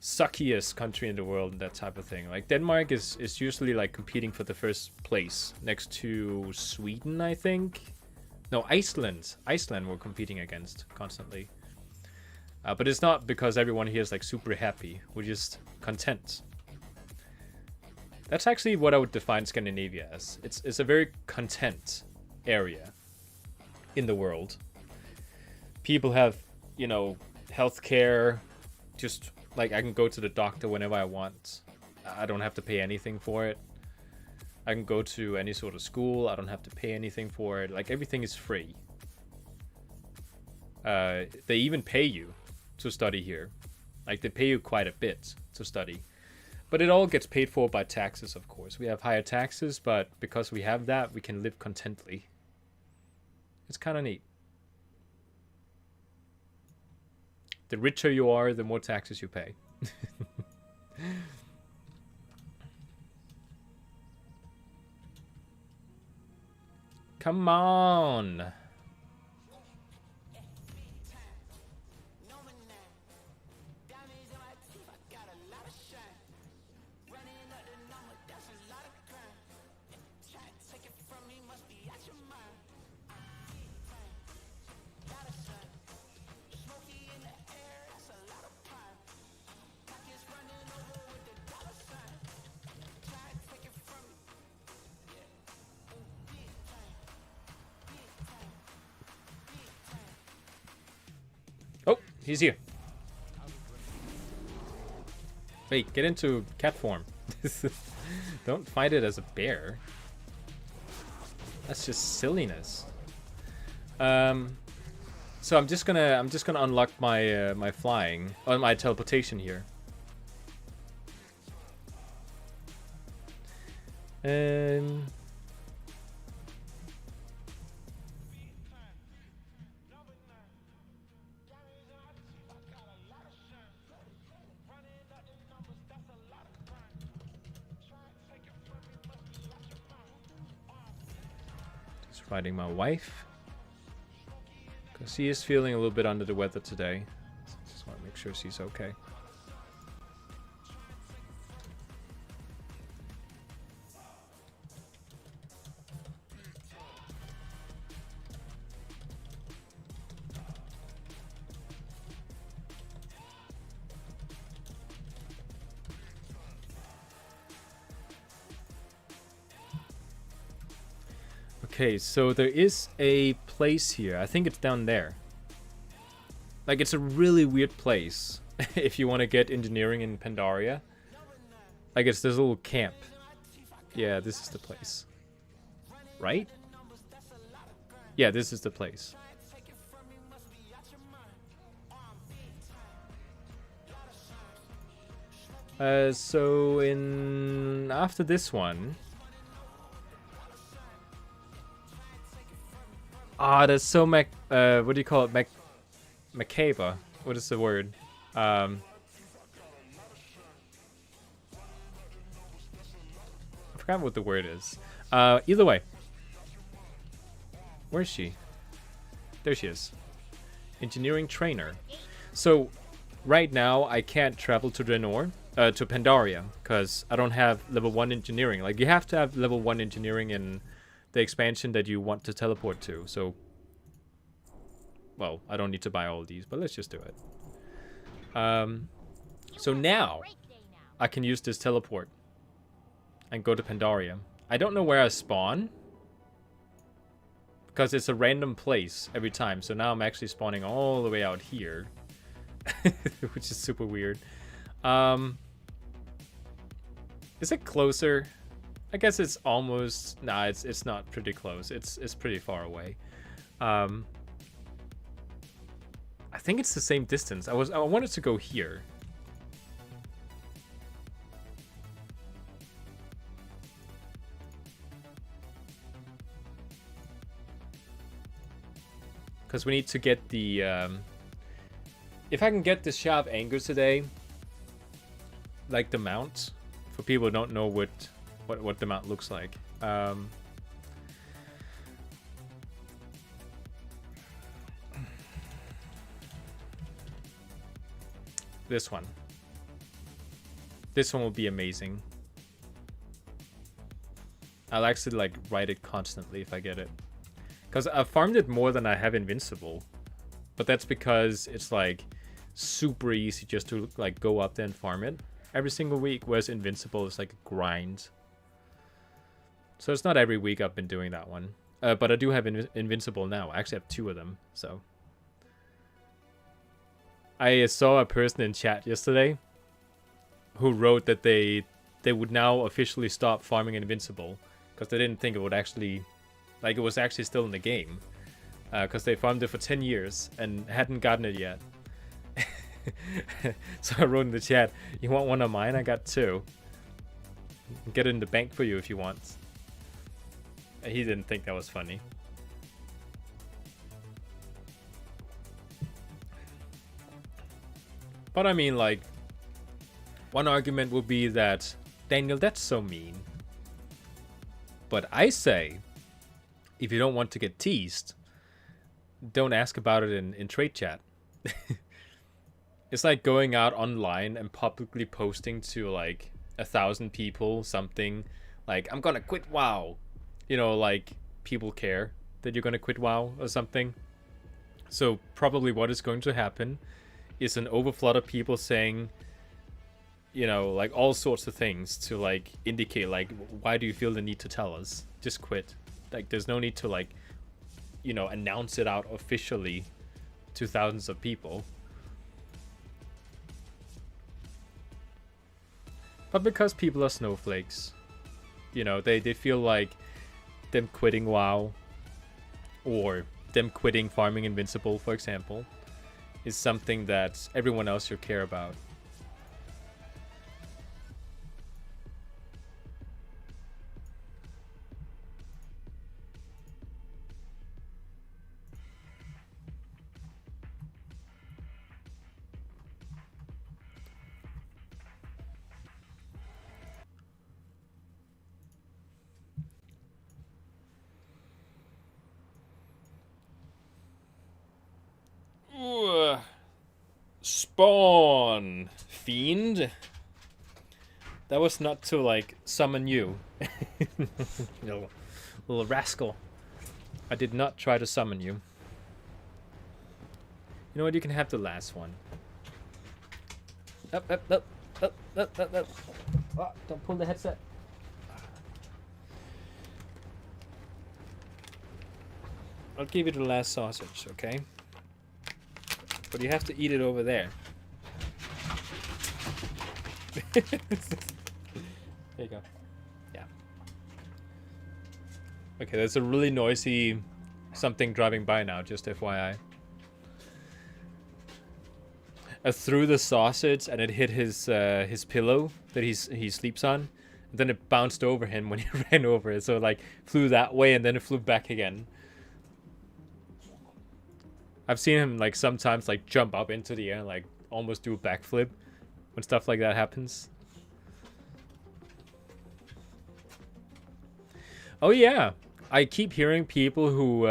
suckiest country in the world and that type of thing. Like Denmark is usually like competing for the first place next to Sweden, I think. No, Iceland we're competing against constantly. But it's not because everyone here is like super happy. We're just content. That's actually what I would define Scandinavia as. It's a very content area in the world. People have, you know, healthcare, just like I can go to the doctor whenever I want. I don't have to pay anything for it. I can go to any sort of school. I don't have to pay anything for it. Like, everything is free. They even pay you to study here. Like, they pay you quite a bit to study. But it all gets paid for by taxes, of course. We have higher taxes, but because we have that, we can live contently. It's kind of neat. The richer you are, the more taxes you pay. Come on. Oh, he's here. Wait, get into cat form. Don't fight it as a bear. That's just silliness. So I'm just gonna unlock my my flying or my teleportation here. Just riding my wife. Because she is feeling a little bit under the weather today. Just want to make sure she's okay. Okay, so there is a place here. I think it's down there. Like, it's a really weird place if you want to get engineering in Pandaria. Like, it's this little camp. Yeah, this is the place. Right? Yeah, this is the place. So in after this one. Ah, that's so what do you call it? Macabre. What is the word? I forgot what the word is. Either way. Where is she? There she is. Engineering trainer. So, right now, I can't travel to Draenor, to Pandaria, because I don't have level 1 engineering. Like, you have to have level 1 engineering in the expansion that you want to teleport to. So, well, I don't need to buy all of these, but let's just do it. So now I can use this teleport and go to Pandaria. I don't know where I spawn because it's a random place every time. So now I'm actually spawning all the way out here, which is super weird. Is it closer? I guess it's almost. Nah, it's not pretty close. It's pretty far away. I think it's the same distance. I wanted to go here. Because we need to get the if I can get the sharp angle today, like the mount, for people who don't know what the mount looks like. This one. This one will be amazing. I'll actually like ride it constantly if I get it. Because I've farmed it more than I have Invincible. But that's because it's like super easy just to like go up there and farm it every single week. Whereas Invincible is like a grind So it's not every week I've been doing that one. But I do have Invincible now. I actually have 2 of them, so. I saw a person in chat yesterday who wrote that they would now officially stop farming Invincible because they didn't think it would actually, like, it was actually still in the game. Because they farmed it for 10 years and hadn't gotten it yet. So I wrote in the chat, you want one of mine? I got 2. Get it in the bank for you if you want. And he didn't think that was funny. But I mean, like, one argument would be that, Daniel, that's so mean. But I say, if you don't want to get teased, don't ask about it in trade chat. It's like going out online and publicly posting to like 1,000 people something like, I'm gonna quit WoW. You know, like, people care that you're gonna quit WoW or something. So probably what is going to happen is an overflood of people saying, you know, like all sorts of things to like indicate like, why do you feel the need to tell us? Just quit. Like, there's no need to like, you know, announce it out officially to thousands of people. But because people are snowflakes, you know, they feel like them quitting WoW or them quitting farming Invincible, for example, is something that everyone else should care about. Spawn, fiend. That was not to like summon you. little rascal. I did not try to summon you. You know what? You can have the last one. Up. Oh, don't pull the headset. I'll give you the last sausage, okay? But you have to eat it over there. There you go. Yeah. Okay, there's a really noisy something driving by now, just FYI. I threw the sausage and it hit his pillow that he sleeps on. And then it bounced over him when he ran over it. So it like flew that way and then it flew back again. I've seen him like sometimes like jump up into the air and like almost do a backflip when stuff like that happens. Oh yeah, I keep hearing people who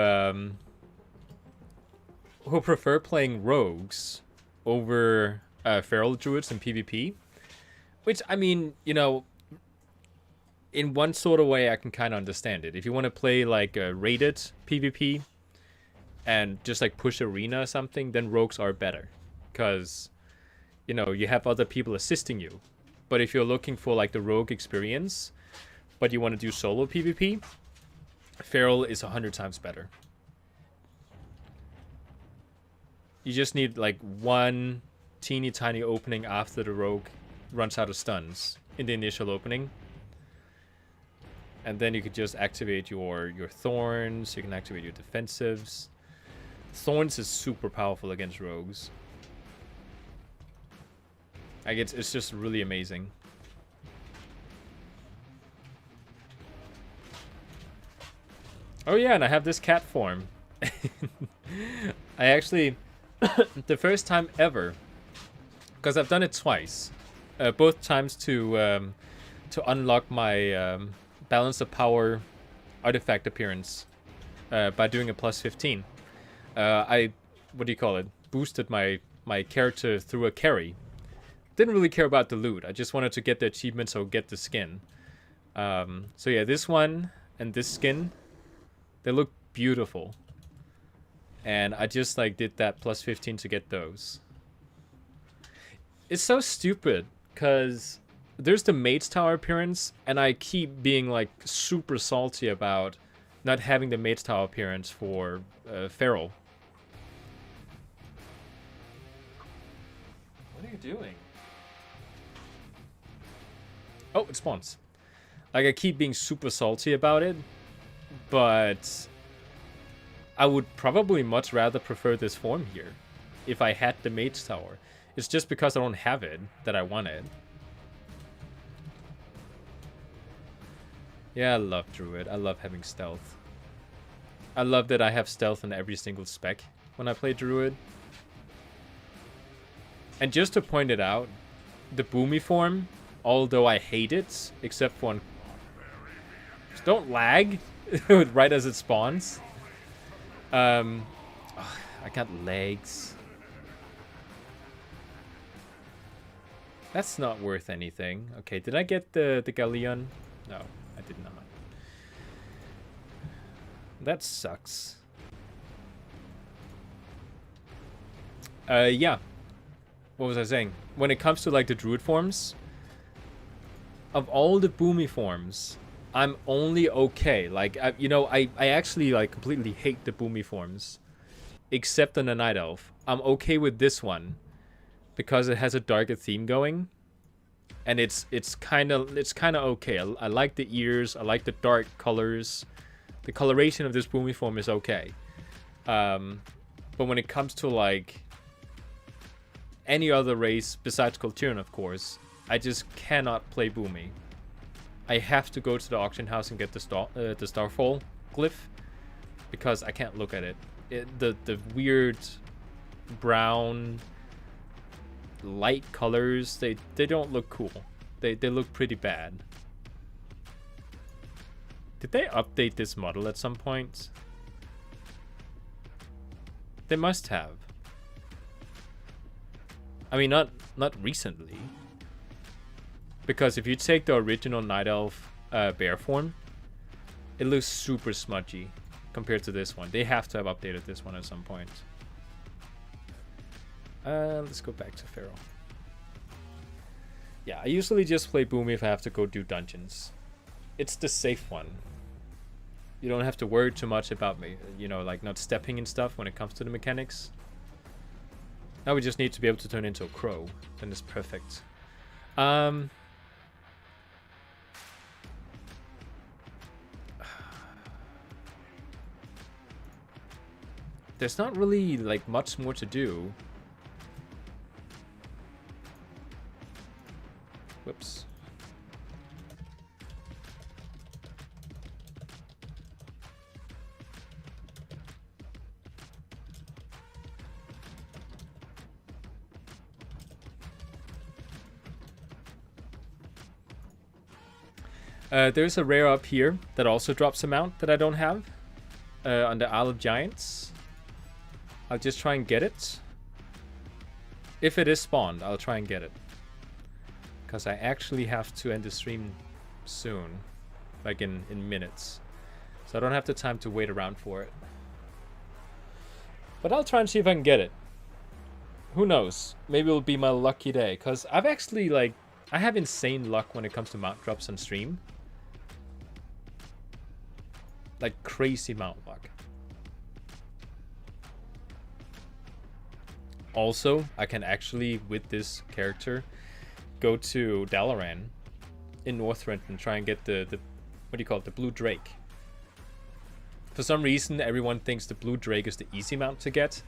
prefer playing rogues over feral druids in PvP, which I mean, you know, in one sort of way I can kind of understand it. If you want to play like a rated PvP and just like push arena or something, then rogues are better because, you know, you have other people assisting you. But if you're looking for like the rogue experience, but you want to do solo PvP, feral is 100 times better. You just need like one teeny tiny opening after the rogue runs out of stuns in the initial opening. And then you could just activate your thorns, you can activate your defensives. Thorns is super powerful against rogues. Like it's just really amazing. Oh yeah, and I have this cat form. I actually, the first time ever, because I've done it twice, both times to unlock my balance of power artifact appearance by doing a plus 15. I, what do you call it, boosted my character through a carry. Didn't really care about the loot. I just wanted to get the achievement, so get the skin. So yeah, this one and this skin, they look beautiful. And I just like did that plus 15 to get those. It's so stupid, because there's the Maid's Tower appearance, and I keep being like super salty about not having the Maid's Tower appearance for Feral. What are you doing? Oh, it spawns. Like, I keep being super salty about it, but I would probably much rather prefer this form here if I had the Maid's Tower. It's just because I don't have it that I want it. Yeah, I love Druid. I love having stealth. I love that I have stealth in every single spec when I play Druid. And just to point it out, the Boomy form, although I hate it, except for on... Just don't lag right as it spawns. I got legs. That's not worth anything. Okay, did I get the Galleon? No, I did not. That sucks. Yeah. What was I saying? When it comes to like the Druid forms, of all the Boomy forms, I'm only okay. Like, I actually like completely hate the Boomy forms, except on the Night Elf. I'm okay with this one because it has a darker theme going, and it's kind of okay. I like the ears. I like the dark colors. The coloration of this Boomy form is okay. But when it comes to like any other race besides Kulturan, of course, I just cannot play Boomy. I have to go to the auction house and get the Starfall glyph because I can't look at it. The weird brown light colors, they don't look cool. They look pretty bad. Did they update this model at some point? They must have. I mean, not recently. Because if you take the original Night Elf bear form, it looks super smudgy compared to this one. They have to have updated this one at some point. Let's go back to Feral. Yeah, I usually just play Boomy if I have to go do dungeons. It's the safe one. You don't have to worry too much about me, like not stepping and stuff when it comes to the mechanics. Now we just need to be able to turn into a crow. Then it's perfect. There's not really like much more to do. Whoops. There's a rare up here that also drops a mount that I don't have on the Isle of Giants. I'll just try and get it. If it is spawned, I'll try and get it. Because I actually have to end the stream soon. Like in minutes. So I don't have the time to wait around for it. But I'll try and see if I can get it. Who knows? Maybe it'll be my lucky day. Because I've actually like... I have insane luck when it comes to mount drops on stream. Like crazy mount luck. Also, I can actually, with this character, go to Dalaran in Northrend and try and get the what do you call it? The Blue Drake. For some reason, everyone thinks the Blue Drake is the easy mount to get.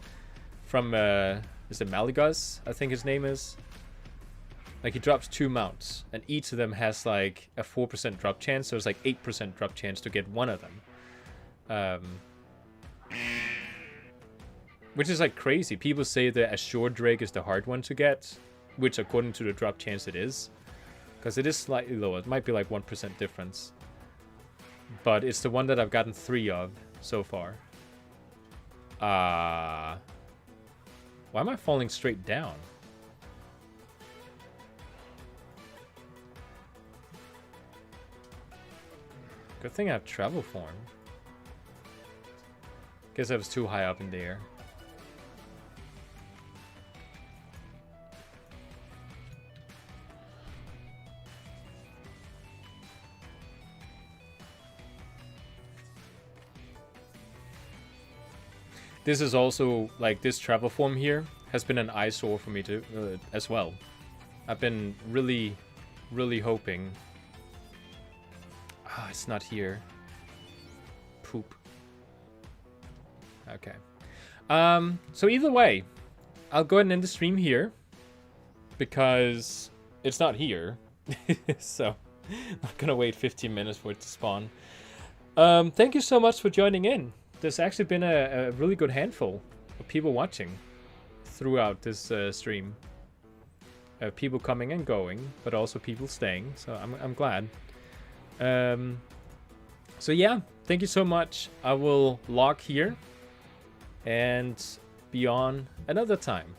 From, is it Malygos? I think his name is. Like, he drops 2 mounts, and each of them has, like, a 4% drop chance, so it's, like, 8% drop chance to get one of them. Which is, like, crazy. People say the Assured Drake is the hard one to get, which, according to the drop chance, it is. Because it is slightly lower. It might be, like, 1% difference. But it's the one that I've gotten 3 of so far. Why am I falling straight down? Good thing I have travel form. Guess I was too high up in the air. this is also, like, this travel form here has been an eyesore for me to as well. I've been really, really hoping. Ah, it's not here. Poop. Okay. So either way, I'll go ahead and end the stream here because it's not here. So I'm not gonna wait 15 minutes for it to spawn. Thank you so much for joining in. There's actually been a really good handful of people watching throughout this stream. People coming and going, but also people staying. So I'm glad. So yeah, thank you so much. I will log here and be on another time.